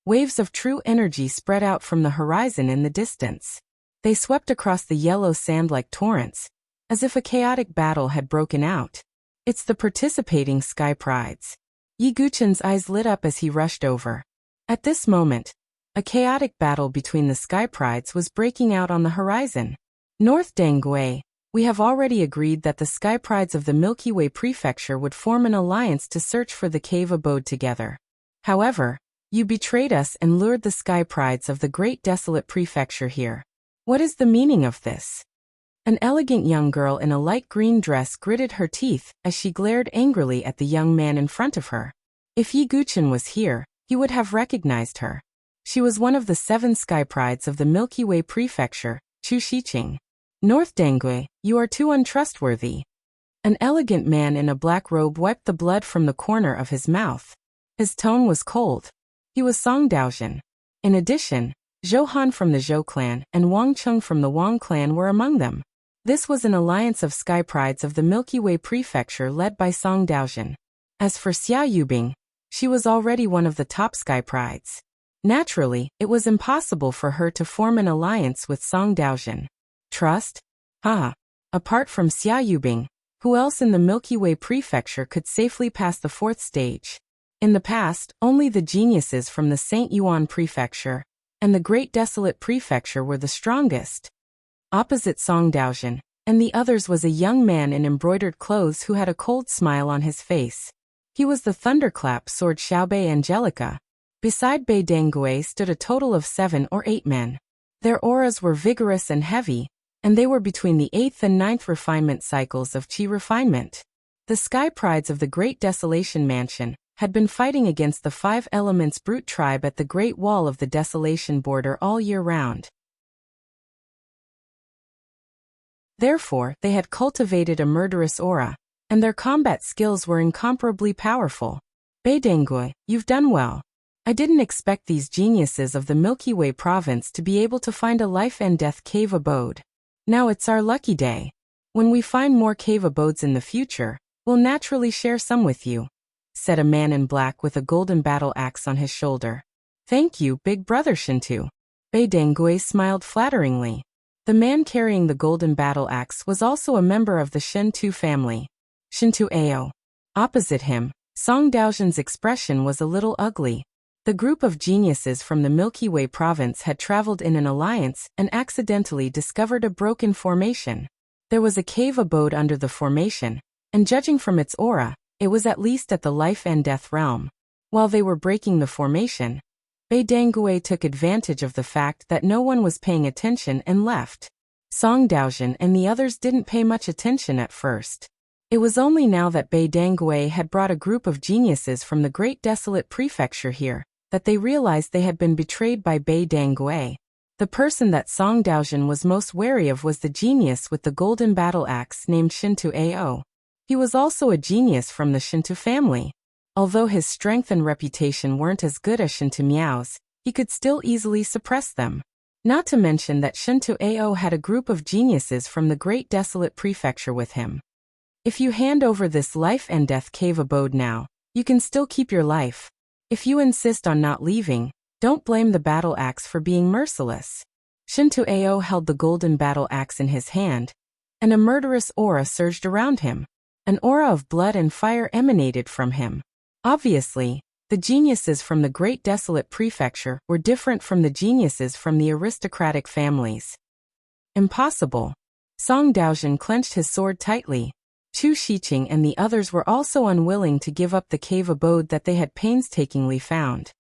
Speaker 1: waves of true energy spread out from the horizon in the distance. They swept across the yellow sand like torrents, as if a chaotic battle had broken out. It's the participating sky prides. Yi Guqin's eyes lit up as he rushed over. At this moment, a chaotic battle between the sky prides was breaking out on the horizon. North Dangui, we have already agreed that the sky prides of the Milky Way prefecture would form an alliance to search for the cave abode together. However, you betrayed us and lured the sky prides of the great desolate prefecture here. What is the meaning of this? An elegant young girl in a light green dress gritted her teeth as she glared angrily at the young man in front of her. If Yi Guqin was here, he would have recognized her. She was one of the 7 sky prides of the Milky Way prefecture, Chu Shiqing. North Dangui, you are too untrustworthy. An elegant man in a black robe wiped the blood from the corner of his mouth. His tone was cold. He was Song Daojin. In addition, Zhou Han from the Zhou clan and Wang Cheng from the Wang clan were among them. This was an alliance of sky prides of the Milky Way prefecture led by Song Daojin. As for Xia Yubing, she was already one of the top sky prides. Naturally, it was impossible for her to form an alliance with Song Daojin. Trust? Apart from Xia Yubing, who else in the Milky Way prefecture could safely pass the 4th stage? In the past, only the geniuses from the St. Yuan prefecture and the Great Desolate prefecture were the strongest. Opposite Song Daojin and the others was a young man in embroidered clothes who had a cold smile on his face. He was the thunderclap sword Xiaobei Angelica. Beside Bei Dangui stood a total of 7 or 8 men. Their auras were vigorous and heavy, and they were between the 8th and 9th refinement cycles of Qi refinement. The sky prides of the Great Desolation Mansion had been fighting against the 5 elements brute tribe at the Great Wall of the Desolation border all year round. Therefore, they had cultivated a murderous aura, and their combat skills were incomparably powerful. Bei Dangui, you've done well. I didn't expect these geniuses of the Milky Way province to be able to find a life and death cave abode. Now it's our lucky day. When we find more cave abodes in the future, we'll naturally share some with you, said a man in black with a golden battle axe on his shoulder. Thank you, big brother Shintu. Bei Dangui smiled flatteringly. The man carrying the golden battle axe was also a member of the Shintu family. Shintu Ao. Opposite him, Song Daojin's expression was a little ugly. The group of geniuses from the Milky Way province had traveled in an alliance and accidentally discovered a broken formation. There was a cave abode under the formation, and judging from its aura, it was at least at the life and death realm. While they were breaking the formation, Bei Dangui took advantage of the fact that no one was paying attention and left. Song Daojin and the others didn't pay much attention at first. It was only now that Bei Dangui had brought a group of geniuses from the Great Desolate prefecture here that they realized they had been betrayed by Bei Dangui. The person that Song Daojin was most wary of was the genius with the golden battle axe named Shintu Ao. He was also a genius from the Shintu family. Although his strength and reputation weren't as good as Shintu Miao's, he could still easily suppress them. Not to mention that Shintu Ao had a group of geniuses from the Great Desolate prefecture with him. If you hand over this life and death cave abode now, you can still keep your life. If you insist on not leaving, don't blame the battle axe for being merciless. Shintu Ao held the golden battle axe in his hand, and a murderous aura surged around him. An aura of blood and fire emanated from him. Obviously, the geniuses from the Great Desolate prefecture were different from the geniuses from the aristocratic families. Impossible. Song Daojin clenched his sword tightly. Chu Shiqing and the others were also unwilling to give up the cave abode that they had painstakingly found.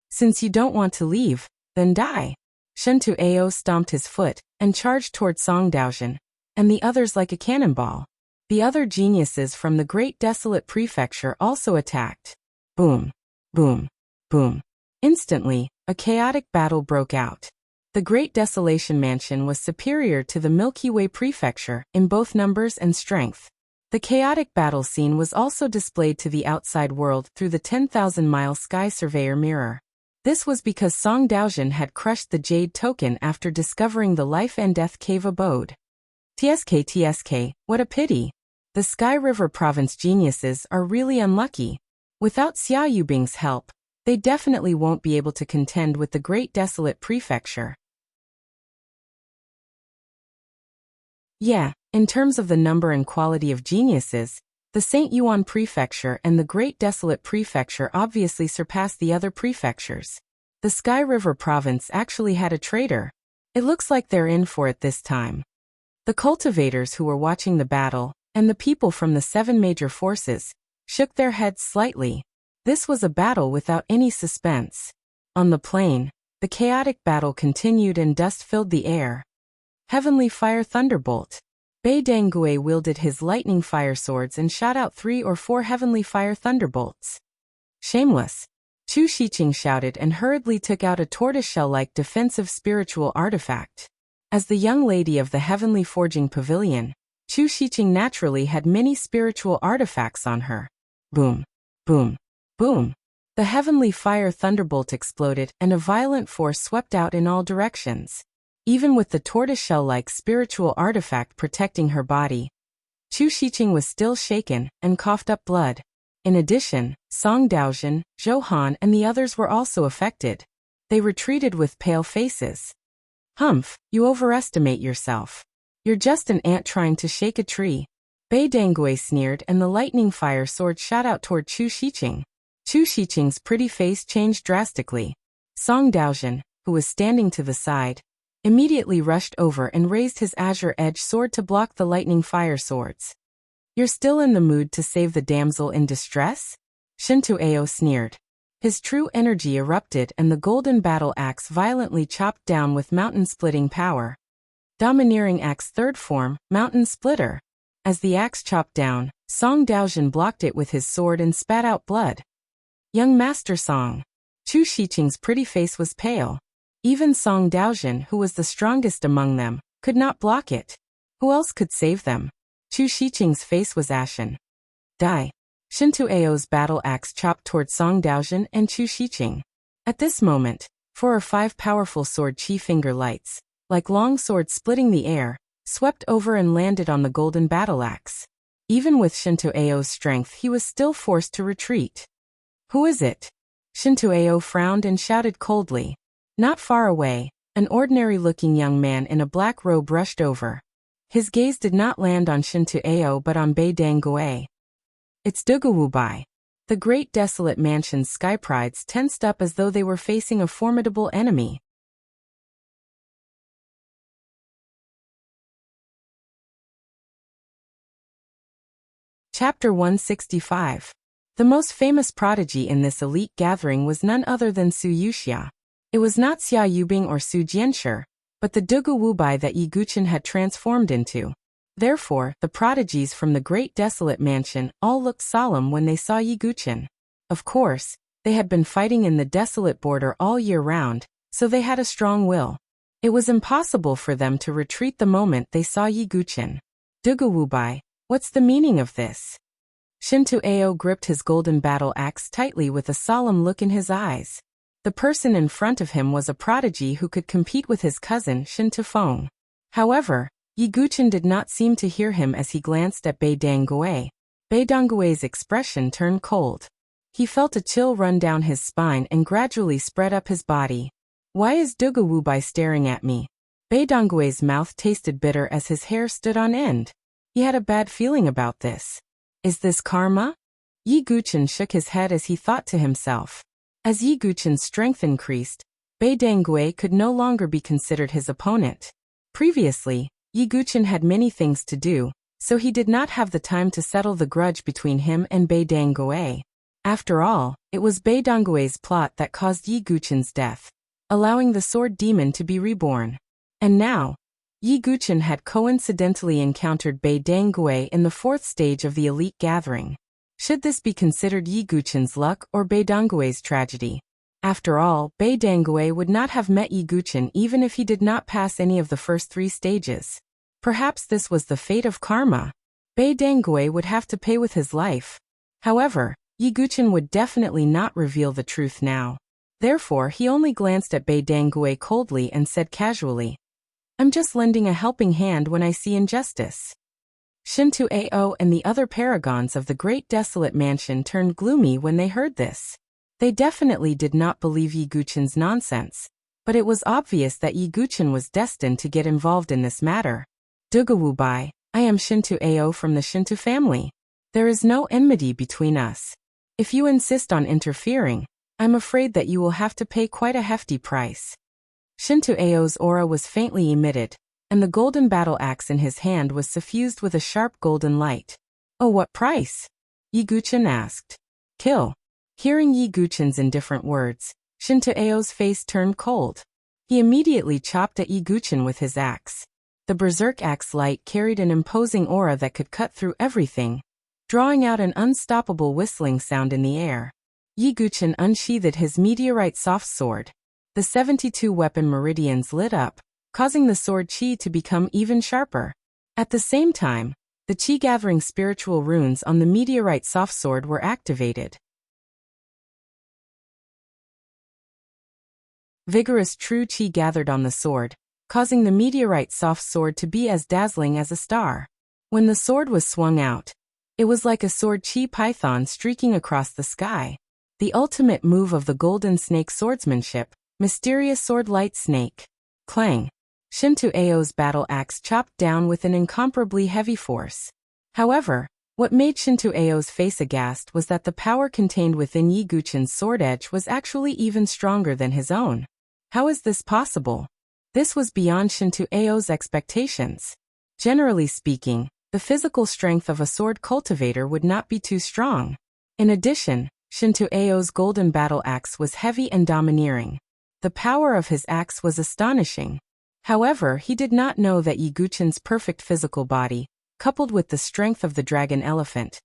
Speaker 1: Since you don't want to leave, then die. Shen Tuao stomped his foot and charged toward Song Daojin, and the others like a cannonball. The other geniuses from the Great Desolate Prefecture also attacked. Boom, boom, boom. Instantly, a chaotic battle broke out. The Great Desolation Mansion was superior to the Milky Way Prefecture in both numbers and strength. The chaotic battle scene was also displayed to the outside world through the 10,000-mile Sky Surveyor mirror. This was because Song Daojin had crushed the Jade Token after discovering the Life and Death Cave abode. TSK, what a pity. The Sky River Province geniuses are really unlucky. Without Xia Yubing's help, they definitely won't be able to contend with the Great Desolate Prefecture. Yeah, in terms of the number and quality of geniuses, the St. Yuan Prefecture and the Great Desolate Prefecture obviously surpassed the other prefectures. The Sky River Province actually had a traitor. It looks like they're in for it this time. The cultivators who were watching the battle, and the people from the 7 major forces, shook their heads slightly. This was a battle without any suspense. On the plain, the chaotic battle continued and dust filled the air. Heavenly Fire Thunderbolt. Bei Dangue wielded his lightning fire swords and shot out 3 or 4 Heavenly Fire Thunderbolts. Shameless. Chu Shiqing shouted and hurriedly took out a tortoiseshell-like defensive spiritual artifact. As the young lady of the Heavenly Forging Pavilion, Chu Shiqing naturally had many spiritual artifacts on her. Boom, boom, boom. The Heavenly Fire Thunderbolt exploded and a violent force swept out in all directions. Even with the tortoiseshell-like spiritual artifact protecting her body, Chu Shiqing was still shaken and coughed up blood. In addition, Song Daojin, Zhou Han and the others were also affected. They retreated with pale faces. Humph, you overestimate yourself. You're just an ant trying to shake a tree. Bei Dangue sneered and the lightning fire sword shot out toward Chu Shiqing. Chu Shiqing's pretty face changed drastically. Song Daojin, who was standing to the side, immediately rushed over and raised his azure-edged sword to block the lightning fire swords. You're still in the mood to save the damsel in distress? Shen Tuao sneered. His true energy erupted and the golden battle axe violently chopped down with mountain-splitting power. Domineering Axe third form, Mountain Splitter. As the axe chopped down, Song Daojin blocked it with his sword and spat out blood. Young Master Song. Chu Shiqing's pretty face was pale. Even Song Daojin, who was the strongest among them, could not block it. Who else could save them? Chu Shiqing's face was ashen. Die. Shen Tuao's battle axe chopped toward Song Daojin and Chu Shiqing. At this moment, 4 or 5 powerful sword chi finger lights, like long swords splitting the air, swept over and landed on the golden battle axe. Even with Shen Tuao's strength he was still forced to retreat. Who is it? Shen Tuao frowned and shouted coldly. Not far away, an ordinary-looking young man in a black robe rushed over. His gaze did not land on Shen Tuao but on Bei Dangue. It's Dugu Wubai. The Great Desolate Mansion's sky prides tensed up as though they were facing a formidable enemy. Chapter 165. The most famous prodigy in this elite gathering was none other than Su Wuxia. It was not Xia Yubing or Su Jianshi, but the Dugu Wubai that Yi Guqin had transformed into. Therefore, the prodigies from the Great Desolate Mansion all looked solemn when they saw Yi Guqin. Of course, they had been fighting in the desolate border all year round, so they had a strong will. It was impossible for them to retreat the moment they saw Yi Guqin. Dugu Wubai, what's the meaning of this? Shen Tuao gripped his golden battle axe tightly with a solemn look in his eyes. The person in front of him was a prodigy who could compete with his cousin Shen Tufeng. However, Yi Guqin did not seem to hear him as he glanced at Bei Dangue. Bei Dangue's expression turned cold. He felt a chill run down his spine and gradually spread up his body. Why is Dugu Wubai staring at me? Bei Dangue's mouth tasted bitter as his hair stood on end. He had a bad feeling about this. Is this karma? Yi Guqin shook his head as he thought to himself. As Yi Guqin's strength increased, Bei Dangue could no longer be considered his opponent. Previously, Yi Guqin had many things to do, so he did not have the time to settle the grudge between him and Bei Dangui. After all, it was Bei Dangui's plot that caused Yi Guqin's death, allowing the sword demon to be reborn. And now, Yi Guqin had coincidentally encountered Bei Dangui in the 4th stage of the elite gathering. Should this be considered Yi Guqin's luck or Bei Dangui's tragedy? After all, Bei Dangui would not have met Yi Guqin even if he did not pass any of the first 3 stages. Perhaps this was the fate of karma. Bei Dangui would have to pay with his life. However, Yi Guqin would definitely not reveal the truth now. Therefore, he only glanced at Bei Dangui coldly and said casually, "I'm just lending a helping hand when I see injustice." Shintu Ao and the other paragons of the Great Desolate Mansion turned gloomy when they heard this. They definitely did not believe Yi Guqin's nonsense, but it was obvious that Yi Guqin was destined to get involved in this matter. Dugawu Bai, I am Shintu Ao from the Shintu family. There is no enmity between us. If you insist on interfering, I'm afraid that you will have to pay quite a hefty price. Shintu Ao's aura was faintly emitted, and the golden battle axe in his hand was suffused with a sharp golden light. Oh, what price? Yi Guqin asked. Kill. Hearing Yi Guqin's indifferent words, Shintu Ao's face turned cold. He immediately chopped at Yi Guqin with his axe. The berserk axe light carried an imposing aura that could cut through everything, drawing out an unstoppable whistling sound in the air. Yi Guqin unsheathed his meteorite soft sword. The 72 weapon meridians lit up, causing the sword chi to become even sharper. At the same time, the chi-gathering spiritual runes on the meteorite soft sword were activated. Vigorous true chi gathered on the sword, causing the meteorite soft sword to be as dazzling as a star. When the sword was swung out, it was like a sword chi python streaking across the sky. The ultimate move of the golden snake swordsmanship, mysterious sword light snake. Clang. Shintu Ao's battle axe chopped down with an incomparably heavy force. However, what made Shintu Ao's face aghast was that the power contained within Yi Guqin's sword edge was actually even stronger than his own. How is this possible? This was beyond Shintu Ao's expectations. Generally speaking, the physical strength of a sword cultivator would not be too strong. In addition, Shintu Ao's golden battle axe was heavy and domineering. The power of his axe was astonishing. However, he did not know that Yi Guqin's perfect physical body, coupled with the strength of the dragon elephant,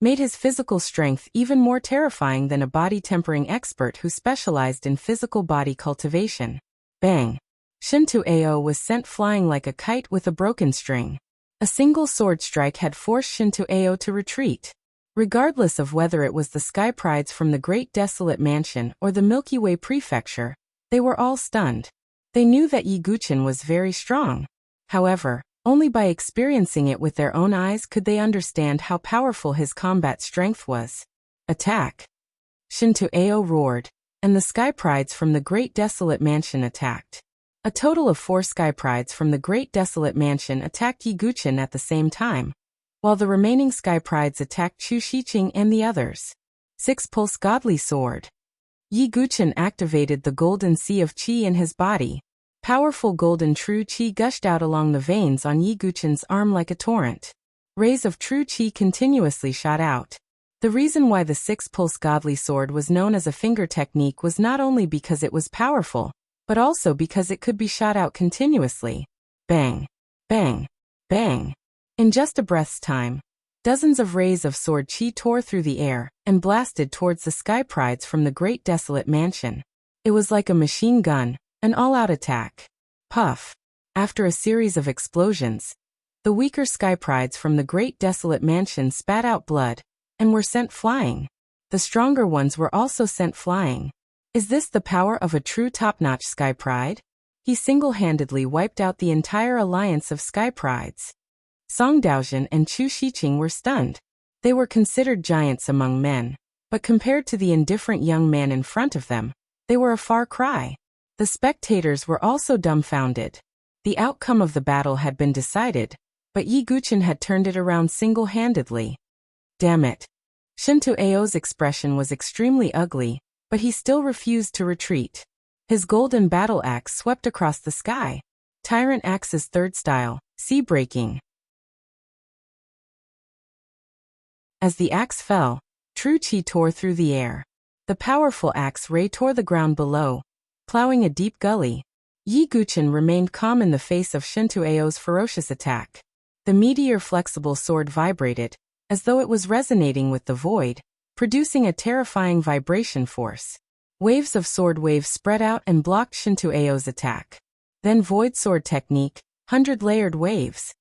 Speaker 1: made his physical strength even more terrifying than a body-tempering expert who specialized in physical body cultivation. Bang! Shintu Ao was sent flying like a kite with a broken string. A single sword strike had forced Shintu Ao to retreat. Regardless of whether it was the Sky Prides from the Great Desolate Mansion or the Milky Way Prefecture, they were all stunned. They knew that Yi Guqin was very strong. However, only by experiencing it with their own eyes could they understand how powerful his combat strength was. Attack! Shintu Ao roared, and the Sky Prides from the Great Desolate Mansion attacked. A total of 4 Sky Prides from the Great Desolate Mansion attacked Yi Guqin at the same time, while the remaining Sky Prides attacked Chu Shiqing and the others. 6 Pulse Godly Sword. Yi Guqin activated the golden sea of chi in his body. Powerful golden true chi gushed out along the veins on Yi Guqin's arm like a torrent. Rays of true chi continuously shot out. The reason why the 6 Pulse Godly Sword was known as a finger technique was not only because it was powerful, but also because it could be shot out continuously. Bang! Bang! Bang! In just a breath's time, dozens of rays of sword chi tore through the air and blasted towards the Sky Prides from the Great Desolate Mansion. It was like a machine gun, an all-out attack. Puff! After a series of explosions, the weaker Sky Prides from the Great Desolate Mansion spat out blood and were sent flying. The stronger ones were also sent flying. Is this the power of a true top-notch Sky Pride? He single-handedly wiped out the entire alliance of Sky Prides. Song Daojin and Chu Shiqing were stunned. They were considered giants among men, but compared to the indifferent young man in front of them, they were a far cry. The spectators were also dumbfounded. The outcome of the battle had been decided, but Yi Guqin had turned it around single-handedly. Damn it. Shintu Ao's expression was extremely ugly, but he still refused to retreat. His golden battle axe swept across the sky. Tyrant Axe's third style, Sea breaking. As the axe fell, true chi tore through the air. The powerful axe ray tore the ground below, plowing a deep gully. Yi Guqin remained calm in the face of Shin Tuao's ferocious attack. The meteor-flexible sword vibrated, as though it was resonating with the void, producing a terrifying vibration force. Waves of sword waves spread out and blocked Shin Tuao's attack. Then void sword technique, 100-layered waves.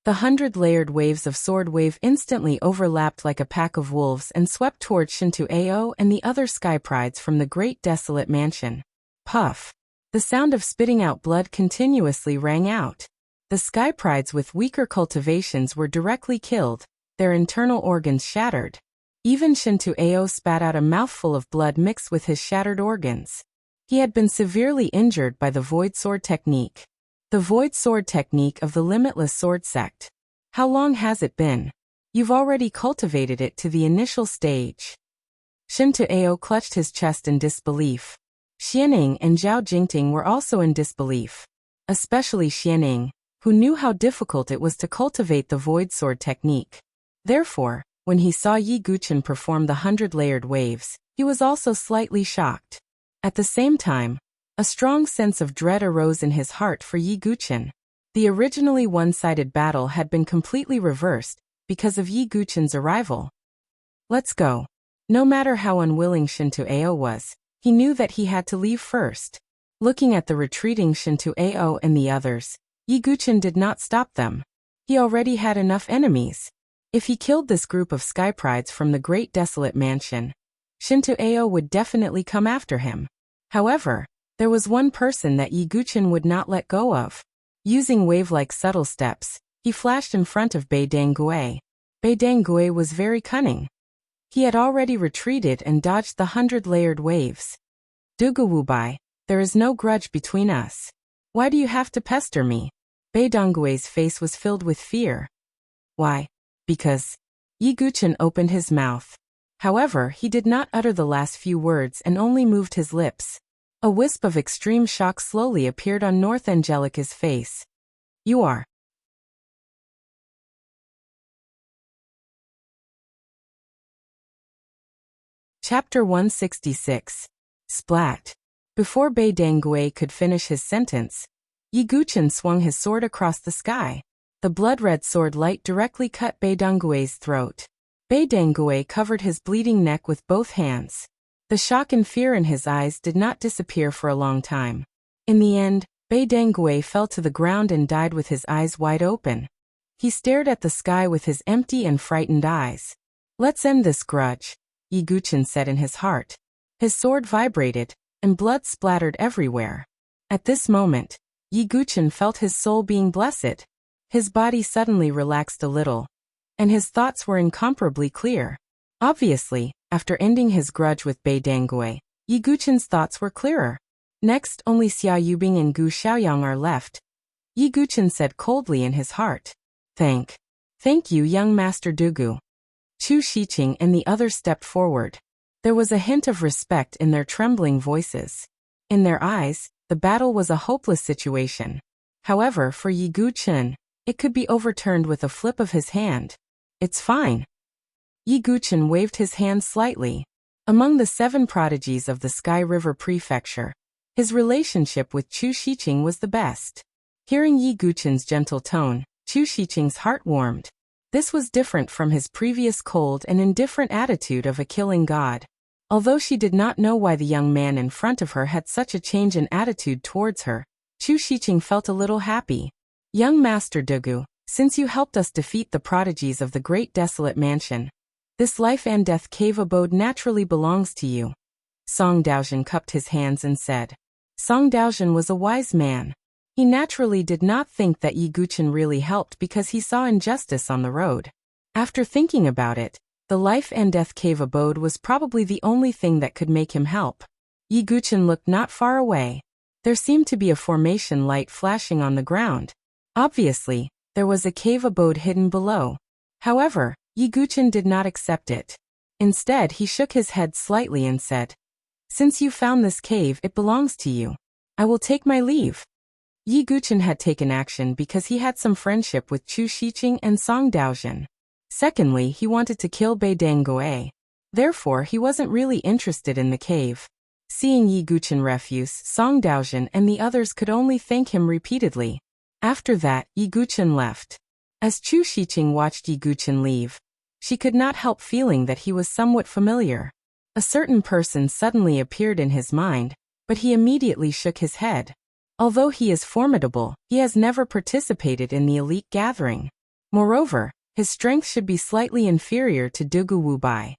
Speaker 1: The 100-layered waves of sword wave instantly overlapped like a pack of wolves and swept toward Shin Tuao and the other sky prides from the great desolate mansion. Puff. The sound of spitting out blood continuously rang out. The sky prides with weaker cultivations were directly killed, their internal organs shattered. Even Shin Tuao spat out a mouthful of blood mixed with his shattered organs. He had been severely injured by the void sword technique. The void sword technique of the limitless sword sect. How long has it been? You've already cultivated it to the initial stage. Shin Tuao clutched his chest in disbelief. Xianing and Zhao Jingting were also in disbelief. Especially Xianing, who knew how difficult it was to cultivate the void sword technique. Therefore, when he saw Yi Guqin perform the 100-layered waves, he was also slightly shocked. At the same time, a strong sense of dread arose in his heart for Yi Guqin. The originally one-sided battle had been completely reversed because of Yi Guqin's arrival. Let's go. No matter how unwilling Shin Tuao was, he knew that he had to leave first. Looking at the retreating Shin Tuao and the others, Yi Guqin did not stop them. He already had enough enemies. If he killed this group of sky prides from the great desolate mansion, Shin Tuao would definitely come after him. However, there was one person that Yi Guqin would not let go of. Using wave-like subtle steps, he flashed in front of Bei Dangui. Bei Dangui was very cunning. He had already retreated and dodged the 100-layered waves. Duguwubai, there is no grudge between us. Why do you have to pester me? Bei Dangui's face was filled with fear. Why? Because. Yi Guqin opened his mouth. However, he did not utter the last few words and only moved his lips. A wisp of extreme shock slowly appeared on North Angelica's face. You are. Chapter 166. Splat. Before Bei Dangui could finish his sentence, Yi Guqin swung his sword across the sky. The blood-red sword light directly cut Bei Dangui's throat. Bei Dangui covered his bleeding neck with both hands. The shock and fear in his eyes did not disappear for a long time. In the end, Bei Dangui fell to the ground and died with his eyes wide open. He stared at the sky with his empty and frightened eyes. Let's end this grudge, Yi Guqin said in his heart. His sword vibrated, and blood splattered everywhere. At this moment, Yi Guqin felt his soul being blessed. His body suddenly relaxed a little, and his thoughts were incomparably clear. Obviously, after ending his grudge with Bei Dangui, Yi Guqin's thoughts were clearer. Next, only Xia Yubing and Gu Xiaoyang are left. Yi Guqin said coldly in his heart. Thank you, young Master Dugu. Chu Shiqing and the others stepped forward. There was a hint of respect in their trembling voices. In their eyes, the battle was a hopeless situation. However, for Yi Guqin, it could be overturned with a flip of his hand. It's fine. Yi Guqin waved his hand slightly. Among the 7 prodigies of the Sky River Prefecture, his relationship with Chu Shiqing was the best. Hearing Yi Guqin's gentle tone, Chu Shiqing's heart warmed. This was different from his previous cold and indifferent attitude of a killing god. Although she did not know why the young man in front of her had such a change in attitude towards her, Chu Shiqing felt a little happy. Young Master Dugu, since you helped us defeat the prodigies of the great desolate mansion, this life and death cave abode naturally belongs to you. Song Daozhen cupped his hands and said. Song Daozhen was a wise man. He naturally did not think that Yi Guqin really helped because he saw injustice on the road. After thinking about it, the life and death cave abode was probably the only thing that could make him help. Yi Guqin looked not far away. There seemed to be a formation light flashing on the ground. Obviously, there was a cave abode hidden below. However, Yi Guqin did not accept it. Instead, he shook his head slightly and said, Since you found this cave, it belongs to you. I will take my leave. Yi Guchen had taken action because he had some friendship with Chu Shiqing and Song Daojin. Secondly, he wanted to kill Bei Dangoe. Therefore, he wasn't really interested in the cave. Seeing Yi Guchen refuse, Song Daojin and the others could only thank him repeatedly. After that, Yi Guchen left. As Chu Shiqing watched Yi Guchen leave, she could not help feeling that he was somewhat familiar. A certain person suddenly appeared in his mind, but he immediately shook his head. Although he is formidable, he has never participated in the elite gathering. Moreover, his strength should be slightly inferior to Dugu Wubai.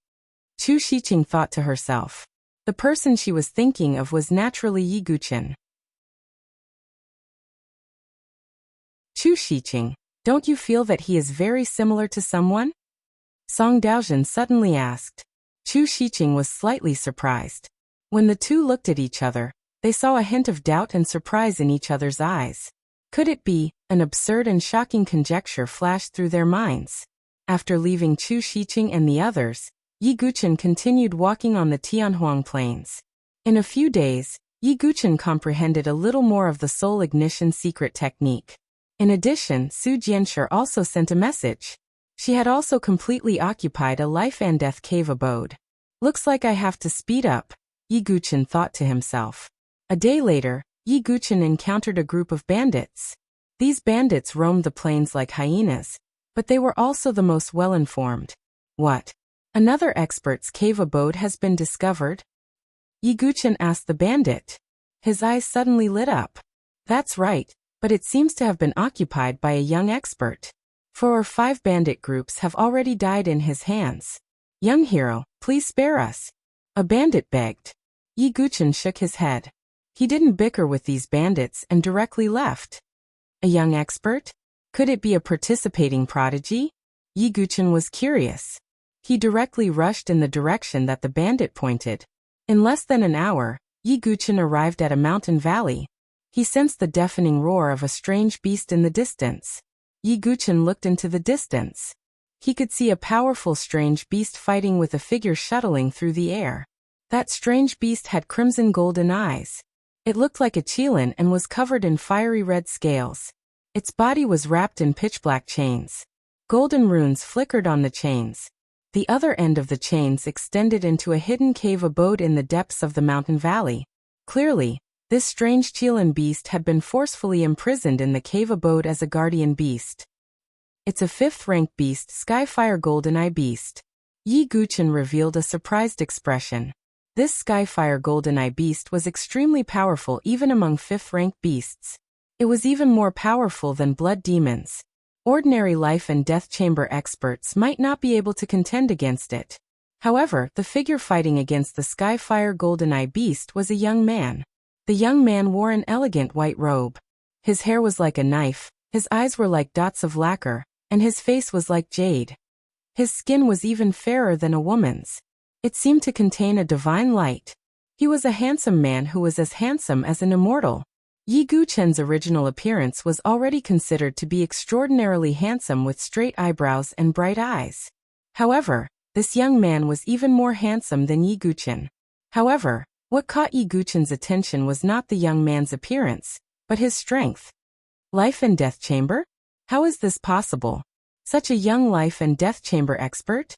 Speaker 1: Chu Shiqing thought to herself. The person she was thinking of was naturally Yi Guchen. Chu Shiqing, don't you feel that he is very similar to someone? Song Daojin suddenly asked. Chu Shiqing was slightly surprised. When the two looked at each other, they saw a hint of doubt and surprise in each other's eyes. Could it be? An absurd and shocking conjecture flashed through their minds. After leaving Chu Shiqing and the others, Yi Guchen continued walking on the Tianhuang Plains. In a few days, Yi Guchen comprehended a little more of the soul ignition secret technique. In addition, Su Jianshi also sent a message. She had also completely occupied a life and death cave abode. Looks like I have to speed up, Yi Guchen thought to himself. A day later, Yi Guchen encountered a group of bandits. These bandits roamed the plains like hyenas, but they were also the most well-informed. What? Another expert's cave abode has been discovered? Yi Guchen asked the bandit. His eyes suddenly lit up. That's right, but it seems to have been occupied by a young expert. 4 or 5 bandit groups have already died in his hands. Young hero, please spare us. A bandit begged. Yi Guchen shook his head. He didn't bicker with these bandits and directly left. A young expert? Could it be a participating prodigy? Yi Guchen was curious. He directly rushed in the direction that the bandit pointed. In less than an hour, Yi Guchen arrived at a mountain valley. He sensed the deafening roar of a strange beast in the distance. Yi Guchen looked into the distance. He could see a powerful strange beast fighting with a figure shuttling through the air. That strange beast had crimson golden eyes. It looked like a qilin and was covered in fiery red scales. Its body was wrapped in pitch-black chains. Golden runes flickered on the chains. The other end of the chains extended into a hidden cave abode in the depths of the mountain valley. Clearly, this strange qilin beast had been forcefully imprisoned in the cave abode as a guardian beast. It's a 5th-rank beast, Skyfire Goldeneye beast. Yi Guchen revealed a surprised expression. This Skyfire Goldeneye beast was extremely powerful even among 5th-rank beasts. It was even more powerful than blood demons. Ordinary life and death chamber experts might not be able to contend against it. However, the figure fighting against the Skyfire Goldeneye beast was a young man. The young man wore an elegant white robe. His hair was like a knife, his eyes were like dots of lacquer, and his face was like jade. His skin was even fairer than a woman's. It seemed to contain a divine light. He was a handsome man who was as handsome as an immortal. Yi Guchen's original appearance was already considered to be extraordinarily handsome with straight eyebrows and bright eyes. However, this young man was even more handsome than Yi Guchen. However, what caught Yi Guchen's attention was not the young man's appearance, but his strength. Life and death chamber? How is this possible? Such a young life and death chamber expert?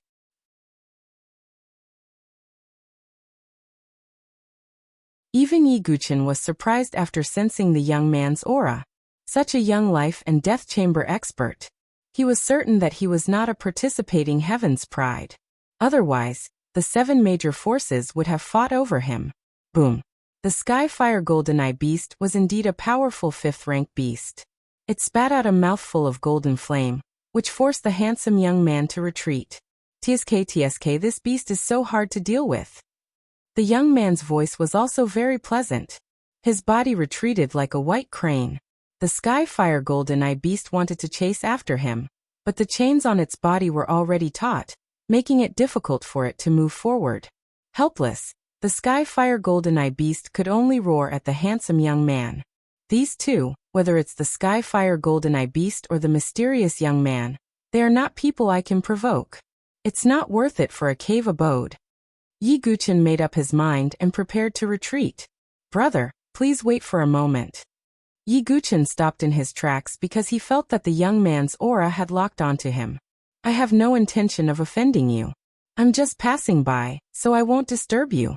Speaker 1: Even Yi Guchen was surprised after sensing the young man's aura. Such a young life and death chamber expert. He was certain that he was not a participating heaven's pride. Otherwise, the 7 major forces would have fought over him. Boom. The Skyfire Goldeneye beast was indeed a powerful 5th-rank beast. It spat out a mouthful of golden flame, which forced the handsome young man to retreat. TSK, this beast is so hard to deal with. The young man's voice was also very pleasant. His body retreated like a white crane. The Skyfire Goldeneye beast wanted to chase after him, but the chains on its body were already taut, making it difficult for it to move forward. Helpless, the Skyfire Goldeneye beast could only roar at the handsome young man. These two, whether it's the Skyfire Goldeneye beast or the mysterious young man, they are not people I can provoke. It's not worth it for a cave abode. Yi Guchen made up his mind and prepared to retreat. Brother, please wait for a moment. Yi Guchen stopped in his tracks because he felt that the young man's aura had locked onto him. I have no intention of offending you. I'm just passing by, so I won't disturb you.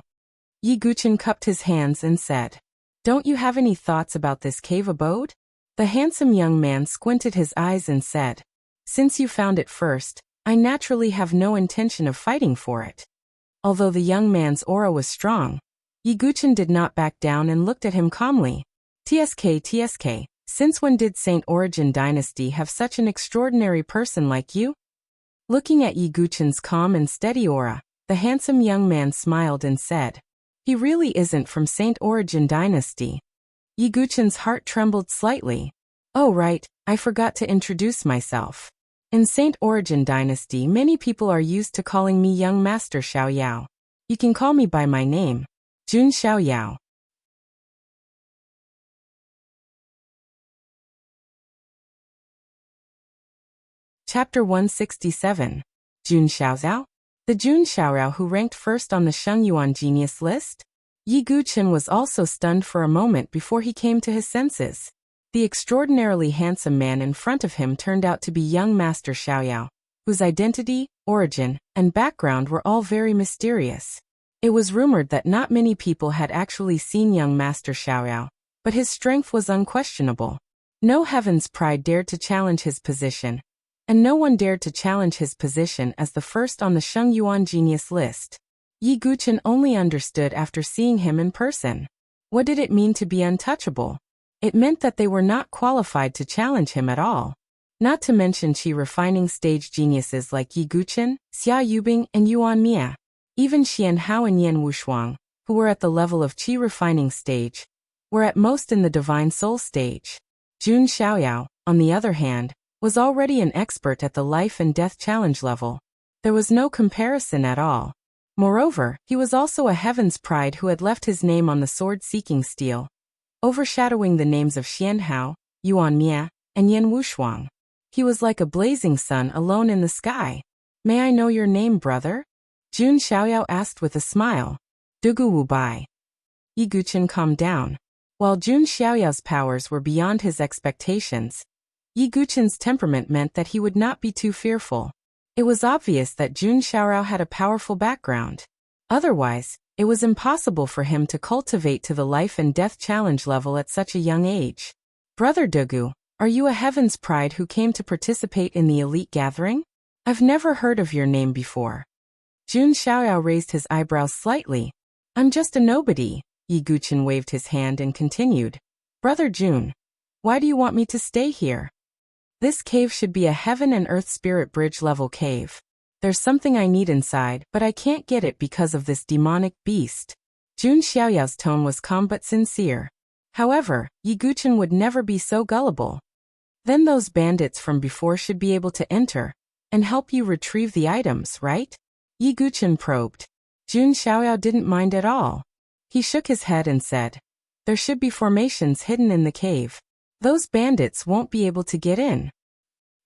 Speaker 1: Yi Guchen cupped his hands and said, Don't you have any thoughts about this cave abode? The handsome young man squinted his eyes and said, Since you found it first, I naturally have no intention of fighting for it. Although the young man's aura was strong, Yi Guchen did not back down and looked at him calmly. TSK, since when did Saint Origin Dynasty have such an extraordinary person like you? Looking at Yi Guchen's calm and steady aura, the handsome young man smiled and said, He really isn't from Saint Origin Dynasty. Yi Guchen's heart trembled slightly. Oh right, I forgot to introduce myself. In Saint Origin Dynasty many people are used to calling me young Master Xiaoyao. You can call me by my name, Jun Xiaoyao. Chapter 167. Jun Xiaoyao? The Jun Xiaoyao who ranked first on the Shengyuan genius list? Yi Guchen was also stunned for a moment before he came to his senses. The extraordinarily handsome man in front of him turned out to be young Master Xiaoyao, whose identity, origin, and background were all very mysterious. It was rumored that not many people had actually seen young Master Xiaoyao, but his strength was unquestionable. No heaven's pride dared to challenge his position, and no one dared to challenge his position as the first on the Shengyuan genius list. Yi Guchen only understood after seeing him in person. What did it mean to be untouchable? It meant that they were not qualified to challenge him at all. Not to mention qi refining stage geniuses like Yi Guchen, Xia Yubing, and Yuan Mia. Even Xian Hao and Yan Wushuang, who were at the level of qi refining stage, were at most in the divine soul stage. Jun Xiaoyao, on the other hand, was already an expert at the life and death challenge level. There was no comparison at all. Moreover, he was also a heaven's pride who had left his name on the sword-seeking stele, overshadowing the names of Xian Hao, Yuan Mia, and Yan Wushuang. He was like a blazing sun alone in the sky. May I know your name, brother? Jun Xiaoyao asked with a smile. Dugu Wu Bai. Yi Guchen calmed down. While Jun Xiaoyao's powers were beyond his expectations, Yi Guchen's temperament meant that he would not be too fearful. It was obvious that Jun Xiaoyao had a powerful background. Otherwise, it was impossible for him to cultivate to the life and death challenge level at such a young age. Brother Dugu, are you a heaven's pride who came to participate in the elite gathering? I've never heard of your name before. Jun Xiaoyao raised his eyebrows slightly. I'm just a nobody. Yi Guchen waved his hand and continued. Brother Jun, why do you want me to stay here? This cave should be a heaven and earth spirit bridge level cave. There's something I need inside, but I can't get it because of this demonic beast. Jun Xiaoyao's tone was calm but sincere. However, Yi Guchen would never be so gullible. Then those bandits from before should be able to enter and help you retrieve the items, right? Yi Guchen probed. Jun Xiaoyao didn't mind at all. He shook his head and said, There should be formations hidden in the cave. Those bandits won't be able to get in.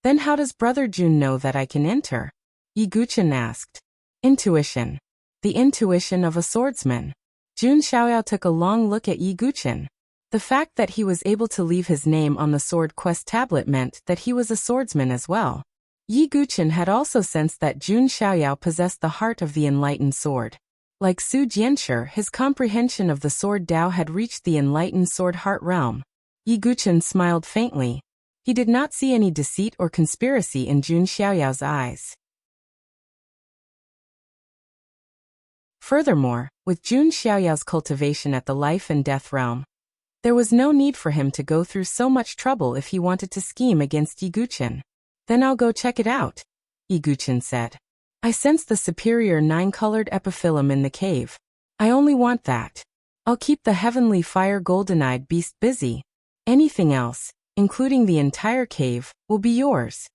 Speaker 1: Then how does Brother Jun know that I can enter? Yi Guchen asked. Intuition. The intuition of a swordsman. Jun Xiaoyao took a long look at Yi Guchen. The fact that he was able to leave his name on the sword quest tablet meant that he was a swordsman as well. Yi Guchen had also sensed that Jun Xiaoyao possessed the heart of the enlightened sword. Like Su Jianshi, his comprehension of the sword Dao had reached the enlightened sword heart realm. Yi Guchen smiled faintly. He did not see any deceit or conspiracy in Jun Xiaoyao's eyes. Furthermore, with Jun Xiaoyao's cultivation at the life and death realm, there was no need for him to go through so much trouble if he wanted to scheme against Yi Guchen. Then I'll go check it out, Yi Guchen said. I sense the superior 9-colored epiphyllum in the cave. I only want that. I'll keep the heavenly fire golden-eyed beast busy. Anything else, including the entire cave, will be yours.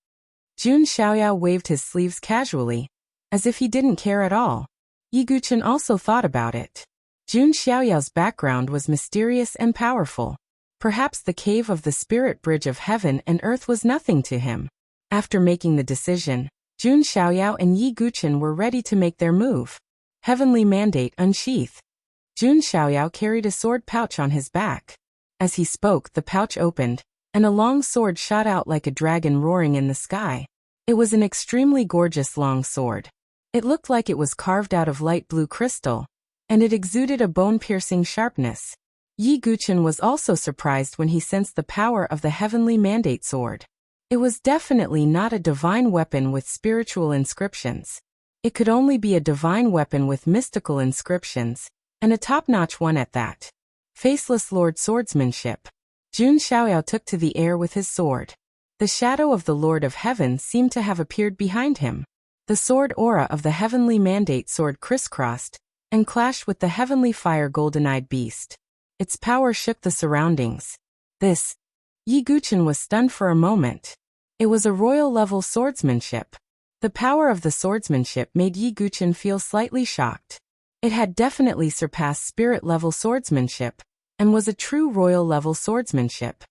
Speaker 1: Jun Xiaoyao waved his sleeves casually, as if he didn't care at all. Yi Guchen also thought about it. Jun Xiaoyao's background was mysterious and powerful. Perhaps the cave of the spirit bridge of heaven and earth was nothing to him. After making the decision, Jun Xiaoyao and Yi Guchen were ready to make their move. Heavenly mandate unsheath. Jun Xiaoyao carried a sword pouch on his back. As he spoke, the pouch opened, and a long sword shot out like a dragon roaring in the sky. It was an extremely gorgeous long sword. It looked like it was carved out of light blue crystal, and it exuded a bone-piercing sharpness. Yi Guqin was also surprised when he sensed the power of the heavenly mandate sword. It was definitely not a divine weapon with spiritual inscriptions. It could only be a divine weapon with mystical inscriptions, and a top-notch one at that. Faceless Lord Swordsmanship. Jun Xiaoyao took to the air with his sword. The shadow of the Lord of Heaven seemed to have appeared behind him. The sword aura of the heavenly mandate sword crisscrossed and clashed with the heavenly fire golden-eyed beast. Its power shook the surroundings. Yi Guqin was stunned for a moment. It was a royal-level swordsmanship. The power of the swordsmanship made Yi Guqin feel slightly shocked. It had definitely surpassed spirit-level swordsmanship, and was a true royal-level swordsmanship.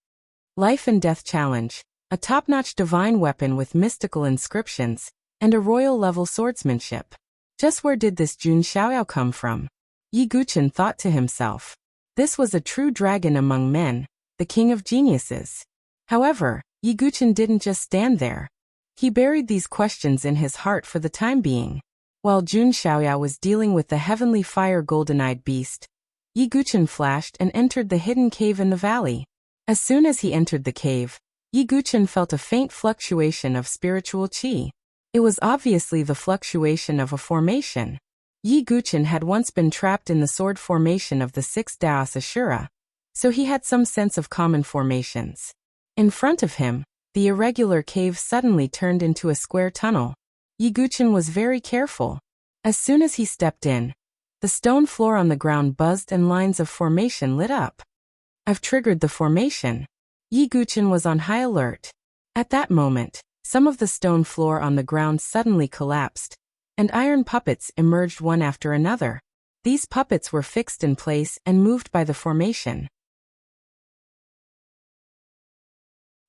Speaker 1: Life and Death Challenge, a top-notch divine weapon with mystical inscriptions, and a royal-level swordsmanship. Just where did this Jun Xiaoyao come from? Yi Guqin thought to himself. This was a true dragon among men, the king of geniuses. However, Yi Guqin didn't just stand there. He buried these questions in his heart for the time being. While Jun Xiaoyao was dealing with the heavenly fire golden-eyed beast, Yi Guqin flashed and entered the hidden cave in the valley. As soon as he entered the cave, Yi Guqin felt a faint fluctuation of spiritual qi. It was obviously the fluctuation of a formation. Yi Guqin had once been trapped in the sword formation of the 6 Daos Ashura, so he had some sense of common formations. In front of him, the irregular cave suddenly turned into a square tunnel. Yi Guqin was very careful. As soon as he stepped in, the stone floor on the ground buzzed and lines of formation lit up. I've triggered the formation. Yi Guqin was on high alert. At that moment, some of the stone floor on the ground suddenly collapsed, and iron puppets emerged one after another. These puppets were fixed in place and moved by the formation.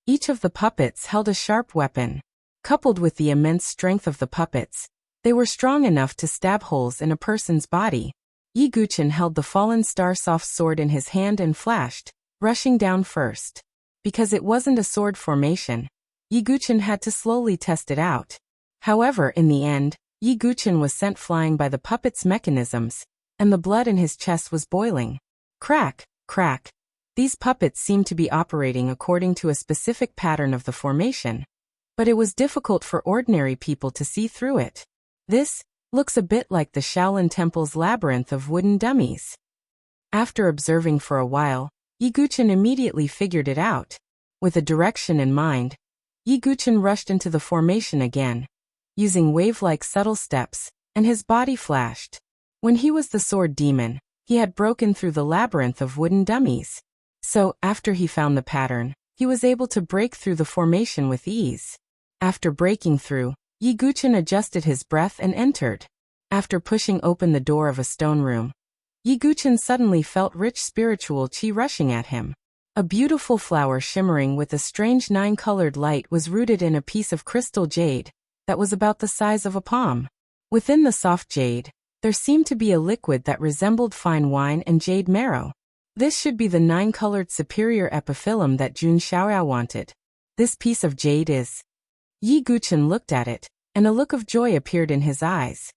Speaker 1: Each of the puppets held a sharp weapon. Coupled with the immense strength of the puppets, they were strong enough to stab holes in a person's body. Yi Guqin held the fallen star soft sword in his hand and flashed, rushing down first. Because it wasn't a sword formation, Yi Guqin had to slowly test it out. However, in the end, Yi Guqin was sent flying by the puppet's mechanisms, and the blood in his chest was boiling. Crack, crack. These puppets seemed to be operating according to a specific pattern of the formation, but it was difficult for ordinary people to see through it. This looks a bit like the Shaolin Temple's labyrinth of wooden dummies. After observing for a while, Yi Guqin immediately figured it out. With a direction in mind, Yi Guqin rushed into the formation again, using wave-like subtle steps, and his body flashed. When he was the sword demon, he had broken through the labyrinth of wooden dummies. So, after he found the pattern, he was able to break through the formation with ease. After breaking through, Yi Guqin adjusted his breath and entered. After pushing open the door of a stone room, Yi Guqin suddenly felt rich spiritual qi rushing at him. A beautiful flower shimmering with a strange 9-colored light was rooted in a piece of crystal jade that was about the size of a palm. Within the soft jade, there seemed to be a liquid that resembled fine wine and jade marrow. This should be the 9-colored superior epiphyllum that Jun Xiaoyao wanted. This piece of jade is... Yi Guqin looked at it, and a look of joy appeared in his eyes.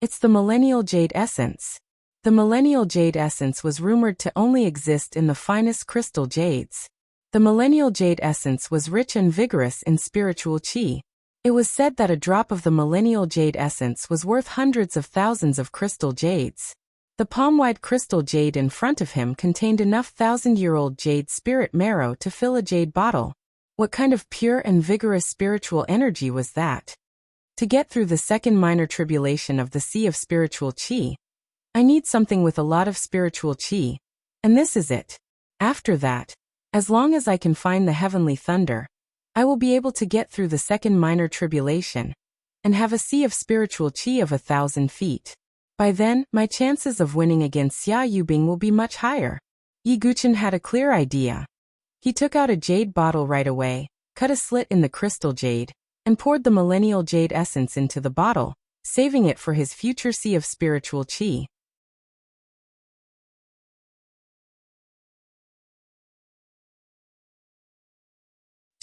Speaker 1: It's the millennial jade essence. The millennial jade essence was rumored to only exist in the finest crystal jades. The millennial jade essence was rich and vigorous in spiritual qi. It was said that a drop of the millennial jade essence was worth hundreds of thousands of crystal jades. The palm-wide crystal jade in front of him contained enough 1,000-year-old jade spirit marrow to fill a jade bottle. What kind of pure and vigorous spiritual energy was that? To get through the second minor tribulation of the sea of spiritual qi, I need something with a lot of spiritual qi, and this is it. After that, as long as I can find the heavenly thunder, I will be able to get through the second minor tribulation, and have a sea of spiritual qi of 1,000 feet. By then, my chances of winning against Xia Yubing will be much higher. Yi Guqin had a clear idea. He took out a jade bottle right away, cut a slit in the crystal jade, and poured the millennial jade essence into the bottle, saving it for his future sea of spiritual qi.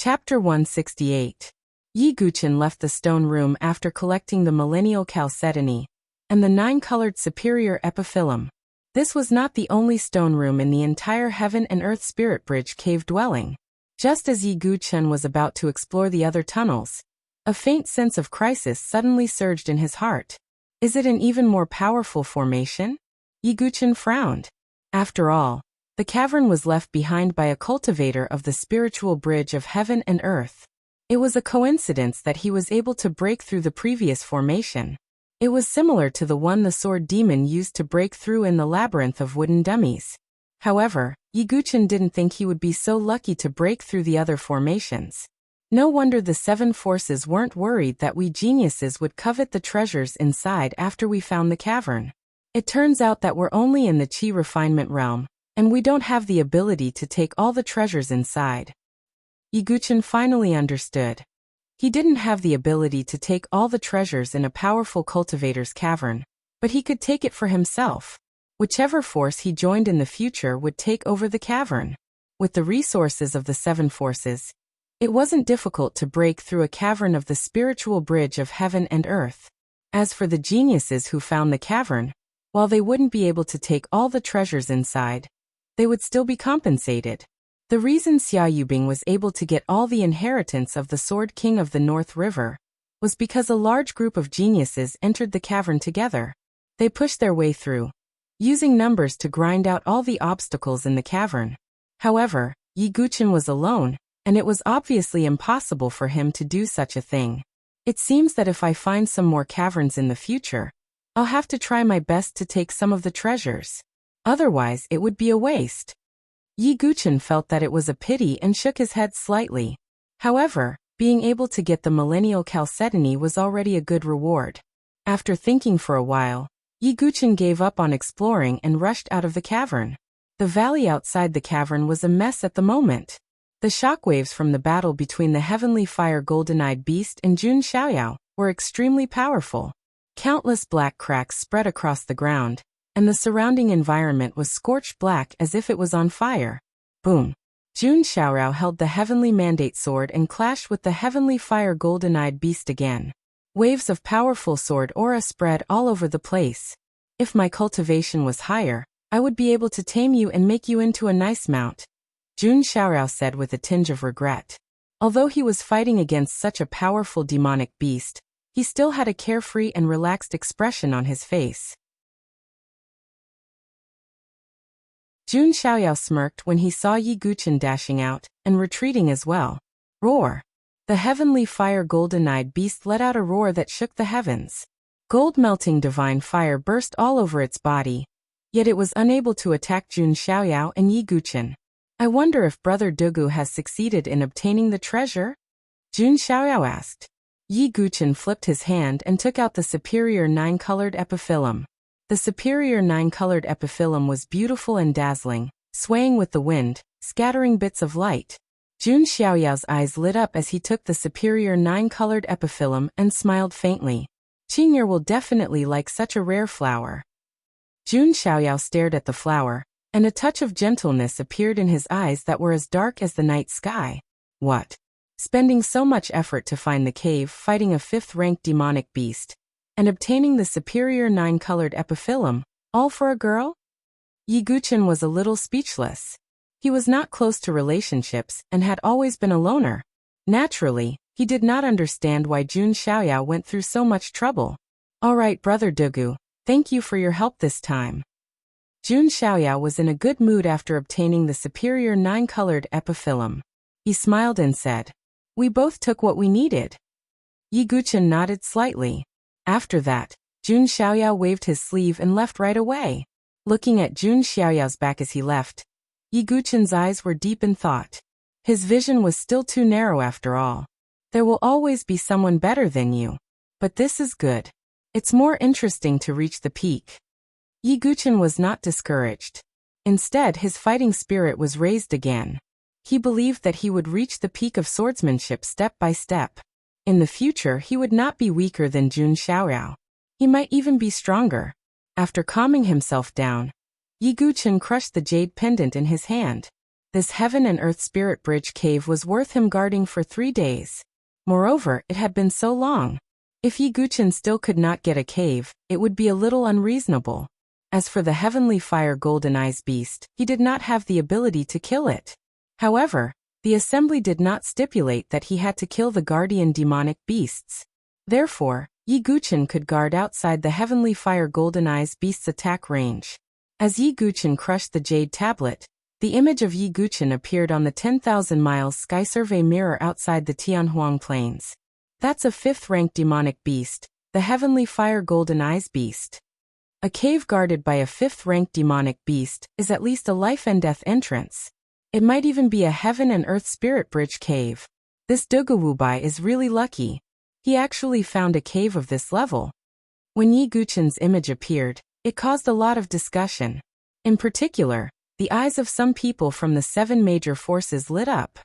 Speaker 1: Chapter 168. Yi Guqin left the stone room after collecting the millennial chalcedony and the 9-colored superior epiphyllum. This was not the only stone room in the entire heaven and earth spirit bridge cave dwelling. Just as Yi Guqin was about to explore the other tunnels, a faint sense of crisis suddenly surged in his heart. Is it an even more powerful formation? Yi Guqin frowned. After all, the cavern was left behind by a cultivator of the spiritual bridge of heaven and earth. It was a coincidence that he was able to break through the previous formation. It was similar to the one the sword demon used to break through in the labyrinth of wooden dummies. However, Yi Guqin didn't think he would be so lucky to break through the other formations. No wonder the 7 forces weren't worried that we geniuses would covet the treasures inside after we found the cavern. It turns out that we're only in the Qi refinement realm, and we don't have the ability to take all the treasures inside. Yi Guqin finally understood. He didn't have the ability to take all the treasures in a powerful cultivator's cavern, but he could take it for himself. Whichever force he joined in the future would take over the cavern. With the resources of the 7 forces, it wasn't difficult to break through a cavern of the spiritual bridge of heaven and earth. As for the geniuses who found the cavern, while they wouldn't be able to take all the treasures inside, they would still be compensated. The reason Xia Yubing was able to get all the inheritance of the Sword King of the North River was because a large group of geniuses entered the cavern together. They pushed their way through, using numbers to grind out all the obstacles in the cavern. However, Yi Guqin was alone, and it was obviously impossible for him to do such a thing. It seems that if I find some more caverns in the future, I'll have to try my best to take some of the treasures. Otherwise, it would be a waste. Yi Guqin felt that it was a pity and shook his head slightly. However, being able to get the millennial chalcedony was already a good reward. After thinking for a while, Yi Guqin gave up on exploring and rushed out of the cavern. The valley outside the cavern was a mess at the moment. The shockwaves from the battle between the heavenly fire golden-eyed beast and Jun Xiaoyao were extremely powerful. Countless black cracks spread across the ground, and the surrounding environment was scorched black as if it was on fire. Boom! Jun Xiaoyao held the heavenly mandate sword and clashed with the heavenly fire golden-eyed beast again. Waves of powerful sword aura spread all over the place. If my cultivation was higher, I would be able to tame you and make you into a nice mount, Jun Xiaoyao said with a tinge of regret. Although he was fighting against such a powerful demonic beast, he still had a carefree and relaxed expression on his face. Jun Xiaoyao smirked when he saw Yi Guqin dashing out, and retreating as well. Roar! The heavenly fire golden-eyed beast let out a roar that shook the heavens. Gold-melting divine fire burst all over its body, yet it was unable to attack Jun Xiaoyao and Yi Guqin. I wonder if Brother Dugu has succeeded in obtaining the treasure? Jun Xiaoyao asked. Yi Guqin flipped his hand and took out the superior 9-colored epiphyllum. The superior 9-colored epiphyllum was beautiful and dazzling, swaying with the wind, scattering bits of light. Jun Xiaoyao's eyes lit up as he took the superior 9-colored epiphyllum and smiled faintly. Qing'er will definitely like such a rare flower. Jun Xiaoyao stared at the flower, and a touch of gentleness appeared in his eyes that were as dark as the night sky. What? Spending so much effort to find the cave, fighting a 5th-ranked demonic beast, and obtaining the superior 9-colored epiphyllum, all for a girl? Yi Guqin was a little speechless. He was not close to relationships and had always been a loner. Naturally, he did not understand why Jun Xiaoyao went through so much trouble. All right, Brother Dugu, thank you for your help this time. Jun Xiaoyao was in a good mood after obtaining the superior 9-colored epiphyllum. He smiled and said, "We both took what we needed." Yi Guqin nodded slightly. After that, Jun Xiaoyao waved his sleeve and left right away. Looking at Jun Xiaoyao's back as he left, Yi Guqin's eyes were deep in thought. His vision was still too narrow after all. There will always be someone better than you. But this is good. It's more interesting to reach the peak. Yi Guqin was not discouraged. Instead, his fighting spirit was raised again. He believed that he would reach the peak of swordsmanship step by step. In the future, he would not be weaker than Jun Xiaoyao. He might even be stronger. After calming himself down, Yi Guqin crushed the jade pendant in his hand. This heaven and earth spirit bridge cave was worth him guarding for 3 days. Moreover, it had been so long. If Yi Guqin still could not get a cave, it would be a little unreasonable. As for the heavenly fire golden eyes beast, he did not have the ability to kill it. However, the assembly did not stipulate that he had to kill the guardian demonic beasts. Therefore, Yi Guqin could guard outside the heavenly fire golden eyes beast's attack range. As Yi Guqin crushed the jade tablet, the image of Yi Guqin appeared on the 10,000 miles sky survey mirror outside the Tianhuang Plains. That's a 5th-ranked demonic beast, the heavenly fire golden eyes beast. A cave guarded by a 5th-ranked demonic beast is at least a life and death entrance. It might even be a heaven and earth spirit bridge cave. This Dugawubai is really lucky. He actually found a cave of this level. When Yi Guqin's image appeared, it caused a lot of discussion. In particular, the eyes of some people from the 7 major forces lit up.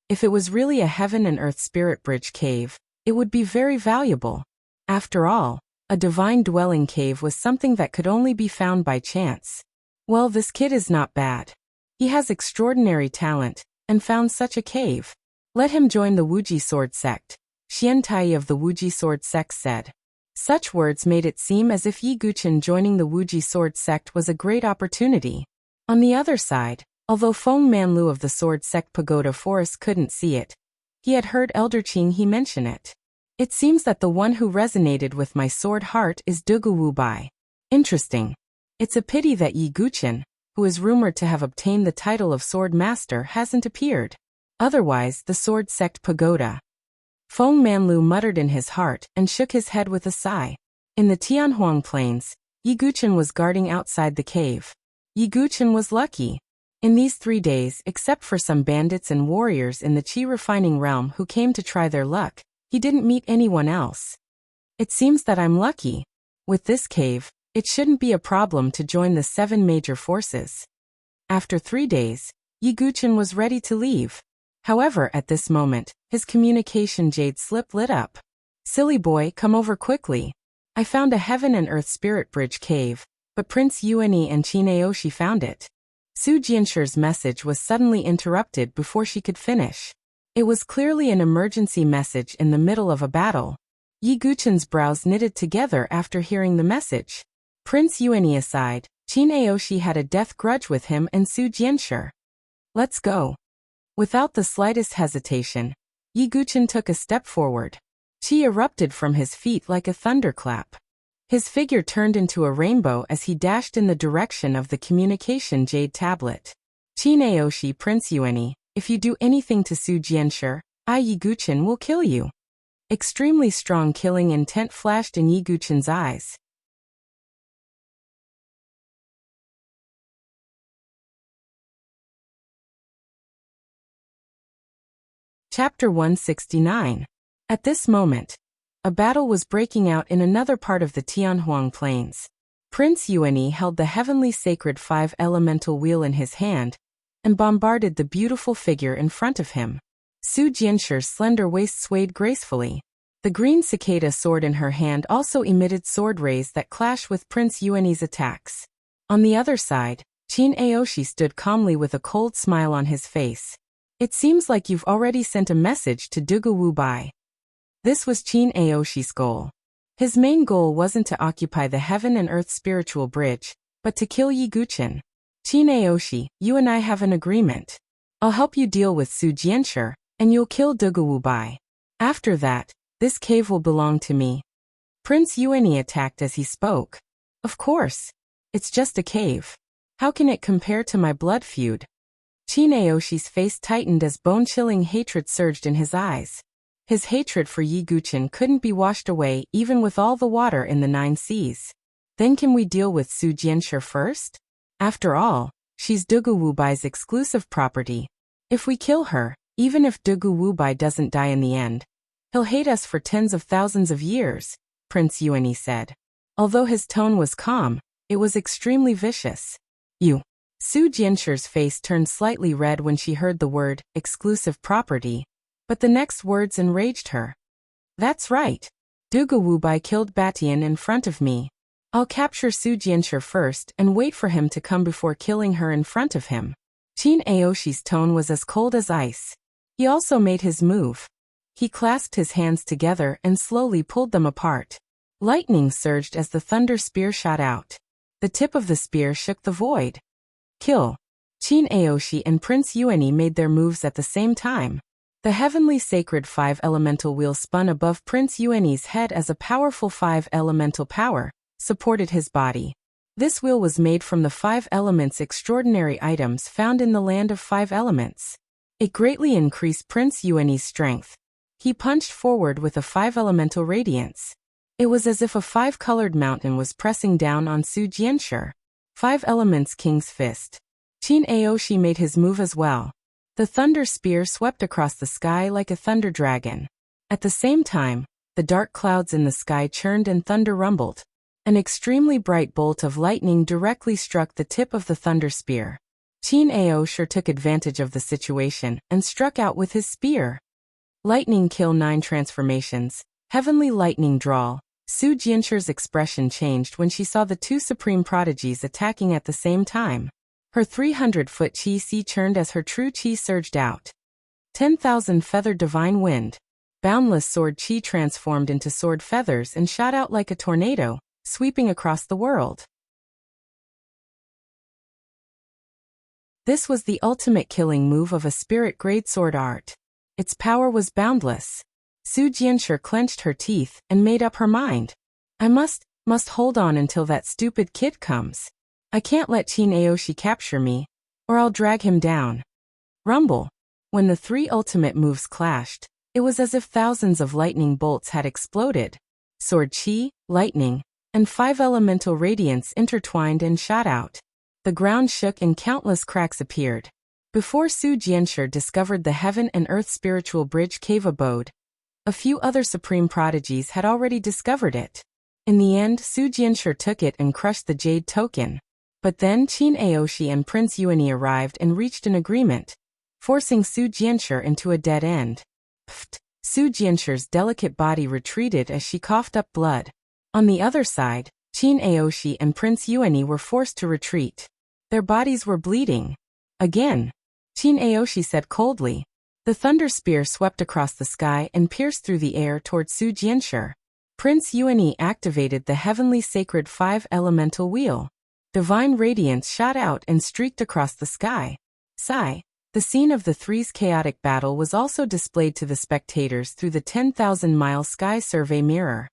Speaker 1: If it was really a heaven and earth spirit bridge cave, it would be very valuable. After all, a divine dwelling cave was something that could only be found by chance. Well, this kid is not bad. He has extraordinary talent, and found such a cave. Let him join the Wuji sword sect, Xian Tai of the Wuji sword sect said. Such words made it seem as if Yi Guqin joining the Wuji sword sect was a great opportunity. On the other side, although Feng Manlu of the sword sect Pagoda Forest couldn't see it, he had heard Elder Qing he mention it. It seems that the one who resonated with my sword heart is Dugu Bai. Interesting. It's a pity that Yi Guqin, who is rumored to have obtained the title of sword master, hasn't appeared. Otherwise, the sword sect Pagoda. Feng Manlu muttered in his heart and shook his head with a sigh. In the Tianhuang Plains, Yi Guqin was guarding outside the cave. Yi Guqin was lucky. In these 3 days, except for some bandits and warriors in the Qi refining realm who came to try their luck, he didn't meet anyone else. It seems that I'm lucky. With this cave, it shouldn't be a problem to join the 7 major forces. After 3 days, Yi Guqin was ready to leave. However, at this moment, his communication jade slip lit up. Silly boy, come over quickly. I found a heaven and earth spirit bridge cave, but Prince Yuani and Qin Aoshi found it. Su Jianshi's message was suddenly interrupted before she could finish. It was clearly an emergency message in the middle of a battle. Yi Guqin's brows knitted together after hearing the message. Prince Yuani aside, Qin Aoshi had a death grudge with him and Su Jianshi. Let's go. Without the slightest hesitation, Yi Guqin took a step forward. Qi erupted from his feet like a thunderclap. His figure turned into a rainbow as he dashed in the direction of the communication jade tablet. Qin Aoshi, Prince Yuani, if you do anything to Su Jianshi, I Yi Guqin will kill you. Extremely strong killing intent flashed in Yi Guqin's eyes. Chapter 169. At this moment, a battle was breaking out in another part of the Tianhuang Plains. Prince Yuani held the heavenly sacred 5 elemental wheel in his hand and bombarded the beautiful figure in front of him. Su Jianshi's slender waist swayed gracefully. The green cicada sword in her hand also emitted sword rays that clashed with Prince Yuani's attacks. On the other side, Qin Aoshi stood calmly with a cold smile on his face. It seems like you've already sent a message to Dugu Bai. This was Qin Aoshi's goal. His main goal wasn't to occupy the heaven and earth spiritual bridge, but to kill Yi Guqin. Qin Aoshi, you and I have an agreement. I'll help you deal with Su Jianshi, and you'll kill Dugu Bai. After that, this cave will belong to me. Prince Yuani attacked as he spoke. Of course. It's just a cave. How can it compare to my blood feud? Qin Aoshi's face tightened as bone-chilling hatred surged in his eyes. His hatred for Yi Guqin couldn't be washed away even with all the water in the 9 seas. Then can we deal with Su Jianshi first? After all, she's Dugu Wubai's exclusive property. If we kill her, even if Dugu Wubai doesn't die in the end, he'll hate us for tens of thousands of years, Prince Yuani said. Although his tone was calm, it was extremely vicious. You. Su Jianshi's face turned slightly red when she heard the word, exclusive property, but the next words enraged her. That's right. Dugu Wubai killed Batian in front of me. I'll capture Su Jianshi first and wait for him to come before killing her in front of him. Qin Aoshi's tone was as cold as ice. He also made his move. He clasped his hands together and slowly pulled them apart. Lightning surged as the thunder spear shot out. The tip of the spear shook the void. Kill. Qin Aoshi and Prince Yuani made their moves at the same time. The heavenly sacred 5-elemental wheel spun above Prince Yuani's head as a powerful 5-elemental power supported his body. This wheel was made from the 5 elements' extraordinary items found in the land of 5 elements. It greatly increased Prince Yuani's strength. He punched forward with a 5-elemental radiance. It was as if a 5-colored mountain was pressing down on Su Jianshi. 5 elements King's Fist. Qin Aoshi made his move as well. The thunder spear swept across the sky like a thunder dragon. At the same time, the dark clouds in the sky churned and thunder rumbled. An extremely bright bolt of lightning directly struck the tip of the thunder spear. Qin Aoshi took advantage of the situation and struck out with his spear. Lightning kill 9 transformations. Heavenly lightning drawl. Su Jianshi's expression changed when she saw the 2 supreme prodigies attacking at the same time. Her 300-foot chi sea churned as her true chi surged out. 10,000 feathered divine wind. Boundless sword chi transformed into sword feathers and shot out like a tornado, sweeping across the world. This was the ultimate killing move of a spirit-grade sword art. Its power was boundless. Su Jianshi clenched her teeth and made up her mind. I must hold on until that stupid kid comes. I can't let Qin Aoshi capture me, or I'll drag him down. Rumble. When the 3 ultimate moves clashed, it was as if thousands of lightning bolts had exploded. Sword chi, lightning, and 5 elemental radiance intertwined and shot out. The ground shook and countless cracks appeared. Before Su Jianshi discovered the heaven and earth spiritual bridge cave abode, a few other supreme prodigies had already discovered it. In the end, Su Jianshi took it and crushed the jade token. But then Qin Aoshi and Prince Yuani arrived and reached an agreement, forcing Su Jianshi into a dead end. Pfft! Su Jianshi's delicate body retreated as she coughed up blood. On the other side, Qin Aoshi and Prince Yuani were forced to retreat. Their bodies were bleeding. Again. Qin Aoshi said coldly. The thunder spear swept across the sky and pierced through the air toward Su Jianshi. Prince Yuani activated the heavenly sacred 5-elemental wheel. Divine radiance shot out and streaked across the sky. Sigh. The scene of the 3's chaotic battle was also displayed to the spectators through the 10,000-mile sky survey mirror.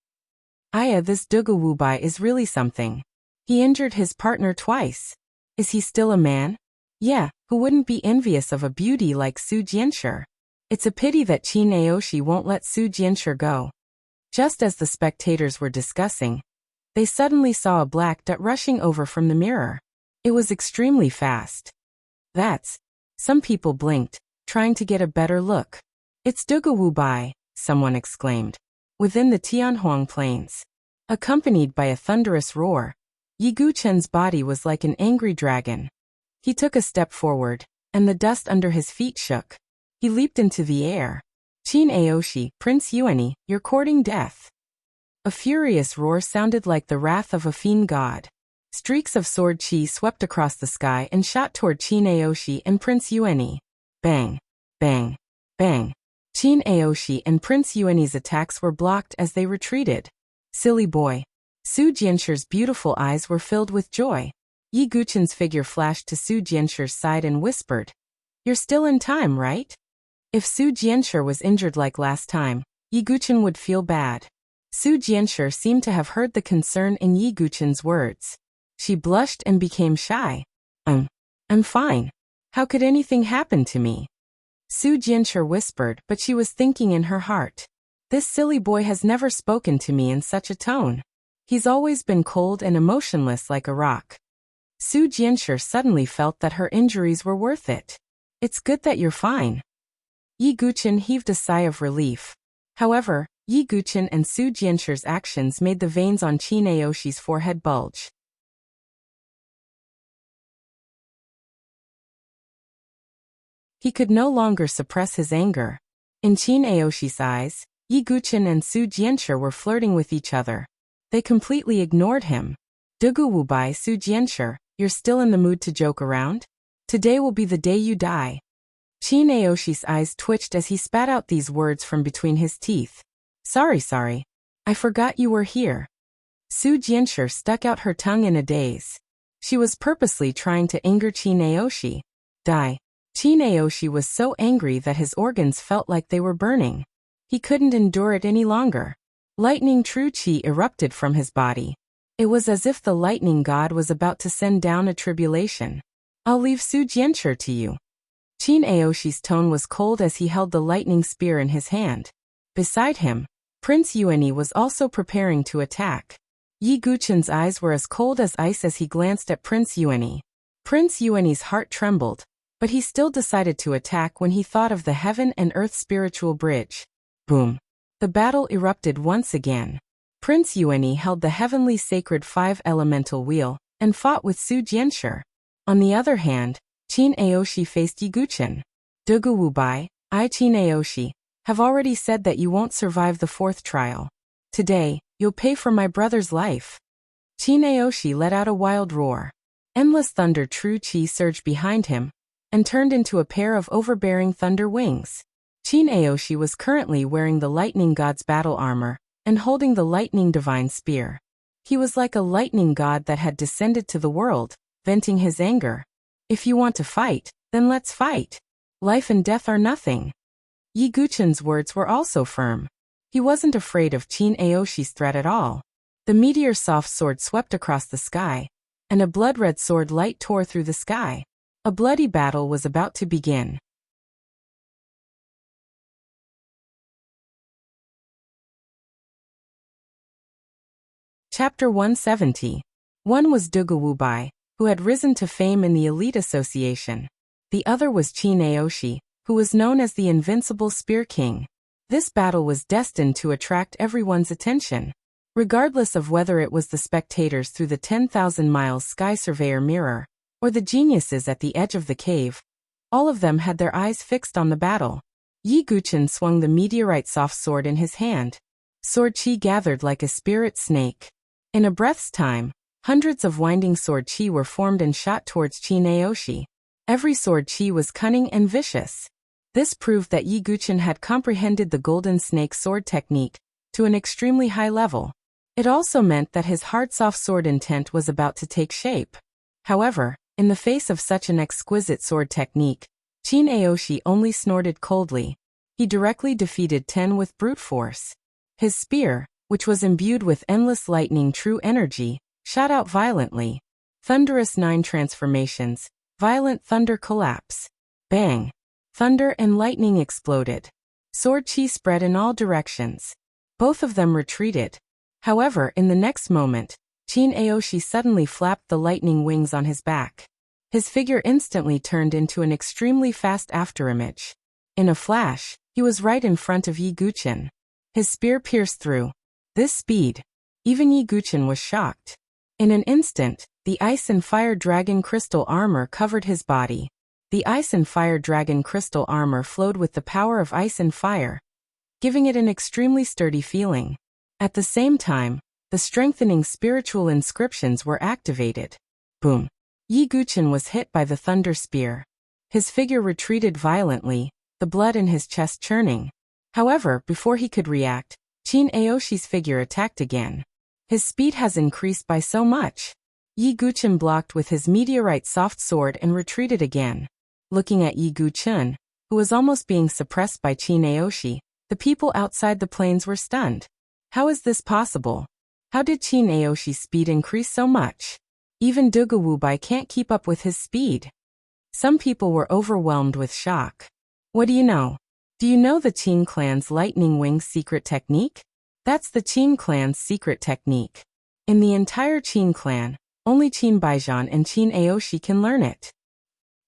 Speaker 1: Aya, this Dugawubai is really something. He injured his partner twice. Is he still a man? Yeah, who wouldn't be envious of a beauty like Su Jianshi? It's a pity that Qin Aoshi won't let Su Jianshi go. Just as the spectators were discussing, they suddenly saw a black dot rushing over from the mirror. It was extremely fast. Some people blinked, trying to get a better look. It's Dugawubai, someone exclaimed. Within the Tianhuang Plains, accompanied by a thunderous roar, Yi Guchen's body was like an angry dragon. He took a step forward, and the dust under his feet shook. He leaped into the air. Qin Aoshi, Prince Yuani, you're courting death. A furious roar sounded like the wrath of a fiend god. Streaks of sword chi swept across the sky and shot toward Qin Aoshi and Prince Yuani. Bang! Bang! Bang! Qin Aoshi and Prince Yuani's attacks were blocked as they retreated. Silly boy. Su Jianshi's beautiful eyes were filled with joy. Yi Guchen's figure flashed to Su Jianshi's side and whispered, "You're still in time, right?" If Su Jianshi was injured like last time, Yi Guchen would feel bad. Su Jianshi seemed to have heard the concern in Yi Guchen's words. She blushed and became shy. I'm fine. How could anything happen to me?" Su Jianshi whispered, but she was thinking in her heart. This silly boy has never spoken to me in such a tone. He's always been cold and emotionless like a rock. Su Jianshi suddenly felt that her injuries were worth it. It's good that you're fine. Yi Guchen heaved a sigh of relief. However, Yi Guchen and Su Jianshi's actions made the veins on Qin Aoshi's forehead bulge. He could no longer suppress his anger. In Qin Aoshi's eyes, Yi Guchen and Su Jianshi were flirting with each other. They completely ignored him. Dugu Wubai Su Jianshi, you're still in the mood to joke around? Today will be the day you die. Qin Aoshi's eyes twitched as he spat out these words from between his teeth. Sorry. I forgot you were here. Su Jianshi stuck out her tongue in a daze. She was purposely trying to anger Qin Aoshi. Die. Qin Aoshi was so angry that his organs felt like they were burning. He couldn't endure it any longer. Lightning true qi erupted from his body. It was as if the lightning god was about to send down a tribulation. I'll leave Su Jianshi to you. Qin Aoshi's tone was cold as he held the lightning spear in his hand. Beside him, Prince Yuani was also preparing to attack. Yi Guqin's eyes were as cold as ice as he glanced at Prince Yuani. Prince Yuani's heart trembled, but he still decided to attack when he thought of the heaven and earth spiritual bridge. Boom. The battle erupted once again. Prince Yuani held the heavenly sacred 5-elemental wheel and fought with Su Jianshi. On the other hand, Qin Aoshi faced Yi Guqin. Dugu Wubai, I Qin Aoshi, have already said that you won't survive the 4th trial. Today, you'll pay for my brother's life. Qin Aoshi let out a wild roar. Endless thunder true qi surged behind him and turned into a pair of overbearing thunder wings. Qin Aoshi was currently wearing the lightning god's battle armor and holding the lightning divine spear. He was like a lightning god that had descended to the world, venting his anger. If you want to fight, then let's fight. Life and death are nothing. Yi Guqin's words were also firm. He wasn't afraid of Qin Aoshi's threat at all. The meteor soft sword swept across the sky, and a blood-red sword light tore through the sky. A bloody battle was about to begin. Chapter 170. One was Dugu Wubai, who had risen to fame in the elite association. The other was Qin Aoshi, who was known as the Invincible Spear King. This battle was destined to attract everyone's attention. Regardless of whether it was the spectators through the 10,000 miles sky surveyor mirror, or the geniuses at the edge of the cave, all of them had their eyes fixed on the battle. Yi Guqin swung the meteorite soft sword in his hand. Sword qi gathered like a spirit snake. In a breath's time, hundreds of winding sword qi were formed and shot towards Qin Aoshi. Every sword qi was cunning and vicious. This proved that Yi Guqin had comprehended the golden snake sword technique to an extremely high level. It also meant that his hard soft sword intent was about to take shape. However, in the face of such an exquisite sword technique, Qin Aoshi only snorted coldly. He directly defeated Ten with brute force. His spear, which was imbued with endless lightning true energy, shot out violently. Thunderous 9 transformations, violent thunder collapse. Bang! Thunder and lightning exploded. Sword qi spread in all directions. Both of them retreated. However, in the next moment, Qin Aoshi suddenly flapped the lightning wings on his back. His figure instantly turned into an extremely fast afterimage. In a flash, he was right in front of Yi Guqin. His spear pierced through. This speed. Even Yi Guqin was shocked. In an instant, the ice and fire dragon crystal armor covered his body. The ice and fire dragon crystal armor flowed with the power of ice and fire, giving it an extremely sturdy feeling. At the same time, the strengthening spiritual inscriptions were activated. Boom! Yi Guqin was hit by the thunder spear. His figure retreated violently, the blood in his chest churning. However, before he could react, Qin Aoshi's figure attacked again. His speed has increased by so much. Yi Guqin blocked with his meteorite soft sword and retreated again. Looking at Yi Guqin, who was almost being suppressed by Qin Aoshi, the people outside the plains were stunned. How is this possible? How did Qin Aoshi's speed increase so much? Even Dugu Wubai can't keep up with his speed. Some people were overwhelmed with shock. What do you know? Do you know the Qin clan's lightning wing secret technique? That's the Qin clan's secret technique. In the entire Qin clan, only Qin Baijian and Qin Aoshi can learn it.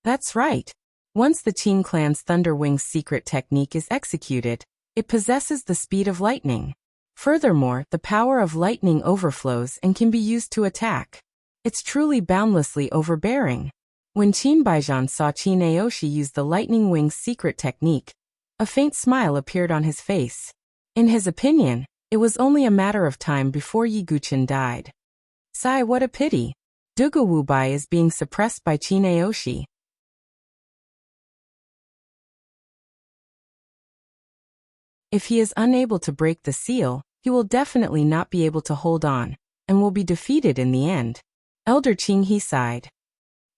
Speaker 1: That's right. Once the Qin clan's Thunder Wings secret technique is executed, it possesses the speed of lightning. Furthermore, the power of lightning overflows and can be used to attack. It's truly boundlessly overbearing. When Qin Baijian saw Qin Aoshi use the Lightning Wings secret technique, a faint smile appeared on his face. In his opinion, it was only a matter of time before Yi Guqin died. Sigh, what a pity. Dugawubai is being suppressed by Qin Aoshi. If he is unable to break the seal, he will definitely not be able to hold on, and will be defeated in the end. Elder Qinghe sighed.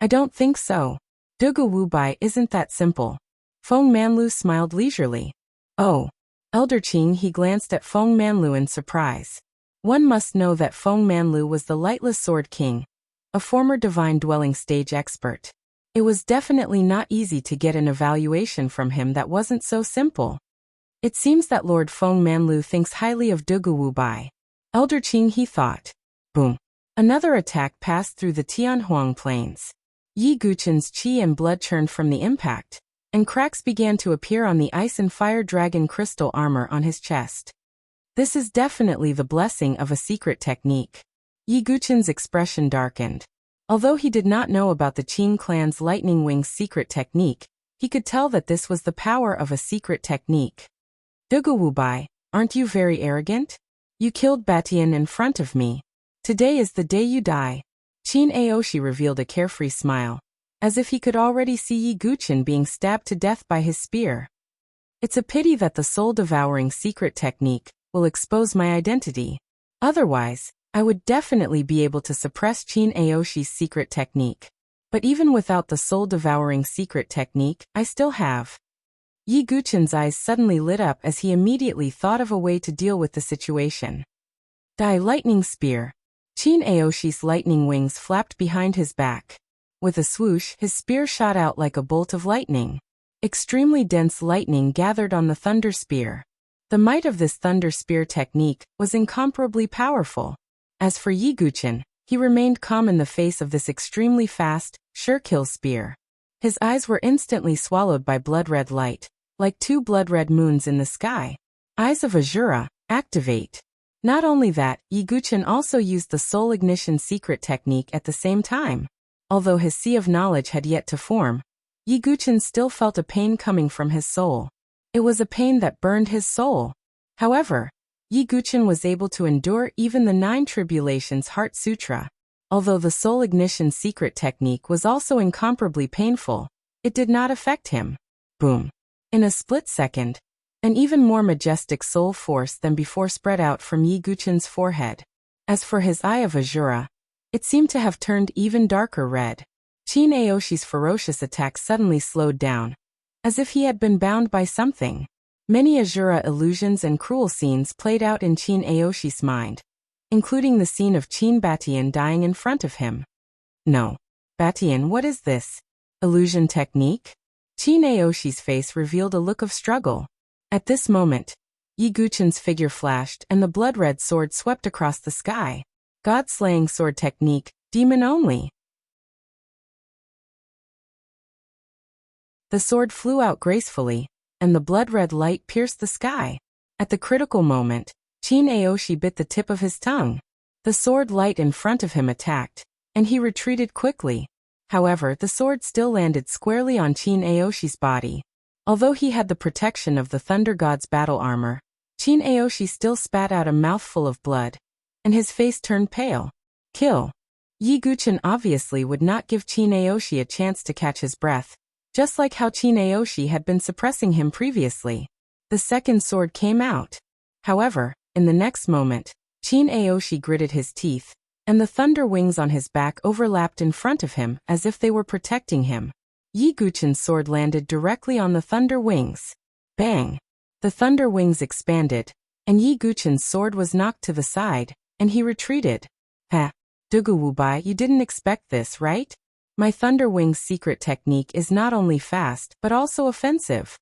Speaker 1: I don't think so. Dugawubai isn't that simple. Feng Manlu smiled leisurely. Oh. Elder Qinghe glanced at Feng Manlu in surprise. One must know that Feng Manlu was the Lightless Sword King, a former Divine Dwelling stage expert. It was definitely not easy to get an evaluation from him that wasn't so simple. It seems that Lord Feng Manlu thinks highly of Dugawubai. Elder Qinghe thought. Boom. Another attack passed through the Tianhuang plains. Yi Guqin's qi and blood churned from the impact, and cracks began to appear on the ice and fire dragon crystal armor on his chest. This is definitely the blessing of a secret technique. Yi Guqin's expression darkened. Although he did not know about the Qin clan's Lightning Wings secret technique, he could tell that this was the power of a secret technique. Dugawubai, aren't you very arrogant? You killed Batian in front of me. Today is the day you die. Qin Aoshi revealed a carefree smile, as if he could already see Yi Guqin being stabbed to death by his spear. It's a pity that the soul-devouring secret technique will expose my identity. Otherwise, I would definitely be able to suppress Qin Aoshi's secret technique. But even without the soul-devouring secret technique, I still have. Yi Guqin's eyes suddenly lit up as he immediately thought of a way to deal with the situation. Die lightning spear. Qin Aoshi's lightning wings flapped behind his back. With a swoosh, his spear shot out like a bolt of lightning. Extremely dense lightning gathered on the thunder spear. The might of this thunder spear technique was incomparably powerful. As for Yi Guqin, he remained calm in the face of this extremely fast, sure-kill spear. His eyes were instantly swallowed by blood-red light, like two blood-red moons in the sky. Eyes of Azura, activate. Not only that, Yi Guqin also used the soul ignition secret technique at the same time. Although his sea of knowledge had yet to form, Yi Guqin still felt a pain coming from his soul. It was a pain that burned his soul. However, Yi Guqin was able to endure even the 9 Tribulations Heart Sutra. Although the soul ignition secret technique was also incomparably painful, it did not affect him. Boom. In a split second, an even more majestic soul force than before spread out from Yi Guqin's forehead. As for his eye of Azura, it seemed to have turned even darker red. Qin Aoshi's ferocious attack suddenly slowed down, as if he had been bound by something. Many Azura illusions and cruel scenes played out in Qin Aoshi's mind, including the scene of Qin Batian dying in front of him. No. Batian, what is this? Illusion technique? Qin Aoshi's face revealed a look of struggle. At this moment, Yi Guqin's figure flashed and the blood-red sword swept across the sky. God-slaying sword technique, demon only. The sword flew out gracefully, and the blood-red light pierced the sky. At the critical moment, Qin Aoshi bit the tip of his tongue. The sword light in front of him attacked, and he retreated quickly. However, the sword still landed squarely on Qin Aoshi's body. Although he had the protection of the Thunder God's battle armor, Qin Aoshi still spat out a mouthful of blood, and his face turned pale. Kill. Yi Guqin obviously would not give Qin Aoshi a chance to catch his breath, just like how Qin Aoshi had been suppressing him previously. The second sword came out. However, in the next moment, Qin Aoshi gritted his teeth, and the thunder wings on his back overlapped in front of him as if they were protecting him. Yi Guqin's sword landed directly on the thunder wings. Bang! The thunder wings expanded, and Yi Guqin's sword was knocked to the side, and he retreated. Ha! Dugawubai, you didn't expect this, right? My thunder wings secret technique is not only fast but also offensive.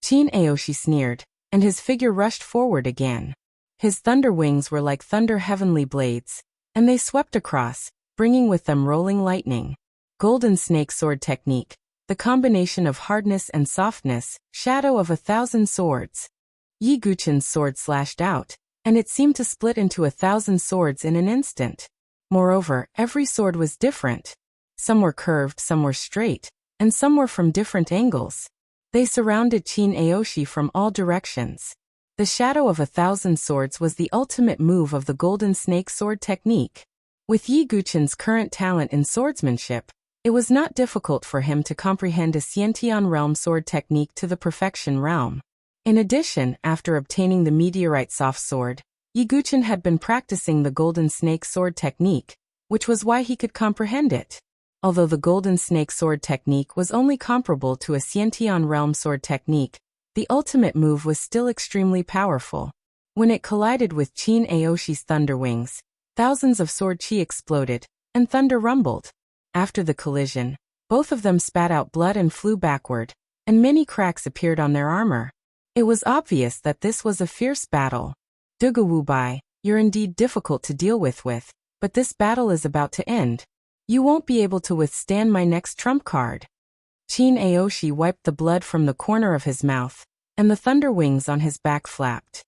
Speaker 1: Qin Aoshi sneered, and his figure rushed forward again. His thunder wings were like thunder heavenly blades, and they swept across, bringing with them rolling lightning. Golden snake sword technique. The combination of hardness and softness, shadow of 1,000 swords. Yi Guqin's sword slashed out, and it seemed to split into 1,000 swords in an instant. Moreover, every sword was different. Some were curved, some were straight, and some were from different angles. They surrounded Qin Aoshi from all directions. The shadow of 1,000 swords was the ultimate move of the golden snake sword technique. With Yi Guqin's current talent in swordsmanship, it was not difficult for him to comprehend a Xiantian realm sword technique to the perfection realm. In addition, after obtaining the meteorite soft sword, Yi Guqin had been practicing the golden snake sword technique, which was why he could comprehend it. Although the golden snake sword technique was only comparable to a Xiantian realm sword technique, the ultimate move was still extremely powerful. When it collided with Qin Aoshi's thunder wings, thousands of sword chi exploded, and thunder rumbled. After the collision, both of them spat out blood and flew backward, and many cracks appeared on their armor. It was obvious that this was a fierce battle. Duga Wu Bai, you're indeed difficult to deal with, but this battle is about to end. You won't be able to withstand my next trump card. Qin Aoshi wiped the blood from the corner of his mouth, and the thunder wings on his back flapped.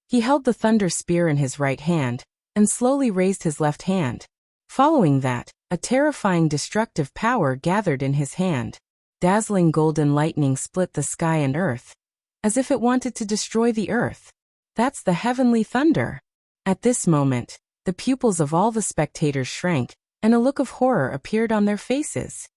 Speaker 1: He held the thunder spear in his right hand, and slowly raised his left hand. Following that, a terrifying destructive power gathered in his hand. Dazzling golden lightning split the sky and earth, as if it wanted to destroy the earth. That's the heavenly thunder. At this moment, the pupils of all the spectators shrank, and a look of horror appeared on their faces.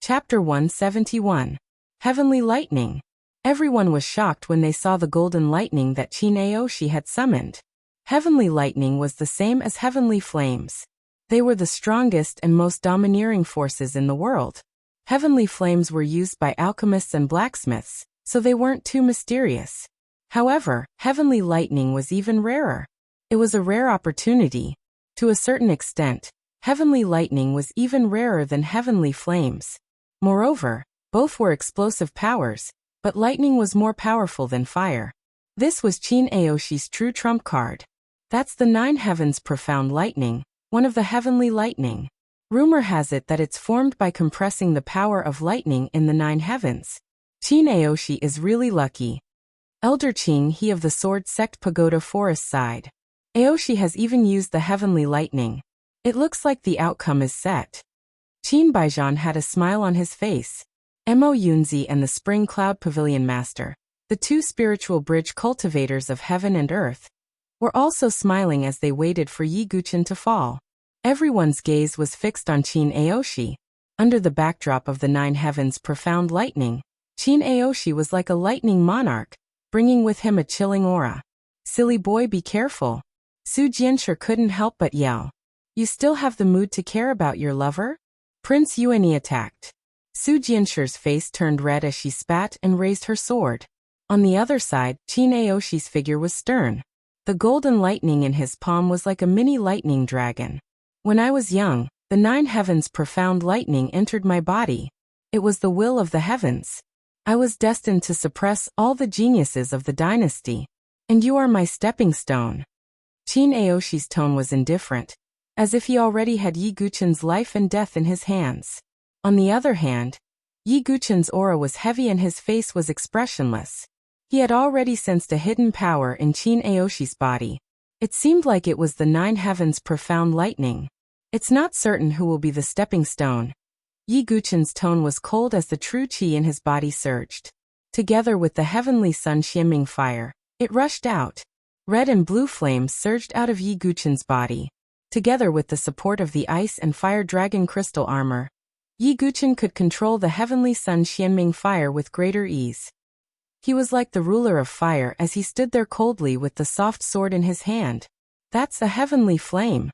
Speaker 1: Chapter 171. Heavenly Lightning. Everyone was shocked when they saw the golden lightning that Qin Aoshi had summoned. Heavenly lightning was the same as heavenly flames. They were the strongest and most domineering forces in the world. Heavenly flames were used by alchemists and blacksmiths, so they weren't too mysterious. However, heavenly lightning was even rarer. It was a rare opportunity. To a certain extent, heavenly lightning was even rarer than heavenly flames. Moreover, both were explosive powers, but lightning was more powerful than fire. This was Qin Aoshi's true trump card. That's the Nine Heavens Profound Lightning, one of the heavenly lightning. Rumor has it that it's formed by compressing the power of lightning in the nine heavens. Qin Aoshi is really lucky. Elder Qing, he of the Sword Sect Pagoda Forest side. Aoshi has even used the heavenly lightning. It looks like the outcome is set. Qin Baijian had a smile on his face. Mo Yunzi and the Spring Cloud Pavilion Master, the two spiritual bridge cultivators of heaven and earth, were also smiling as they waited for Yi Guqin to fall. Everyone's gaze was fixed on Qin Aoshi. Under the backdrop of the Nine Heavens Profound Lightning, Qin Aoshi was like a lightning monarch, bringing with him a chilling aura. Silly boy, be careful. Su Jianshi couldn't help but yell. You still have the mood to care about your lover? Prince Yuani attacked. Su Jianshi's face turned red as she spat and raised her sword. On the other side, Qin Aoshi's figure was stern. The golden lightning in his palm was like a mini lightning dragon. When I was young, the Nine Heavens Profound Lightning entered my body. It was the will of the heavens. I was destined to suppress all the geniuses of the dynasty. And you are my stepping stone. Qin Aoshi's tone was indifferent, as if he already had Yi Guqin's life and death in his hands. On the other hand, Yi Guqin's aura was heavy and his face was expressionless. He had already sensed a hidden power in Qin Aoshi's body. It seemed like it was the Nine Heavens Profound Lightning. It's not certain who will be the stepping stone. Yi Guqin's tone was cold as the true qi in his body surged. Together with the heavenly sun Xianming fire, it rushed out. Red and blue flames surged out of Yi Guqin's body. Together with the support of the ice and fire dragon crystal armor, Yi Guqin could control the heavenly sun Xianming fire with greater ease. He was like the ruler of fire as he stood there coldly with the soft sword in his hand. That's a heavenly flame.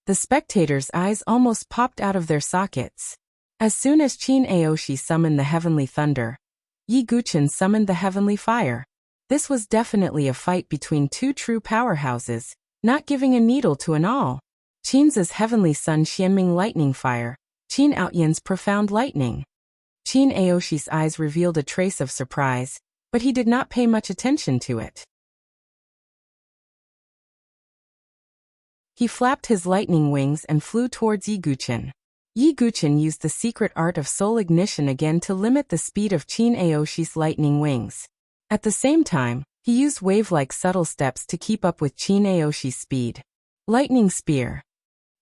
Speaker 1: The spectators' eyes almost popped out of their sockets. As soon as Qin Aoshi summoned the heavenly thunder, Yi Guqin summoned the heavenly fire. This was definitely a fight between two true powerhouses, not giving a needle to an awl. Qin's heavenly sun Xianming lightning fire, Qin Aoyan's profound lightning. Qin Aoshi's eyes revealed a trace of surprise, but he did not pay much attention to it. He flapped his lightning wings and flew towards Yi Guqin. Yi Guqin used the secret art of soul ignition again to limit the speed of Qin Aoshi's lightning wings. At the same time, he used wave-like subtle steps to keep up with Qin Aoshi's speed. Lightning Spear.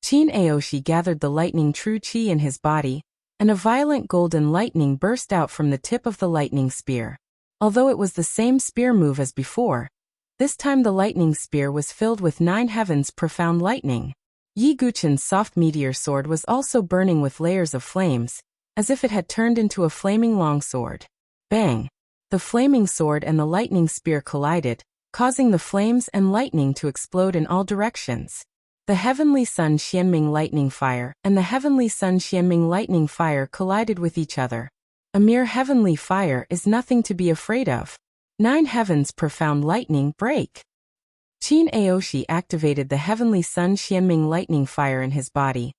Speaker 1: Qin Aoshi gathered the lightning true qi in his body, and a violent golden lightning burst out from the tip of the lightning spear. Although it was the same spear move as before, this time the lightning spear was filled with 9 heavens profound lightning. Yi Guqin's soft meteor sword was also burning with layers of flames, as if it had turned into a flaming longsword. Bang! The flaming sword and the lightning spear collided, causing the flames and lightning to explode in all directions. The heavenly sun Xianming lightning fire and the heavenly sun Xianming lightning fire collided with each other. A mere heavenly fire is nothing to be afraid of. 9 heavens profound lightning break. Qin Aoshi activated the heavenly sun Xianming lightning fire in his body,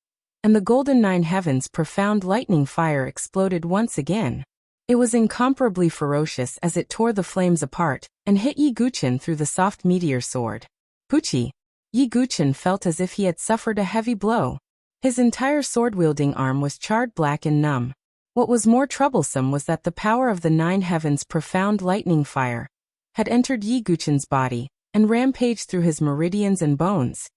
Speaker 1: and the golden 9 heavens profound lightning fire exploded once again. It was incomparably ferocious as it tore the flames apart and hit Yi Guqin through the soft meteor sword. Puchi! Yi Guqin felt as if he had suffered a heavy blow. His entire sword-wielding arm was charred black and numb. What was more troublesome was that the power of the 9 heavens profound lightning fire had entered Yi Guqin's body and rampaged through his meridians and bones,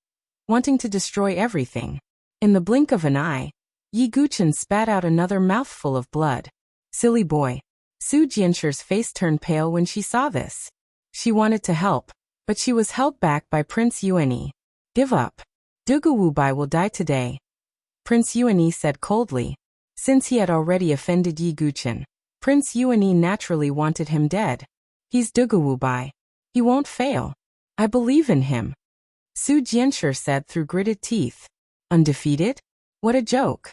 Speaker 1: wanting to destroy everything. In the blink of an eye, Yi Guqin spat out another mouthful of blood. Silly boy. Su Jianshi's face turned pale when she saw this. She wanted to help, but she was held back by Prince Yuanyi. Give up. Dugu Wubai will die today. Prince Yuanyi said coldly. Since he had already offended Yi Guqin, Prince Yuanyi naturally wanted him dead. He's Dugu Wubai. He won't fail. I believe in him. Su Jianshi said through gritted teeth. Undefeated? What a joke.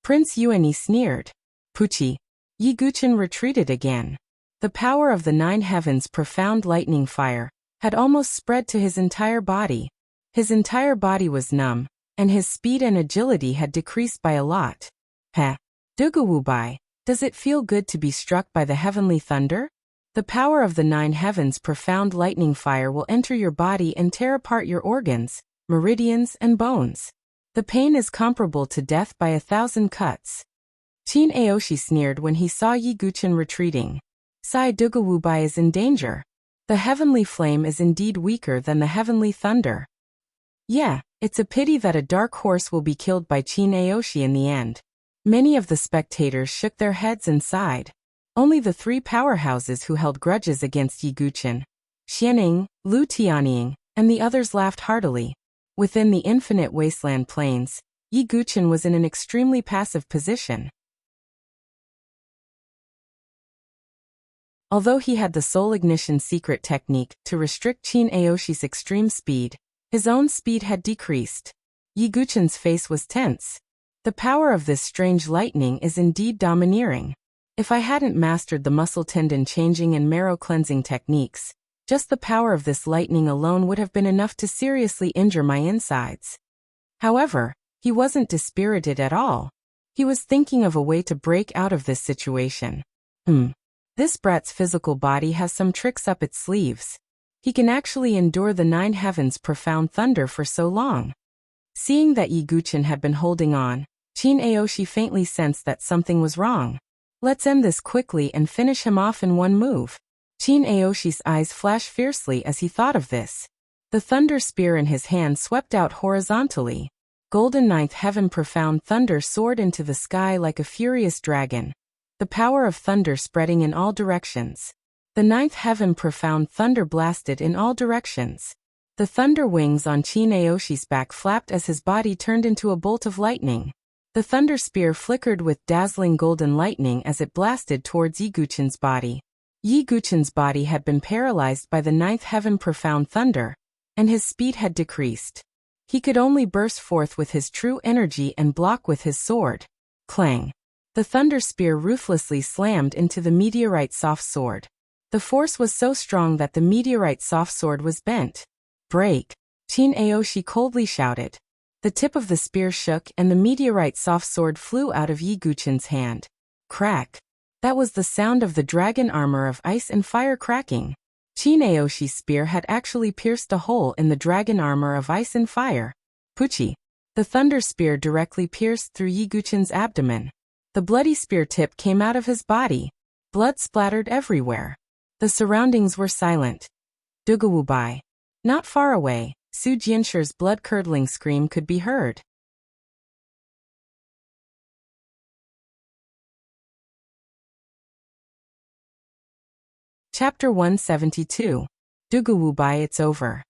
Speaker 1: Prince Yuanyi sneered. Puchi. Yi Guqin retreated again. The power of the 9 heavens profound lightning fire had almost spread to his entire body. His entire body was numb, and his speed and agility had decreased by a lot. Heh. Dugu Wubai, does it feel good to be struck by the heavenly thunder? The power of the 9 heavens profound lightning fire will enter your body and tear apart your organs, meridians, and bones. The pain is comparable to death by 1,000 cuts. Qin Aoshi sneered when he saw Yi Guqin retreating. Sai Dugu Wubai is in danger. The heavenly flame is indeed weaker than the heavenly thunder. Yeah, it's a pity that a dark horse will be killed by Qin Aoshi in the end. Many of the spectators shook their heads and sighed. Only the 3 powerhouses who held grudges against Yi Guqin, Xianing, Lu Tianying, and the others laughed heartily. Within the infinite wasteland plains, Yi Guqin was in an extremely passive position. Although he had the soul ignition secret technique to restrict Qin Aoshi's extreme speed, his own speed had decreased. Yi Guqin's face was tense. The power of this strange lightning is indeed domineering. If I hadn't mastered the muscle tendon changing and marrow cleansing techniques, just the power of this lightning alone would have been enough to seriously injure my insides. However, he wasn't dispirited at all. He was thinking of a way to break out of this situation. This brat's physical body has some tricks up its sleeves. He can actually endure the 9 heavens profound thunder for so long. Seeing that Yi Guqin had been holding on, Qin Aoshi faintly sensed that something was wrong. Let's end this quickly and finish him off in one move. Qin Aoshi's eyes flashed fiercely as he thought of this. The thunder spear in his hand swept out horizontally. Golden 9th heaven profound thunder soared into the sky like a furious dragon, the power of thunder spreading in all directions. The 9th heaven profound thunder blasted in all directions. The thunder wings on Qin Aoshi's back flapped as his body turned into a bolt of lightning. The thunder spear flickered with dazzling golden lightning as it blasted towards Yi Guqin's body. Yi Guqin's body had been paralyzed by the 9th heaven profound thunder, and his speed had decreased. He could only burst forth with his true energy and block with his sword. Clang! The thunder spear ruthlessly slammed into the meteorite soft sword. The force was so strong that the meteorite soft sword was bent. Break! Qin Aoshi coldly shouted. The tip of the spear shook and the meteorite soft sword flew out of Yi Guqin's hand. Crack! That was the sound of the dragon armor of ice and fire cracking. Qin Aoshi's spear had actually pierced a hole in the dragon armor of ice and fire. Puchi! The thunder spear directly pierced through Yi Guqin's abdomen. The bloody spear tip came out of his body. Blood splattered everywhere. The surroundings were silent. Dugu Wubai. Not far away, Su Jianshi's blood-curdling scream could be heard. Chapter 172. Duguwubai, it's over.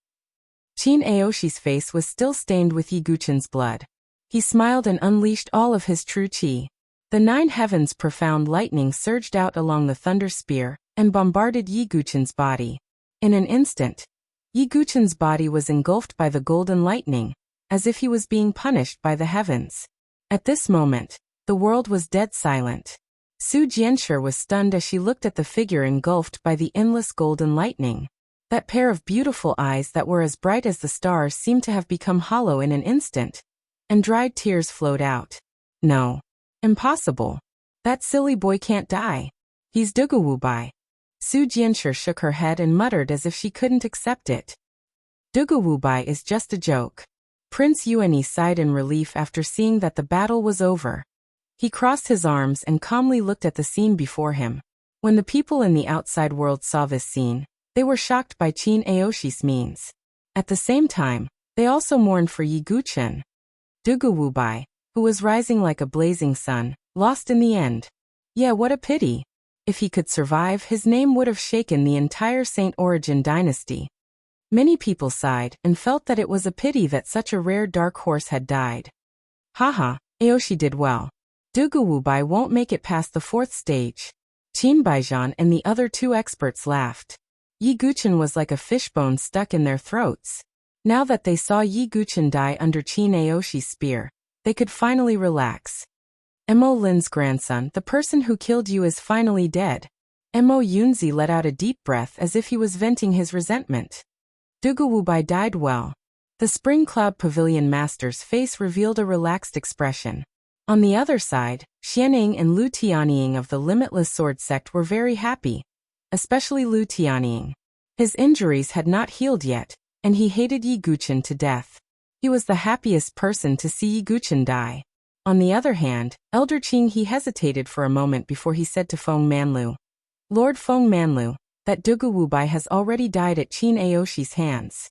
Speaker 1: Qin Aoshi's face was still stained with Yi Guqin's blood. He smiled and unleashed all of his true qi. The 9 heavens profound lightning surged out along the thunder spear and bombarded Yi Guqin's body. In an instant, Yi Guqin's body was engulfed by the golden lightning, as if he was being punished by the heavens. At this moment, the world was dead silent. Su Jianshi was stunned as she looked at the figure engulfed by the endless golden lightning. That pair of beautiful eyes that were as bright as the stars seemed to have become hollow in an instant, and dried tears flowed out. No. Impossible. That silly boy can't die. He's Duguwubai. Su Jianshi shook her head and muttered as if she couldn't accept it. Duguwubai is just a joke. Prince Yuani sighed in relief after seeing that the battle was over. He crossed his arms and calmly looked at the scene before him. When the people in the outside world saw this scene, they were shocked by Qin Aoshi's means. At the same time, they also mourned for Yi Guqin. Duguwubai, who was rising like a blazing sun, lost in the end. Yeah, what a pity. If he could survive, his name would have shaken the entire Saint Origin dynasty. Many people sighed and felt that it was a pity that such a rare dark horse had died. Haha, Aoshi did well. Duguwubai won't make it past the 4th stage. Qin Baijian and the other 2 experts laughed. Yi Guqin was like a fishbone stuck in their throats. Now that they saw Yi Guqin die under Qin Aoshi's spear, they could finally relax. Mo Lin's grandson, the person who killed you, is finally dead. Mo Yunzi let out a deep breath as if he was venting his resentment. Duguwubai died well. The Spring Cloud Pavilion master's face revealed a relaxed expression. On the other side, Xianying and Lu Tianying of the Limitless Sword Sect were very happy. Especially Lu Tianying. His injuries had not healed yet, and he hated Yi Guqin to death. He was the happiest person to see Yi Guqin die. On the other hand, Elder Qing he hesitated for a moment before he said to Feng Manlu, Lord Feng Manlu, that Duguwubai has already died at Qin Aoshi's hands.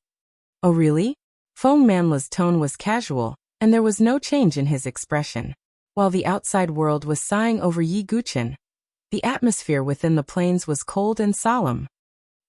Speaker 1: Oh really? Feng Manlu's tone was casual, and there was no change in his expression. While the outside world was sighing over Yi Guqin, the atmosphere within the plains was cold and solemn.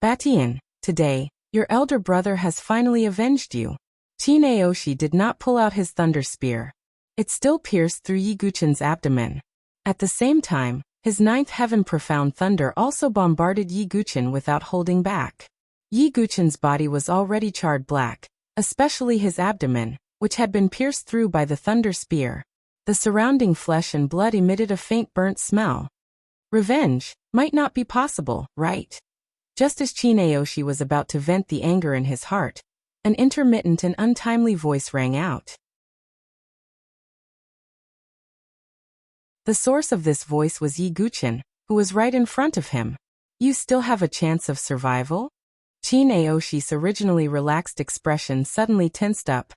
Speaker 1: Batian, today, your elder brother has finally avenged you. Qin Aoshi did not pull out his thunder spear. It still pierced through Yi Guqin's abdomen. At the same time, his 9th heaven profound thunder also bombarded Yi Guqin without holding back. Yi Guqin's body was already charred black, especially his abdomen, which had been pierced through by the thunder spear. The surrounding flesh and blood emitted a faint burnt smell. Revenge might not be possible, right? Just as Qin Aoshi was about to vent the anger in his heart, an intermittent and untimely voice rang out. The source of this voice was Yi Guqin, who was right in front of him. You still have a chance of survival? Qin Aoshi's originally relaxed expression suddenly tensed up,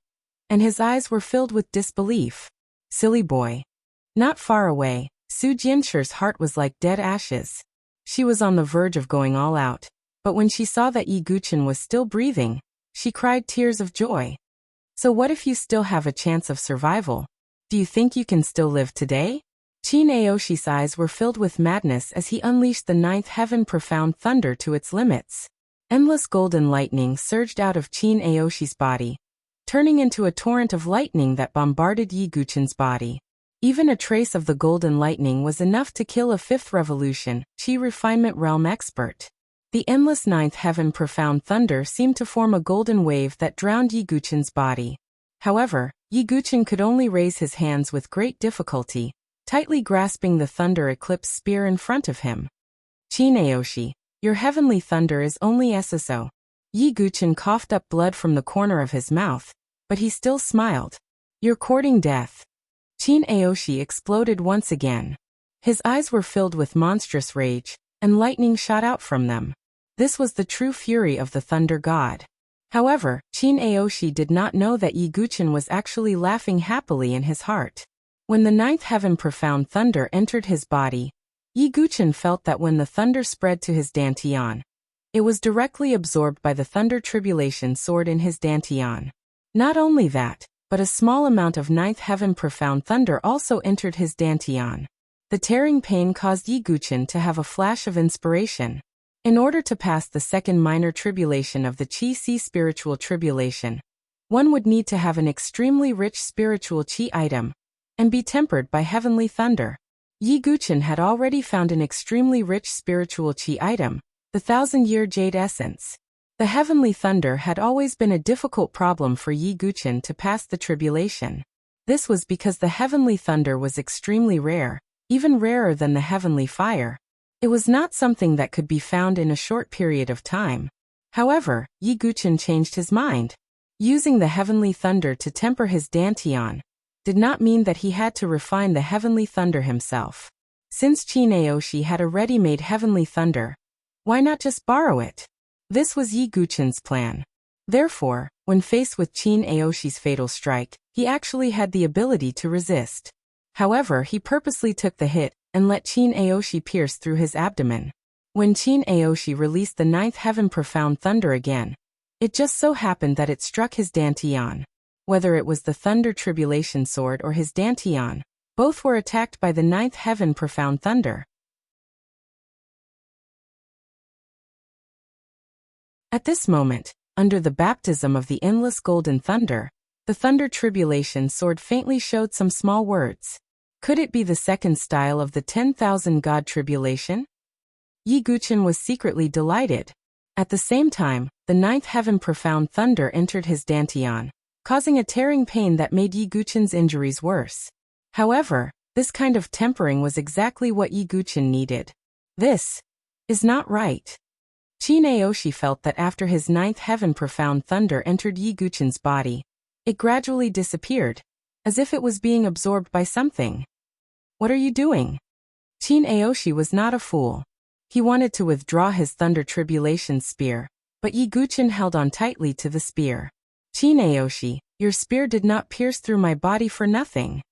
Speaker 1: and his eyes were filled with disbelief. Silly boy. Not far away, Su Jianshi's heart was like dead ashes. She was on the verge of going all out, but when she saw that Yi Guqin was still breathing, she cried tears of joy. So what if you still have a chance of survival? Do you think you can still live today? Qin Aoshi's eyes were filled with madness as he unleashed the 9th heaven profound thunder to its limits. Endless golden lightning surged out of Qin Aoshi's body, turning into a torrent of lightning that bombarded Yi Guqin's body. Even a trace of the golden lightning was enough to kill a 5th revolution, Qi refinement realm expert. The endless 9th heaven profound thunder seemed to form a golden wave that drowned Yi Guqin's body. However, Yi Guqin could only raise his hands with great difficulty, tightly grasping the thunder eclipse spear in front of him. Qin Aoshi, your heavenly thunder is only SSO. Yi Guqin coughed up blood from the corner of his mouth, but he still smiled. You're courting death. Qin Aoshi exploded once again. His eyes were filled with monstrous rage, and lightning shot out from them. This was the true fury of the thunder god. However, Qin Aoshi did not know that Yi Guqin was actually laughing happily in his heart. When the 9th heaven profound thunder entered his body, Yi Guqin felt that when the thunder spread to his dantian, it was directly absorbed by the thunder tribulation sword in his dantian. Not only that, but a small amount of 9th heaven profound thunder also entered his dantian. The tearing pain caused Yi Guqin to have a flash of inspiration. In order to pass the second minor tribulation of the Qi spiritual tribulation, one would need to have an extremely rich spiritual Qi item and be tempered by heavenly thunder. Yi Guqin had already found an extremely rich spiritual Qi item, the 1,000-year jade essence. The heavenly thunder had always been a difficult problem for Yi Guqin to pass the tribulation. This was because the heavenly thunder was extremely rare, even rarer than the heavenly fire. It was not something that could be found in a short period of time. However, Yi Guqin changed his mind. Using the heavenly thunder to temper his dantian did not mean that he had to refine the heavenly thunder himself. Since Qin Aoshi had a ready-made heavenly thunder, why not just borrow it? This was Yi Guqin's plan. Therefore, when faced with Qin Aoshi's fatal strike, he actually had the ability to resist. However, he purposely took the hit and let Qin Aoshi pierce through his abdomen. When Qin Aoshi released the ninth heaven profound thunder again, it just so happened that it struck his dantian. Whether it was the thunder tribulation sword or his dantian, both were attacked by the ninth heaven profound thunder. At this moment, under the baptism of the endless golden thunder, the thunder tribulation sword faintly showed some small words. Could it be the second style of the 10,000 god tribulation? Yi Guqin was secretly delighted. At the same time, the ninth heaven profound thunder entered his dantian, causing a tearing pain that made Yi Guqin's injuries worse. However, this kind of tempering was exactly what Yi Guqin needed. This is not right. Qin Aoshi felt that after his ninth heaven profound thunder entered Yi Guqin's body, it gradually disappeared, as if it was being absorbed by something. What are you doing? Qin Aoshi was not a fool. He wanted to withdraw his thunder tribulation spear, but Yi Guqin held on tightly to the spear. Qin Aoshi, your spear did not pierce through my body for nothing.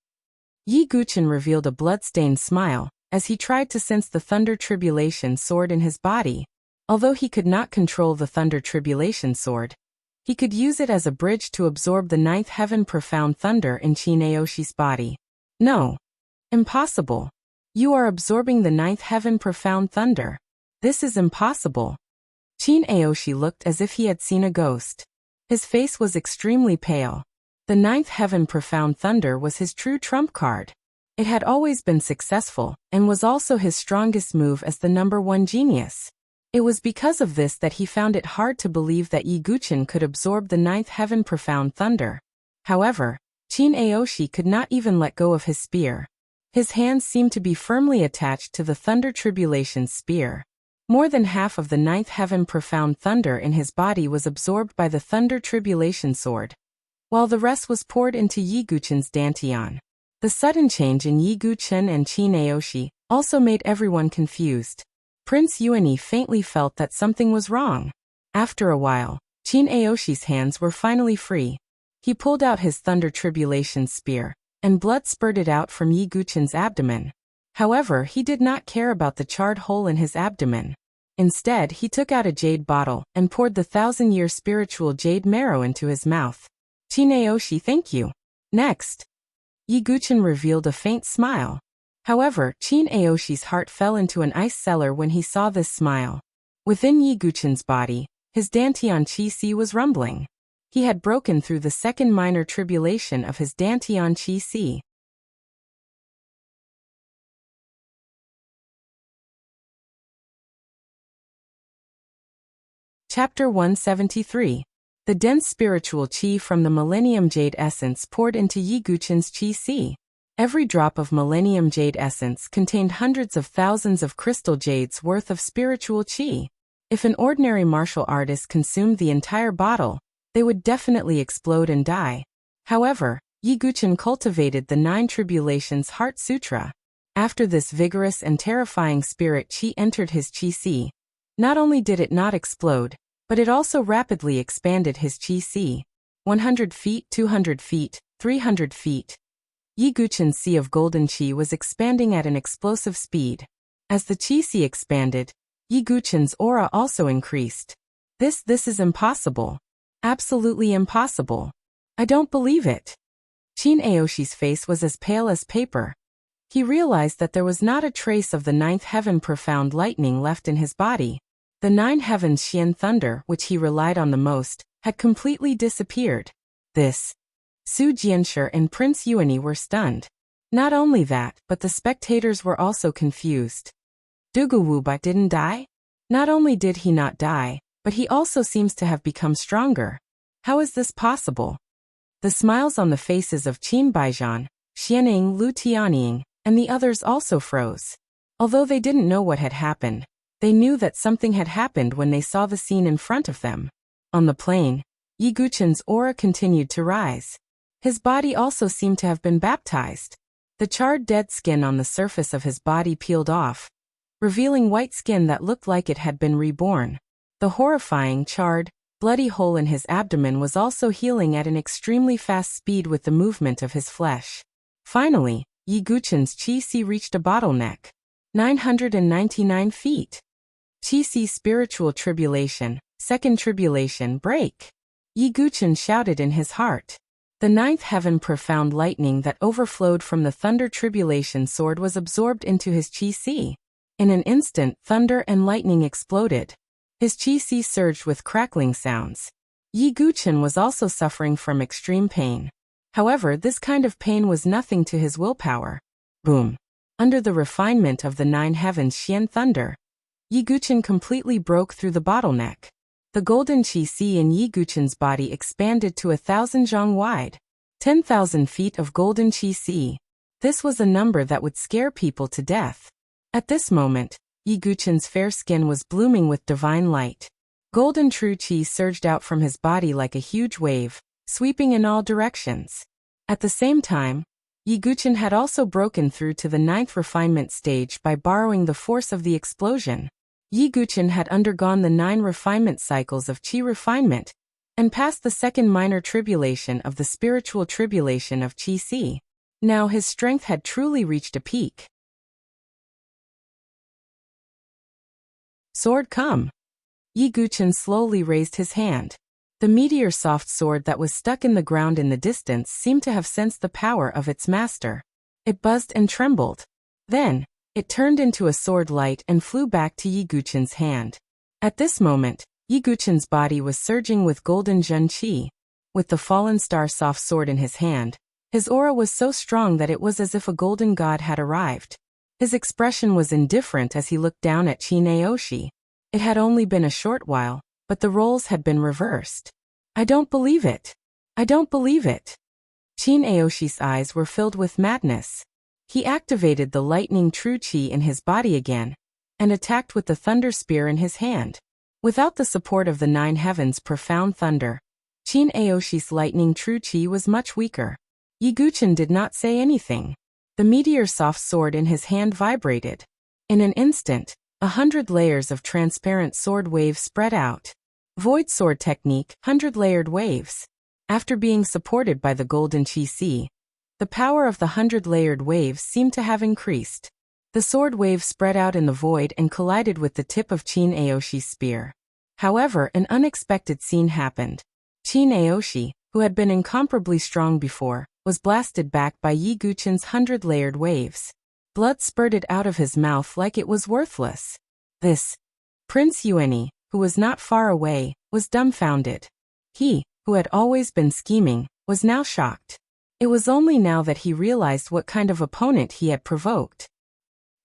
Speaker 1: Yi Guqin revealed a blood-stained smile, as he tried to sense the thunder tribulation sword in his body. Although he could not control the thunder tribulation sword, he could use it as a bridge to absorb the ninth heaven profound thunder in Qin Aoshi's body. No. Impossible. You are absorbing the ninth heaven profound thunder. This is impossible. Qin Aoshi looked as if he had seen a ghost. His face was extremely pale. The ninth heaven profound thunder was his true trump card. It had always been successful, and was also his strongest move as the number one genius. It was because of this that he found it hard to believe that Yi Guqin could absorb the ninth heaven profound thunder. However, Qin Aoshi could not even let go of his spear. His hands seemed to be firmly attached to the thunder tribulation spear. More than half of the ninth heaven profound thunder in his body was absorbed by the thunder tribulation sword, while the rest was poured into Yi Guqin's dantian. The sudden change in Yi Guqin and Qin Aoshi also made everyone confused. Prince Yuani faintly felt that something was wrong. After a while, Qin Aoshi's hands were finally free. He pulled out his thunder tribulation spear, and blood spurted out from Yi Guqin's abdomen. However, he did not care about the charred hole in his abdomen. Instead, he took out a jade bottle and poured the 1,000-year spiritual jade marrow into his mouth. Qin Aoshi, thank you. Next. Yi Guqin revealed a faint smile. However, Qin Aoshi's heart fell into an ice cellar when he saw this smile. Within Yi Guqin's body, his dantian qi was rumbling. He had broken through the second minor tribulation of his dantian qi. Chapter 173. The dense spiritual qi from the Millennium Jade Essence poured into Yi Guqin's qi. Every drop of Millennium Jade Essence contained hundreds of thousands of crystal jades worth of spiritual qi. If an ordinary martial artist consumed the entire bottle, they would definitely explode and die. However, Yi Guqin cultivated the 9 Tribulations Heart Sutra. After this vigorous and terrifying spirit qi entered his qi, not only did it not explode, but it also rapidly expanded his qi. 100 feet, 200 feet, 300 feet. Yi Guqin's sea of golden qi was expanding at an explosive speed. As the qi expanded, Yi Guqin's aura also increased. This is impossible. Absolutely impossible. I don't believe it. Qin Aoshi's face was as pale as paper. He realized that there was not a trace of the ninth heaven profound lightning left in his body. The 9 heavens Xian thunder, which he relied on the most, had completely disappeared. This. Su Jianshi and Prince Yuani were stunned. Not only that, but the spectators were also confused. Dugu Wubai didn't die? Not only did he not die, but he also seems to have become stronger. How is this possible? The smiles on the faces of Qin Baijian, Xianing, Lu Tianying, and the others also froze. Although they didn't know what had happened, they knew that something had happened when they saw the scene in front of them. On the plain, Yi Guqin's aura continued to rise. His body also seemed to have been baptized. The charred dead skin on the surface of his body peeled off, revealing white skin that looked like it had been reborn. The horrifying, charred, bloody hole in his abdomen was also healing at an extremely fast speed with the movement of his flesh. Finally, Yi Guqin's Qi-Si reached a bottleneck. 999 feet. Qi-Si spiritual tribulation, second tribulation break. Yi Guqin shouted in his heart. The 9th heaven profound lightning that overflowed from the thunder tribulation sword was absorbed into his Qi-Si. In an instant, thunder and lightning exploded. His Qi-Si surged with crackling sounds. Yi Guqin was also suffering from extreme pain. However, this kind of pain was nothing to his willpower. Boom. Under the refinement of the 9 heavens Xian thunder, Yi Guqin completely broke through the bottleneck. The golden Qi-Si in Yi Guqin's body expanded to 1,000 zhang wide. 10,000 feet of golden Qi-Si. This was a number that would scare people to death. At this moment, Yi Guqin's fair skin was blooming with divine light. Golden true Qi surged out from his body like a huge wave, sweeping in all directions. At the same time, Yi Guqin had also broken through to the 9th refinement stage by borrowing the force of the explosion. Yi Guqin had undergone the 9 refinement cycles of Qi refinement, and passed the second minor tribulation of the spiritual tribulation of Qi-Si. Now his strength had truly reached a peak. Sword come. Yi Guqin slowly raised his hand. The meteor-soft sword that was stuck in the ground in the distance seemed to have sensed the power of its master. It buzzed and trembled. Then, it turned into a sword light and flew back to Yi Guqin's hand. At this moment, Yi Guqin's body was surging with golden Zhen Qi. With the fallen star soft sword in his hand, his aura was so strong that it was as if a golden god had arrived. His expression was indifferent as he looked down at Qin Aoshi. It had only been a short while, but the roles had been reversed. I don't believe it. I don't believe it. Qin Aoshi's eyes were filled with madness. He activated the lightning true Qi in his body again, and attacked with the thunder spear in his hand. Without the support of the 9 heavens profound thunder, Qin Aoshi's lightning true Qi was much weaker. Yi Guqin did not say anything. The meteor-soft sword in his hand vibrated. In an instant, 100 layers of transparent sword waves spread out. Void sword technique, 100-layered waves. After being supported by the golden Qi-Si, the power of the 100-layered waves seemed to have increased. The sword wave spread out in the void and collided with the tip of Qin Aoshi's spear. However, an unexpected scene happened. Qin Aoshi, who had been incomparably strong before, was blasted back by Yi Guqin's 100-layered waves. Blood spurted out of his mouth like it was worthless. This. Prince Yuani, who was not far away, was dumbfounded. He, who had always been scheming, was now shocked. It was only now that he realized what kind of opponent he had provoked.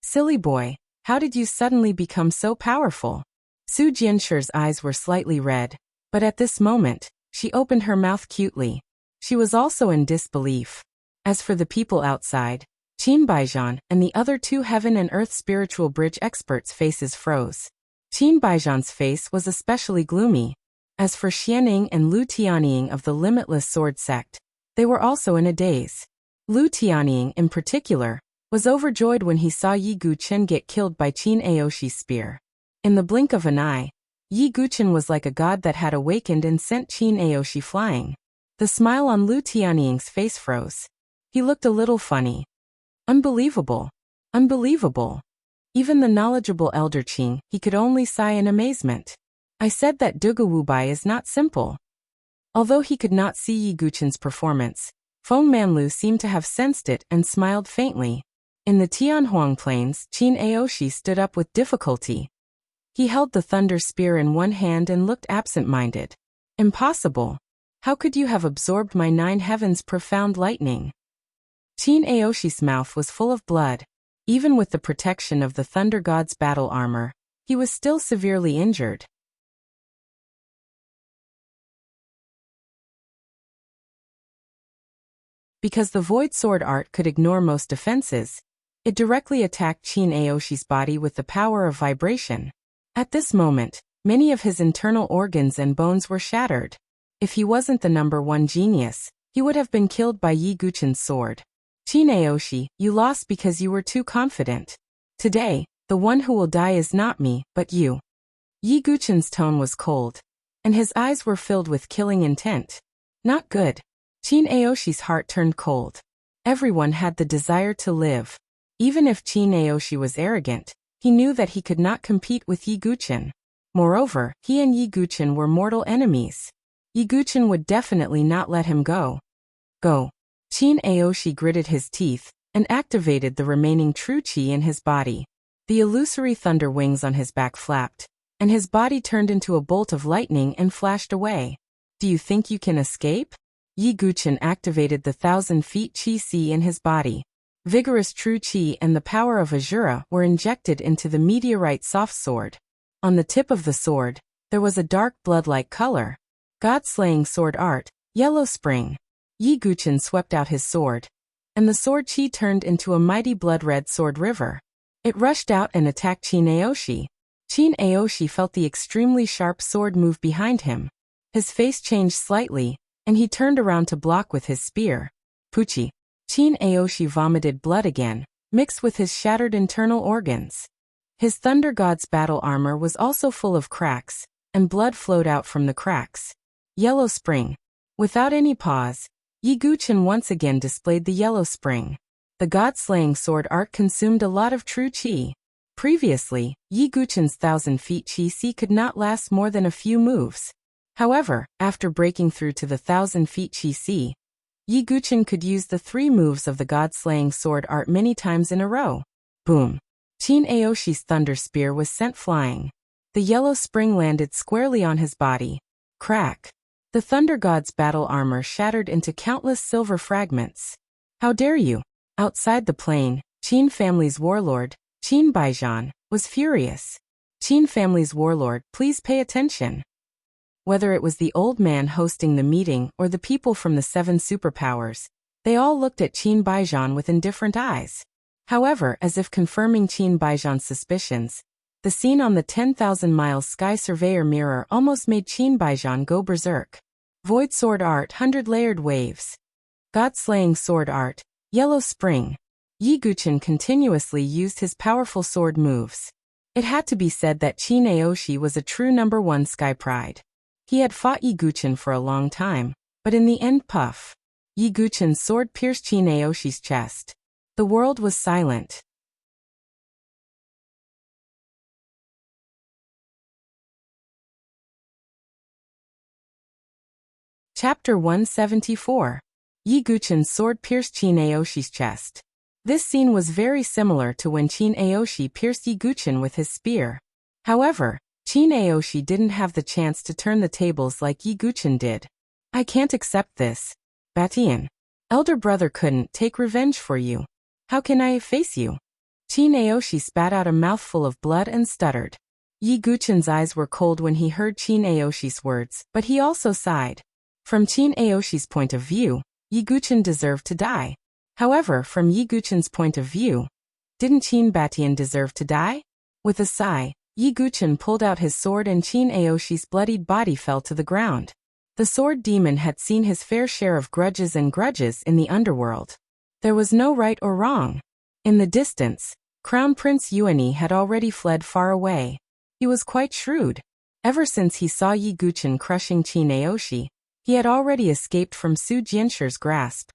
Speaker 1: Silly boy, how did you suddenly become so powerful? Su Jianshi's eyes were slightly red, but at this moment, she opened her mouth cutely. She was also in disbelief. As for the people outside, Qin Baijian and the other 2 heaven and earth spiritual bridge experts' faces froze. Qin Baijian's face was especially gloomy. As for Xianing and Lu Tianying of the Limitless Sword Sect, they were also in a daze. Lu Tianying, in particular, was overjoyed when he saw Yi Guqin get killed by Qin Aoshi's spear. In the blink of an eye, Yi Guqin was like a god that had awakened and sent Qin Aoshi flying. The smile on Lu Tianying's face froze. He looked a little funny. Unbelievable. Unbelievable. Even the knowledgeable elder Qing, he could only sigh in amazement. I said that Dugu Wubai is not simple. Although he could not see Yi Guqin's performance, Feng Manlu seemed to have sensed it and smiled faintly. In the Tianhuang Plains, Qin Aoshi stood up with difficulty. He held the thunder spear in one hand and looked absent-minded. Impossible. How could you have absorbed my 9 heavens' profound lightning? Chin Aoshi's mouth was full of blood. Even with the protection of the thunder god's battle armor, he was still severely injured. Because the void sword art could ignore most defenses, it directly attacked Chin Aoshi's body with the power of vibration. At this moment, many of his internal organs and bones were shattered. If he wasn't the #1 genius, he would have been killed by Yi Guchen's sword. Chin Aoshi, you lost because you were too confident. Today, the one who will die is not me, but you. Yi Guchen's tone was cold, and his eyes were filled with killing intent. Not good. Chin Aoshi's heart turned cold. Everyone had the desire to live. Even if Chin Aoshi was arrogant, he knew that he could not compete with Yi Guchen. Moreover, he and Yi Guchen were mortal enemies. Yi Guchen would definitely not let him go. Go. Chin Aoshi gritted his teeth and activated the remaining true chi in his body. The illusory thunder wings on his back flapped, and his body turned into a bolt of lightning and flashed away. Do you think you can escape? Yi Guchen activated the 1,000 feet chi si in his body. Vigorous true chi and the power of Azura were injected into the meteorite soft sword. On the tip of the sword, there was a dark blood-like color. God-slaying sword art, yellow spring. Yi Guchen swept out his sword, and the sword chi turned into a mighty blood-red sword river. It rushed out and attacked Chin Aoshi. Chin Aoshi felt the extremely sharp sword move behind him. His face changed slightly, and he turned around to block with his spear. Puchi. Chin Aoshi vomited blood again, mixed with his shattered internal organs. His thunder god's battle armor was also full of cracks, and blood flowed out from the cracks. Yellow spring. Without any pause, Yi Guchen once again displayed the yellow spring. The god-slaying sword art consumed a lot of true chi. Previously, Yi Guchen's 1,000 feet chi si could not last more than a few moves. However, after breaking through to the 1,000 feet chi si, Yi Guchen could use the 3 moves of the god-slaying sword art many times in a row. Boom. Chin Aoshi's thunder spear was sent flying. The yellow spring landed squarely on his body. Crack. The thunder god's battle armor shattered into countless silver fragments. How dare you? Outside the plane, Qin family's warlord, Qin Baijian, was furious. Qin family's warlord, please pay attention. Whether it was the old man hosting the meeting or the people from the 7 superpowers, they all looked at Qin Baijian with indifferent eyes. However, as if confirming Qin Baijian's suspicions, the scene on the 10,000 miles sky surveyor mirror almost made Qin Baijian go berserk. Void sword art, 100-layered waves. God-slaying sword art, yellow spring. Yi Guchen continuously used his powerful sword moves. It had to be said that Chin Aoshi was a true #1 sky pride. He had fought Yi Guchen for a long time, but in the end puff. Yi Guchen's sword pierced Chin Aoshi's chest. The world was silent. Chapter 174. Yi Guchen's sword pierced Chin Aoshi's chest. This scene was very similar to when Chin Aoshi pierced Yi Guchen with his spear. However, Chin Aoshi didn't have the chance to turn the tables like Yi Guchen did. I can't accept this. Batian. Elder brother couldn't take revenge for you. How can I face you? Chin Aoshi spat out a mouthful of blood and stuttered. Yi Guchen's eyes were cold when he heard Chin Aoshi's words, but he also sighed. From Chin Aoshi's point of view, Yi Guchen deserved to die. However, from Yi Guchen's point of view, didn't Chin Batian deserve to die? With a sigh, Yi Guchen pulled out his sword and Chin Aoshi's bloodied body fell to the ground. The sword demon had seen his fair share of grudges in the underworld. There was no right or wrong. In the distance, Crown Prince Yuani had already fled far away. He was quite shrewd. Ever since he saw Yi Guchen crushing Chin Aoshi, he had already escaped from Su Jianshi's grasp.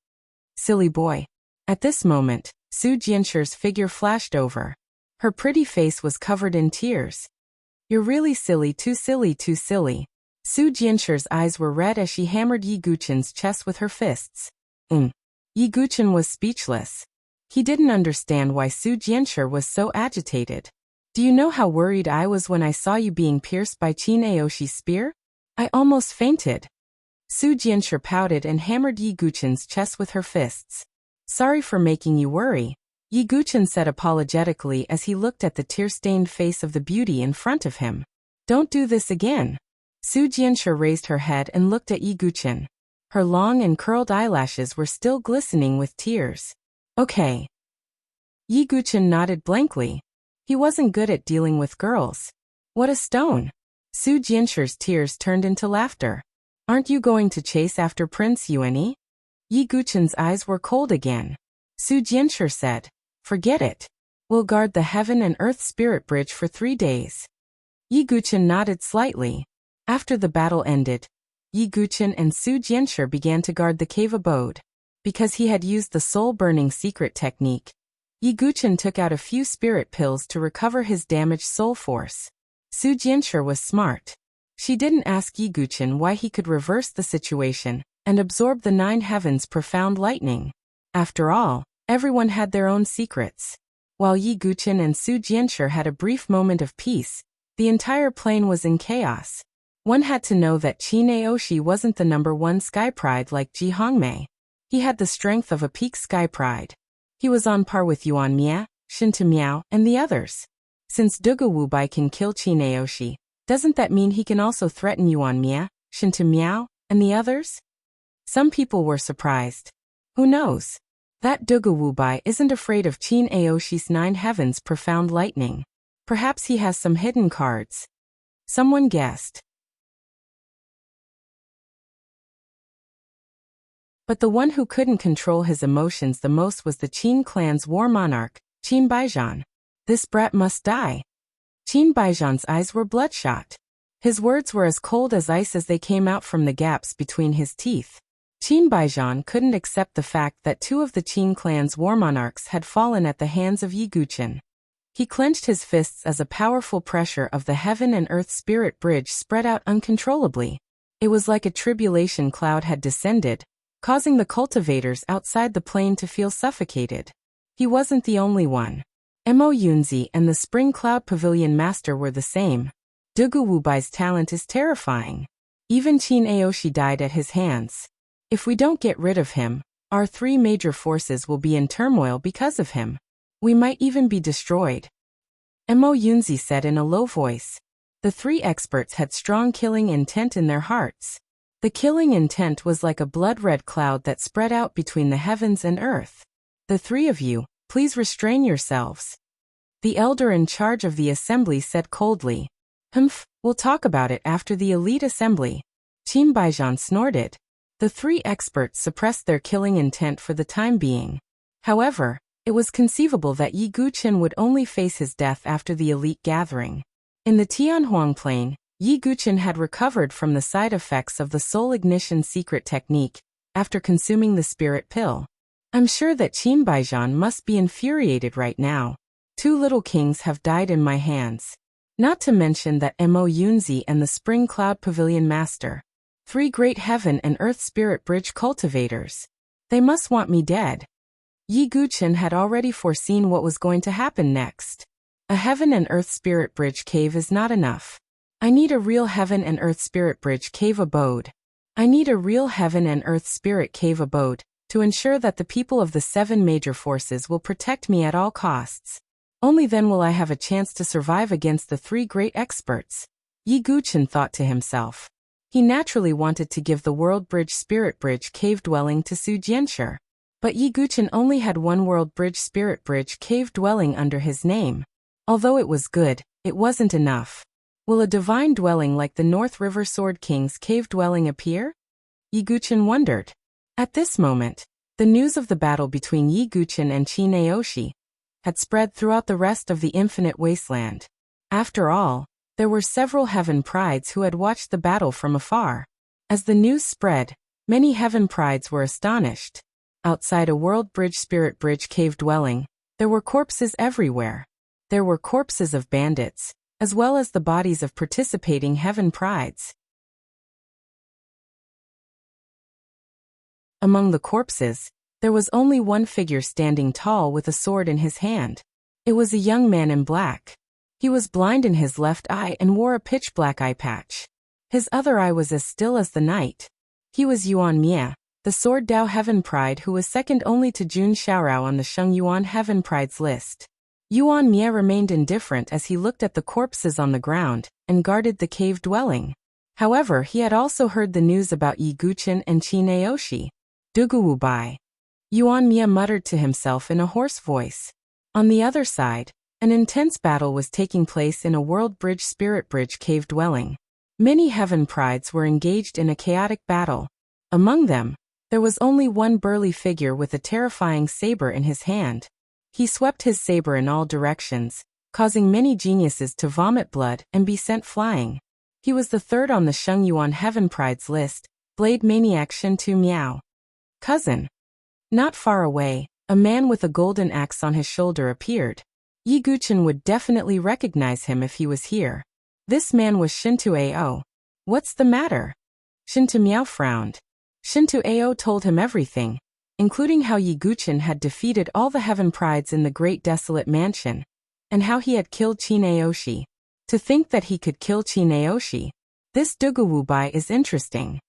Speaker 1: Silly boy. At this moment, Su Jianshi's figure flashed over. Her pretty face was covered in tears. You're really silly, too silly, too silly. Su Jianshi's eyes were red as she hammered Yi Guchen's chest with her fists. Yi Guchen was speechless. He didn't understand why Su Jianshi was so agitated. Do you know how worried I was when I saw you being pierced by Qin Aoshi's spear? I almost fainted. Su Jianshi pouted and hammered Yi Guqin's chest with her fists. Sorry for making you worry, Yi Guqin said apologetically as he looked at the tear-stained face of the beauty in front of him. Don't do this again. Su Jianshi raised her head and looked at Yi Guqin. Her long and curled eyelashes were still glistening with tears. Okay. Yi Guqin nodded blankly. He wasn't good at dealing with girls. What a stone. Su Jianshi's tears turned into laughter. Aren't you going to chase after Prince Yuanyi? Yi Guqin's eyes were cold again. Su Jianshi said, forget it. We'll guard the heaven and earth spirit bridge for 3 days. Yi Guqin nodded slightly. After the battle ended, Yi Guqin and Su Jianshi began to guard the cave abode. Because he had used the soul-burning secret technique, Yi Guqin took out a few spirit pills to recover his damaged soul force. Su Jianshi was smart. She didn't ask Yi Guqin why he could reverse the situation and absorb the 9 heavens' profound lightning. After all, everyone had their own secrets. While Yi Guqin and Su Jianshi had a brief moment of peace, the entire plane was in chaos. One had to know that Qin Aoshi wasn't the #1 sky pride like Ji Hongmei. He had the strength of a peak sky pride. He was on par with Yuan Mia, Shinta Miao, and the others. Since Dugu Wubai can kill Qin Aoshi, doesn't that mean he can also threaten Yuan Mia, Shinta Miao, and the others? Some people were surprised. Who knows? That Dugu Wubai isn't afraid of Qin Aoshi's 9 heavens' profound lightning. Perhaps he has some hidden cards. Someone guessed. But the one who couldn't control his emotions the most was the Qin clan's war monarch, Qin Baijian. This brat must die. Qin Baijian's eyes were bloodshot. His words were as cold as ice as they came out from the gaps between his teeth. Qin Baijian couldn't accept the fact that 2 of the Qin clan's war monarchs had fallen at the hands of Yi Guqin. He clenched his fists as a powerful pressure of the heaven and earth spirit bridge spread out uncontrollably. It was like a tribulation cloud had descended, causing the cultivators outside the plane to feel suffocated. He wasn't the only one. Mo Yunzi and the Spring Cloud Pavilion Master were the same. Dugu Wubai's talent is terrifying. Even Qin Aoshi died at his hands. If we don't get rid of him, our 3 major forces will be in turmoil because of him. We might even be destroyed. Mo Yunzi said in a low voice. The 3 experts had strong killing intent in their hearts. The killing intent was like a blood-red cloud that spread out between the heavens and earth. The 3 of you, please restrain yourselves. The elder in charge of the assembly said coldly. We'll talk about it after the elite assembly. Qin Baijian snorted. The 3 experts suppressed their killing intent for the time being. However, it was conceivable that Yi Guqin would only face his death after the elite gathering. In the Tianhuang Plain, Yi Guqin had recovered from the side effects of the soul ignition secret technique after consuming the spirit pill. I'm sure that Qin Baijian must be infuriated right now. 2 little kings have died in my hands. Not to mention that Mo Yunzi and the Spring Cloud Pavilion Master. 3 great heaven and earth spirit bridge cultivators. They must want me dead. Yi Guqin had already foreseen what was going to happen next. A heaven and earth spirit bridge cave is not enough. I need a real heaven and earth spirit bridge cave abode. I need a real heaven and earth spirit cave abode to ensure that the people of the 7 major forces will protect me at all costs. Only then will I have a chance to survive against the 3 great experts. Yi Guqin thought to himself. He naturally wanted to give the World Bridge Spirit Bridge cave dwelling to Su Jianshi. But Yi Guqin only had 1 World Bridge Spirit Bridge cave dwelling under his name. Although it was good, it wasn't enough. Will a divine dwelling like the North River Sword King's cave dwelling appear? Yi Guqin wondered. At this moment, the news of the battle between Yi Guqin and Qin Aoshi had spread throughout the rest of the infinite wasteland. After all, there were several heaven prides who had watched the battle from afar. As the news spread, many heaven prides were astonished. Outside a World Bridge Spirit Bridge cave dwelling, there were corpses everywhere. There were corpses of bandits, as well as the bodies of participating heaven prides. Among the corpses, there was only one figure standing tall with a sword in his hand. It was a young man in black. He was blind in his left eye and wore a pitch-black eye patch. His other eye was as still as the night. He was Yuan Mie, the Sword Dao Heaven Pride, who was second only to Jun Xiaorao on the Sheng Yuan Heaven Pride's list. Yuan Mie remained indifferent as he looked at the corpses on the ground and guarded the cave dwelling. However, he had also heard the news about Yi Guqin and Qin Aoshi. Duguwu Bai. Yuan Mie muttered to himself in a hoarse voice. On the other side, an intense battle was taking place in a World Bridge Spirit Bridge cave dwelling. Many Heaven Prides were engaged in a chaotic battle. Among them, there was only one burly figure with a terrifying saber in his hand. He swept his saber in all directions, causing many geniuses to vomit blood and be sent flying. He was the third on the Sheng Yuan Heaven Pride's list, Blade Maniac Shintu Miao. Cousin. Not far away, a man with a golden axe on his shoulder appeared. Yi Guqin would definitely recognize him if he was here. This man was Shintu Ao. What's the matter? Shintu Miao frowned. Shintu Ao told him everything, including how Yi Guqin had defeated all the Heaven Prides in the Great Desolate Mansion, and how he had killed Qin Aoshi. To think that he could kill Qin Aoshi. This Duguwu Bai is interesting.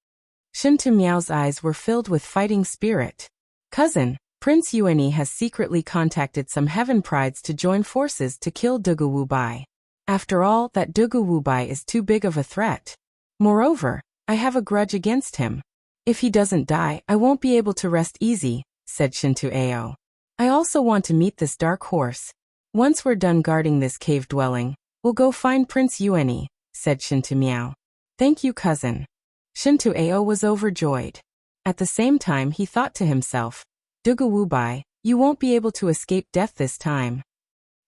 Speaker 1: Shintu Miao's eyes were filled with fighting spirit. Cousin, Prince Yuani has secretly contacted some Heaven Prides to join forces to kill Duguwu Bai. After all, that Duguwu Bai is too big of a threat. Moreover, I have a grudge against him. If he doesn't die, I won't be able to rest easy, said Shintu Ao. I also want to meet this dark horse. Once we're done guarding this cave dwelling, we'll go find Prince Yuani, said Shintu Miao. Thank you, cousin. Shintu Ao was overjoyed. At the same time, he thought to himself, Duguwu Bai, you won't be able to escape death this time.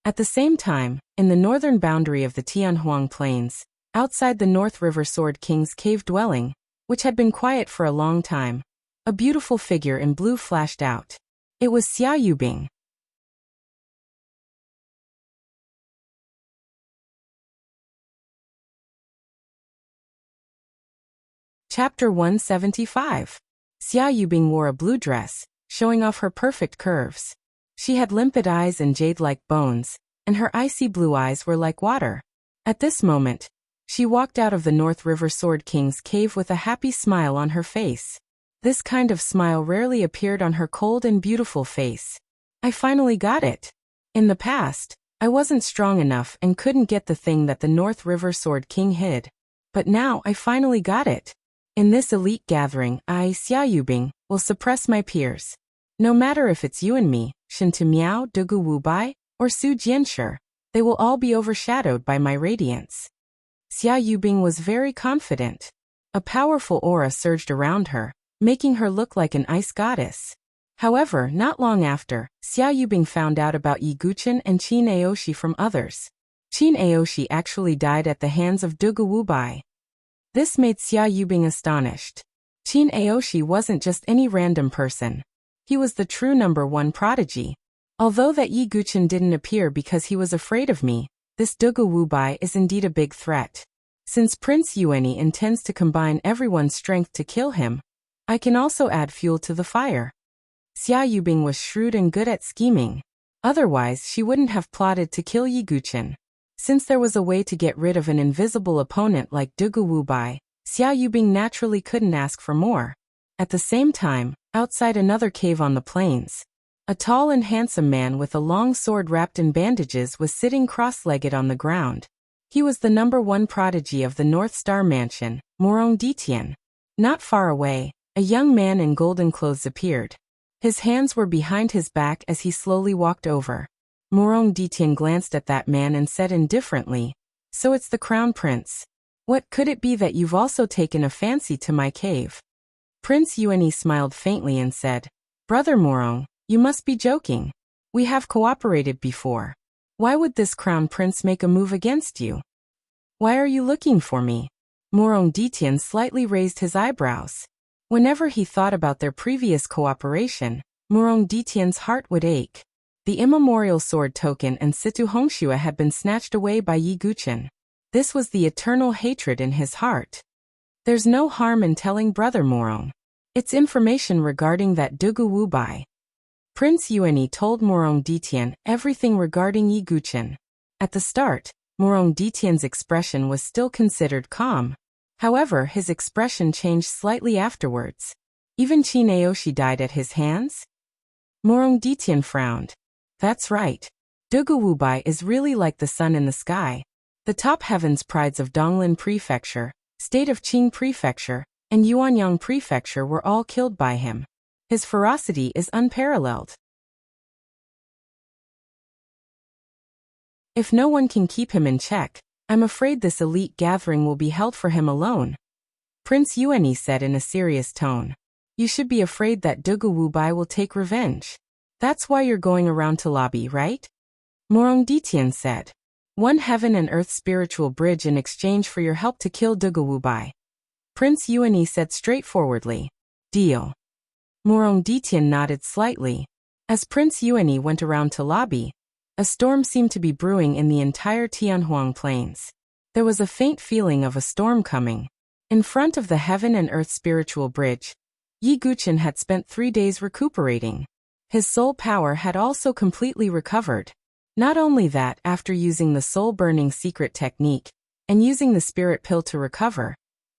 Speaker 1: At the same time, in the northern boundary of the Tianhuang Plains, outside the North River Sword King's cave dwelling, which had been quiet for a long time, a beautiful figure in blue flashed out. It was Xia Yubing. Chapter 175. Xia Yubing wore a blue dress, showing off her perfect curves. She had limpid eyes and jade-like bones, and her icy blue eyes were like water. At this moment, she walked out of the North River Sword King's cave with a happy smile on her face. This kind of smile rarely appeared on her cold and beautiful face. I finally got it. In the past, I wasn't strong enough and couldn't get the thing that the North River Sword King hid. But now I finally got it. In this elite gathering, I, Xia Yubing, will suppress my peers. No matter if it's you and me, Shintu Miao, Duguwu Bai, or Su Jianshi, they will all be overshadowed by my radiance. Xia Yubing was very confident. A powerful aura surged around her, making her look like an ice goddess. However, not long after, Xia Yubing found out about Yi Guqin and Qin Aoshi from others. Qin Aoshi actually died at the hands of Duguwu Bai. This made Xia Yubing astonished. Qin Aoshi wasn't just any random person. He was the true #1 prodigy. Although that Yi Guqin didn't appear because he was afraid of me, this Duguwu Bai is indeed a big threat. Since Prince Yuani intends to combine everyone's strength to kill him, I can also add fuel to the fire. Xia Yubing was shrewd and good at scheming. Otherwise, she wouldn't have plotted to kill Yi Guqin. Since there was a way to get rid of an invisible opponent like Duguwu Bai, Xia Yubing naturally couldn't ask for more. At the same time, outside another cave on the plains, a tall and handsome man with a long sword wrapped in bandages was sitting cross-legged on the ground. He was the #1 prodigy of the North Star Mansion, Morong Ditian. Not far away, a young man in golden clothes appeared. His hands were behind his back as he slowly walked over. Morong Ditian glanced at that man and said indifferently, "So it's the Crown Prince. What could it be that you've also taken a fancy to my cave?" Prince Yuani smiled faintly and said, "Brother Morong, you must be joking. We have cooperated before. Why would this Crown Prince make a move against you? Why are you looking for me?" Morong Ditian slightly raised his eyebrows. Whenever he thought about their previous cooperation, Morong Ditian's heart would ache. The immemorial sword token and Situ Hongxue had been snatched away by Yi Guqin. This was the eternal hatred in his heart. There's no harm in telling Brother Morong. It's information regarding that Duguwu Bai. Prince Yuani told Morong Ditian everything regarding Yi Guqin. At the start, Morong Ditian's expression was still considered calm. However, his expression changed slightly afterwards. Even Qi Naoshi died at his hands? Morong Ditian frowned. That's right. Dugu Wubai is really like the sun in the sky. The top heavens prides of Donglin Prefecture, state of Qing Prefecture, and Yuanyang Prefecture were all killed by him. His ferocity is unparalleled. If no one can keep him in check, I'm afraid this elite gathering will be held for him alone. Prince Yuani said in a serious tone. You should be afraid that Dugu Wubai will take revenge. That's why you're going around to lobby, right? Morong Ditian said. 1 heaven and earth spiritual bridge in exchange for your help to kill Dugu Wubai. Prince Yuani said straightforwardly. Deal. Morong Ditian nodded slightly. As Prince Yuani went around to lobby, a storm seemed to be brewing in the entire Tianhuang Plains. There was a faint feeling of a storm coming. In front of the heaven and earth spiritual bridge, Yi Guqin had spent 3 days recuperating. His soul power had also completely recovered. Not only that, after using the soul-burning secret technique, and using the spirit pill to recover,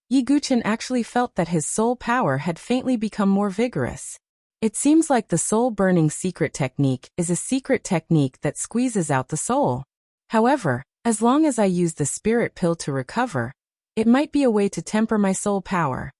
Speaker 1: Yi Guqin actually felt that his soul power had faintly become more vigorous. It seems like the soul-burning secret technique is a secret technique that squeezes out the soul. However, as long as I use the spirit pill to recover, it might be a way to temper my soul power.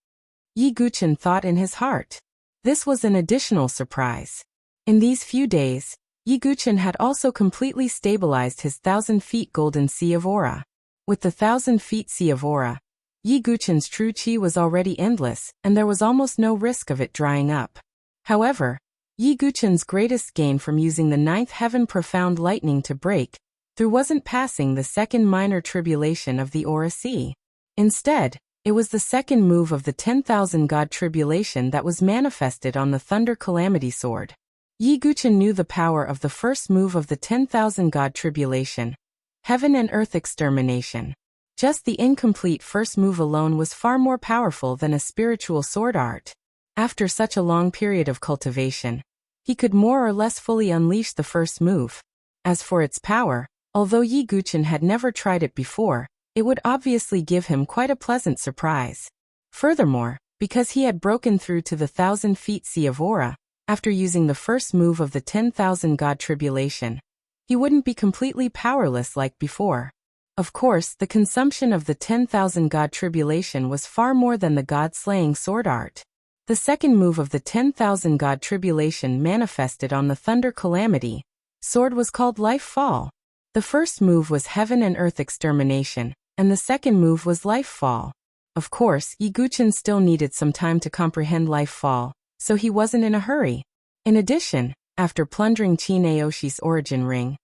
Speaker 1: Yi Guqin thought in his heart. This was an additional surprise. In these few days, Yi Guqin had also completely stabilized his 1,000 feet golden sea of aura. With the 1,000 feet sea of aura, Yi Guqin's true qi was already endless, and there was almost no risk of it drying up. However, Yi Guqin's greatest gain from using the 9th heaven profound lightning to break through wasn't passing the second minor tribulation of the aura sea. Instead, it was the second move of the 10,000 god tribulation that was manifested on the thunder calamity sword. Yi Guqin knew the power of the first move of the 10,000 god tribulation, heaven and earth extermination. Just the incomplete first move alone was far more powerful than a spiritual sword art. After such a long period of cultivation, he could more or less fully unleash the first move. As for its power, although Yi Guqin had never tried it before, it would obviously give him quite a pleasant surprise. Furthermore, because he had broken through to the 1,000 feet sea of aura, after using the first move of the 10,000 god tribulation, he wouldn't be completely powerless like before. Of course, the consumption of the 10,000 god tribulation was far more than the god-slaying sword art. The second move of the 10,000 god tribulation manifested on the thunder calamity sword was called Life Fall. The first move was heaven and earth extermination, and the second move was Life Fall. Of course, Yi Guqin still needed some time to comprehend Life Fall, so he wasn't in a hurry. In addition, after plundering Qi Naoshi's origin ring,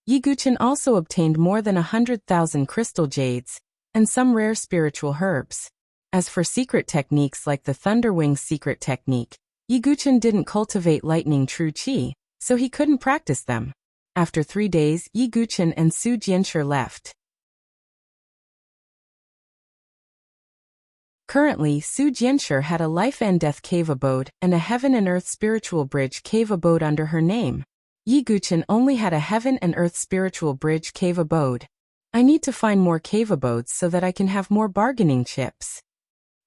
Speaker 1: Yi Guqin also obtained more than 100,000 crystal jades, and some rare spiritual herbs. As for secret techniques like the Thunderwing's secret technique, Yi Guqin didn't cultivate lightning true qi, so he couldn't practice them. After 3 days, Yi Guqin and Su Jianshi left. Currently, Su Jianshi had a life and death cave abode and a heaven and earth spiritual bridge cave abode under her name. Yi Guqin only had a heaven and earth spiritual bridge cave abode. I need to find more cave abodes so that I can have more bargaining chips.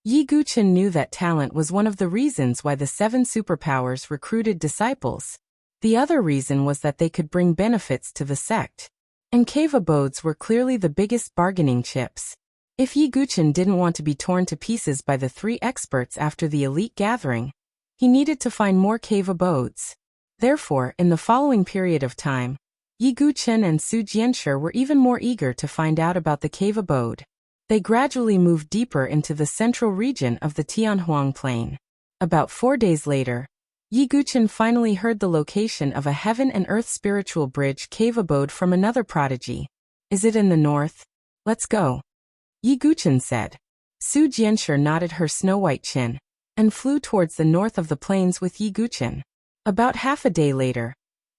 Speaker 1: Yi Guqin knew that talent was one of the reasons why the 7 superpowers recruited disciples. The other reason was that they could bring benefits to the sect. And cave abodes were clearly the biggest bargaining chips. If Yi Guqin didn't want to be torn to pieces by the 3 experts after the elite gathering, he needed to find more cave abodes. Therefore, in the following period of time, Yi Guqin and Su Jianshi were even more eager to find out about the cave abode. They gradually moved deeper into the central region of the Tianhuang Plain. About 4 days later, Yi Guqin finally heard the location of a heaven and earth spiritual bridge cave abode from another prodigy. Is it in the north? Let's go. Yi Guqin said. Su Jianshi nodded her snow-white chin, and flew towards the north of the plains with Yi Guqin. About half a day later,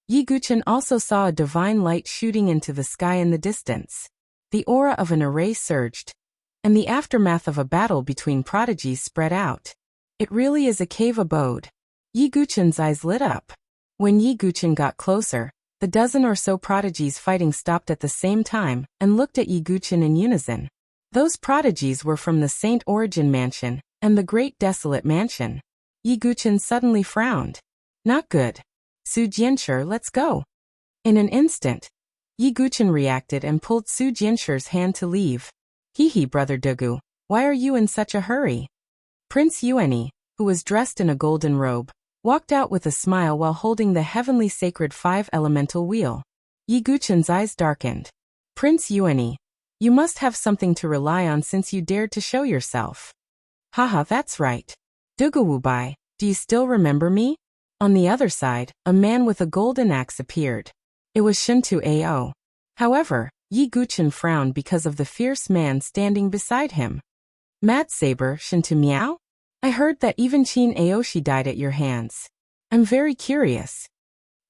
Speaker 1: Yi Guqin also saw a divine light shooting into the sky in the distance. The aura of an array surged, and the aftermath of a battle between prodigies spread out. It really is a cave abode. Yi Guqin's eyes lit up. When Yi Guqin got closer, The dozen or so prodigies fighting stopped at the same time and looked at Yi Guqin in unison. Those prodigies were from the Saint Origin Mansion and the Great Desolate Mansion. Yi Guqin suddenly frowned. Not good. Su Jianshi, let's go. In an instant, Yi Guqin reacted and pulled Su Jianshi's hand to leave. Hee, brother Dugu, why are you in such a hurry? Prince Yuani, who was dressed in a golden robe, walked out with a smile while holding the heavenly sacred 5-elemental wheel. Yi Guqin's eyes darkened. Prince Yuani, you must have something to rely on since you dared to show yourself. Haha, that's right. Dugu Wubai, do you still remember me? On the other side, a man with a golden axe appeared. It was Shintu Ao. However, Yi Guqin frowned because of the fierce man standing beside him. Mad Saber, Shintu Miao? I heard that even Qin Aoshi died at your hands. I'm very curious.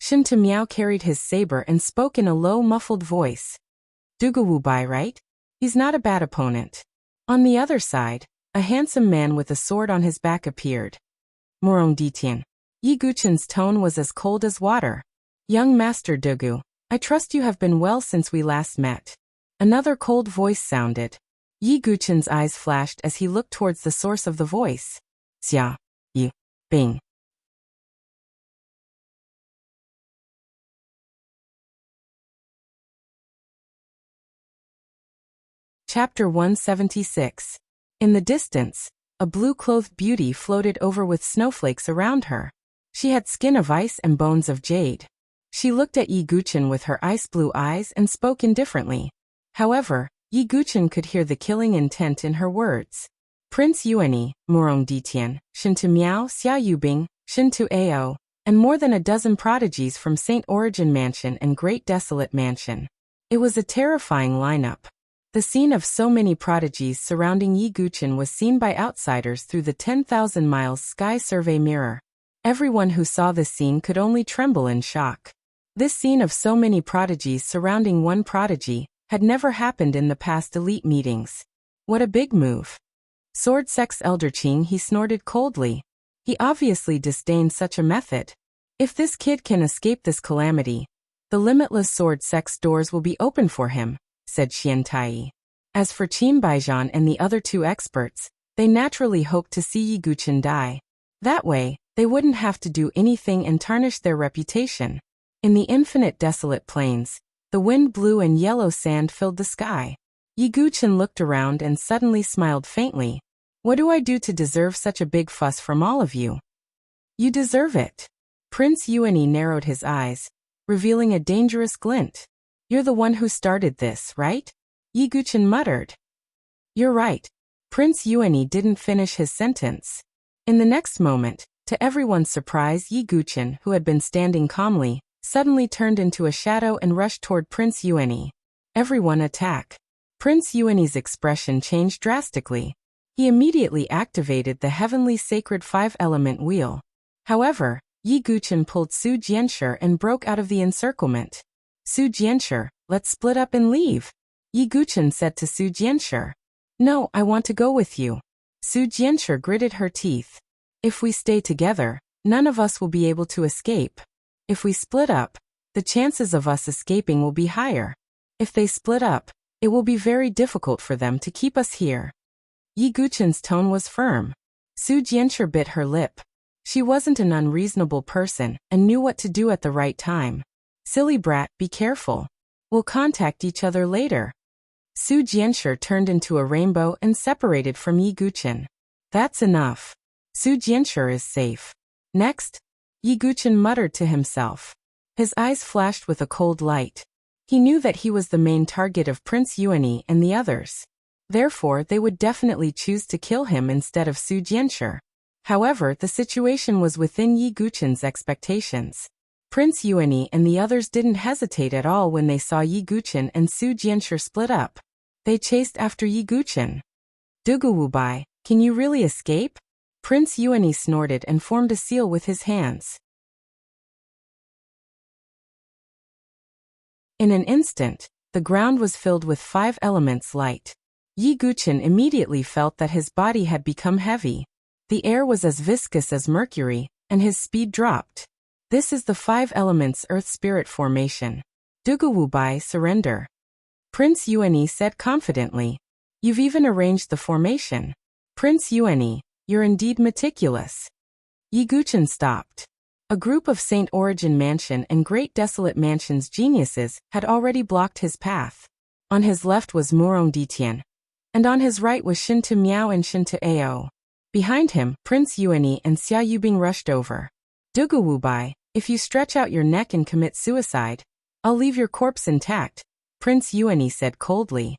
Speaker 1: Shintu Miao carried his saber and spoke in a low, muffled voice. Dugu Wubai, right? He's not a bad opponent. On the other side, a handsome man with a sword on his back appeared. Morong Ditian. Yi Guqin's tone was as cold as water. Young Master Dugu, I trust you have been well since we last met. Another cold voice sounded. Yi Guqin's eyes flashed as he looked towards the source of the voice. Xia. Yi. Bing. Chapter 176. In the distance, a blue-clothed beauty floated over with snowflakes around her. She had skin of ice and bones of jade. She looked at Yi Guqin with her ice-blue eyes and spoke indifferently. However, Yi Guqin could hear the killing intent in her words. Prince Yuani, Morong Ditian, Shintu Miao, Xia Yubing, Shintu Ao, and more than a dozen prodigies from Saint Origin Mansion and Great Desolate Mansion. It was a terrifying lineup. The scene of so many prodigies surrounding Yi Guqin was seen by outsiders through the 10,000 miles sky survey mirror. Everyone who saw this scene could only tremble in shock. This scene of so many prodigies surrounding one prodigy had never happened in the past elite meetings. What a big move. Sword Sex Elder Qing, he snorted coldly. He obviously disdained such a method. If this kid can escape this calamity, the limitless sword sex doors will be open for him, said Xian Tai. As for Qin Baijian and the other two experts, they naturally hoped to see Yi Guqin die. That way, they wouldn't have to do anything and tarnish their reputation. In the infinite desolate plains, the wind blew and yellow sand filled the sky. Yi Guqin looked around and suddenly smiled faintly. What do I do to deserve such a big fuss from all of you? You deserve it. Prince Yuani narrowed his eyes, revealing a dangerous glint. You're the one who started this, right? Yi Guqin muttered. You're right. Prince Yuani didn't finish his sentence. In the next moment, to everyone's surprise, Yi Guqin, who had been standing calmly, suddenly turned into a shadow and rushed toward Prince Yuani. Everyone attack. Prince Yuani's expression changed drastically. He immediately activated the heavenly sacred 5-element wheel. However, Yi Guqin pulled Su Jianshi and broke out of the encirclement. Su Jianshi, let's split up and leave. Yi Guqin said to Su Jianshi. No, I want to go with you. Su Jianshi gritted her teeth. If we stay together, none of us will be able to escape. If we split up, the chances of us escaping will be higher. If they split up, it will be very difficult for them to keep us here. Yi Guqin's tone was firm. Su Jianshi bit her lip. She wasn't an unreasonable person and knew what to do at the right time. Silly brat, be careful. We'll contact each other later. Su Jianshi turned into a rainbow and separated from Yi Guqin. That's enough. Su Jianshi is safe. Next, Yi Guqin muttered to himself. His eyes flashed with a cold light. He knew that he was the main target of Prince Yuani and the others. Therefore, they would definitely choose to kill him instead of Su Jianshi. However, the situation was within Yi Guqin's expectations. Prince Yuani and the others didn't hesitate at all when they saw Yi Guqin and Su Jianshi split up. They chased after Yi Guqin. Dugu Wubai, can you really escape? Prince Yuani snorted and formed a seal with his hands. In an instant, the ground was filled with 5 elements light. Yi Guqin immediately felt that his body had become heavy. The air was as viscous as mercury, and his speed dropped. This is the 5 elements Earth Spirit formation. Duguwubai, surrender. Prince Yuani said confidently. You've even arranged the formation. Prince Yuani, you're indeed meticulous. Yi Guchen stopped. A group of Saint Origin Mansion and Great Desolate Mansion's geniuses had already blocked his path. On his left was Murong Ditian, and on his right was Shinta Miao and Shinta Ao. Behind him, Prince Yuani and Xia Yubing rushed over. Duguwubai, if you stretch out your neck and commit suicide, I'll leave your corpse intact, Prince Yuani said coldly.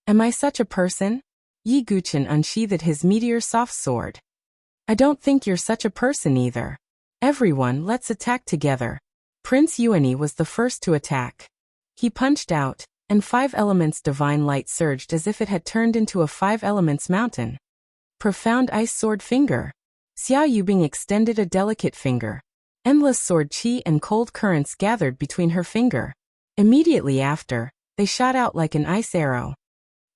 Speaker 1: Am I such a person? Yi Guchen unsheathed his meteor soft sword. I don't think you're such a person either. Everyone, let's attack together. Prince Yuani was the first to attack. He punched out, and 5 elements divine light surged as if it had turned into a 5 elements mountain. Profound ice sword finger. Xia Yubing extended a delicate finger. Endless sword chi and cold currents gathered between her finger. Immediately after, they shot out like an ice arrow.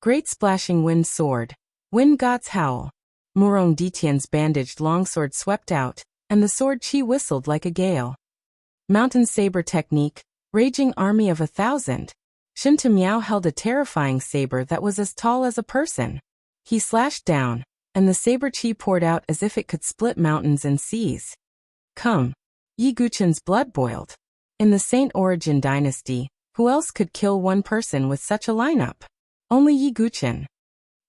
Speaker 1: Great splashing wind sword. Wind god's howl. Murong Ditian's bandaged longsword swept out, and the sword chi whistled like a gale. Mountain saber technique, raging army of 1,000. Shinta Miao held a terrifying saber that was as tall as a person. He slashed down, and the saber chi poured out as if it could split mountains and seas. Come. Yi Guchen's blood boiled. In the Saint Origin dynasty, who else could kill one person with such a lineup? Only Yi Guchen.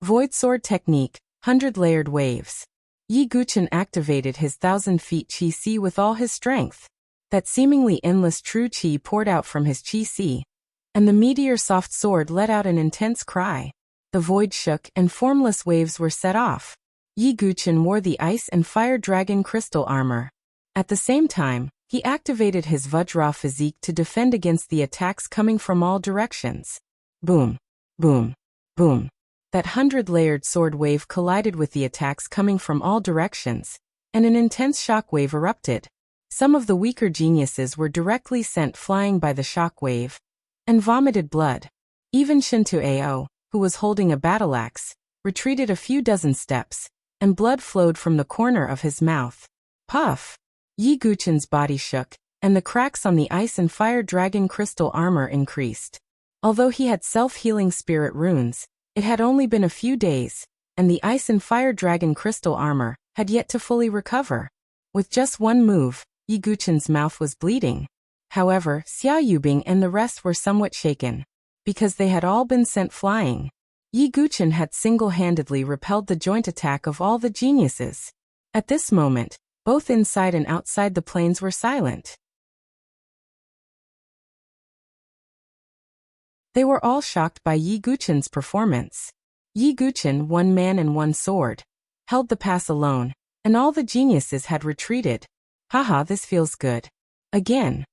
Speaker 1: Void sword technique, 100-layered waves. Yi Guchen activated his 1,000 feet Qi Si with all his strength. That seemingly endless true Qi poured out from his Qi Si, and the meteor soft sword let out an intense cry. The void shook and formless waves were set off. Yi Guchen wore the ice and fire dragon crystal armor. At the same time, he activated his Vajra physique to defend against the attacks coming from all directions. Boom, boom, boom. That 100-layered sword wave collided with the attacks coming from all directions, and an intense shock wave erupted. Some of the weaker geniuses were directly sent flying by the shock wave, and vomited blood. Even Shintu Ao, who was holding a battle axe, retreated a few dozen steps, and blood flowed from the corner of his mouth. Puff! Yi Guchen's body shook, and the cracks on the ice and fire dragon crystal armor increased. Although he had self-healing spirit runes, it had only been a few days, and the ice and fire dragon crystal armor had yet to fully recover. With just one move, Yi Guchen's mouth was bleeding. However, Xia Yubing and the rest were somewhat shaken, because they had all been sent flying. Yi Guchen had single-handedly repelled the joint attack of all the geniuses. At this moment, both inside and outside the planes were silent. They were all shocked by Yi Guchen's performance. Yi Guchen, one man and one sword, held the pass alone, and all the geniuses had retreated. Haha, this feels good. Again.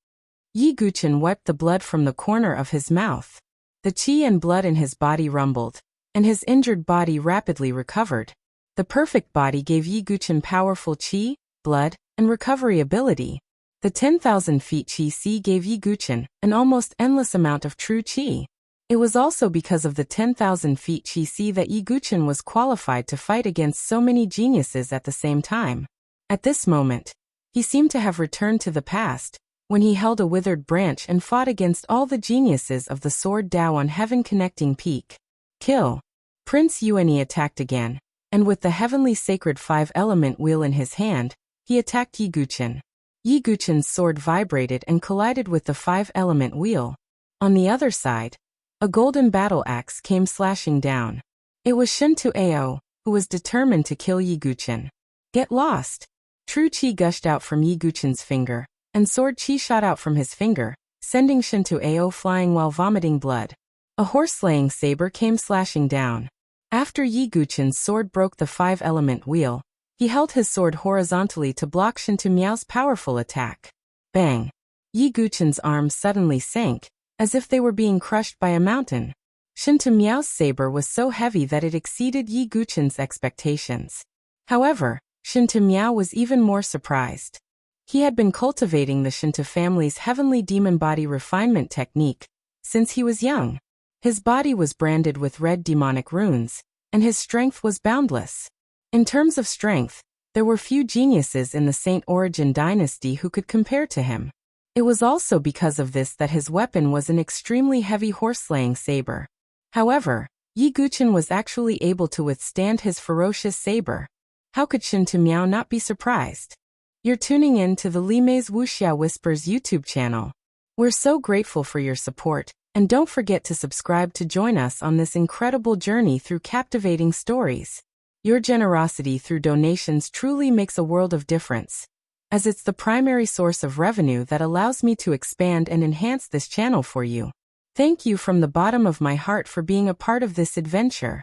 Speaker 1: Yi Guchen wiped the blood from the corner of his mouth. The qi and blood in his body rumbled, and his injured body rapidly recovered. The perfect body gave Yi Guchen powerful qi, blood, and recovery ability. The 10,000 feet Qi Si gave Yi Guchen an almost endless amount of true Qi. It was also because of the 10,000 feet Qi Si that Yi Guchen was qualified to fight against so many geniuses at the same time. At this moment, he seemed to have returned to the past, when he held a withered branch and fought against all the geniuses of the Sword Dao on Heaven Connecting Peak. Kill. Prince Yuani attacked again, and with the heavenly sacred 5-element wheel in his hand, he attacked Yi Guchen. Yi Guchen's sword vibrated and collided with the 5-element wheel. On the other side, a golden battle axe came slashing down. It was Shintu Ao, who was determined to kill Yi Guchen. Get lost! True Qi gushed out from Yi Guchen's finger, and sword Qi shot out from his finger, sending Shintu Ao flying while vomiting blood. A horse-slaying saber came slashing down. After Yi Guchen's sword broke the 5-element wheel, he held his sword horizontally to block Shintu Miao's powerful attack. Bang! Yi Guchen's arms suddenly sank, as if they were being crushed by a mountain. Shintu Miao's saber was so heavy that it exceeded Yi Guchen's expectations. However, Shintu Miao was even more surprised. He had been cultivating the Shintu family's heavenly demon body refinement technique since he was young. His body was branded with red demonic runes, and his strength was boundless. In terms of strength, There were few geniuses in the Saint Origin dynasty who could compare to him. It was also because of this that his weapon was an extremely heavy horse-slaying saber. However, Yi Guqin was actually able to withstand his ferocious saber. How could Shen Tumiao not be surprised? You're tuning in to the Li Mei's Wuxia Whispers YouTube channel. We're so grateful for your support, and don't forget to subscribe to join us on this incredible journey through captivating stories. Your generosity through donations truly makes a world of difference, as it's the primary source of revenue that allows me to expand and enhance this channel for you. Thank you from the bottom of my heart for being a part of this adventure.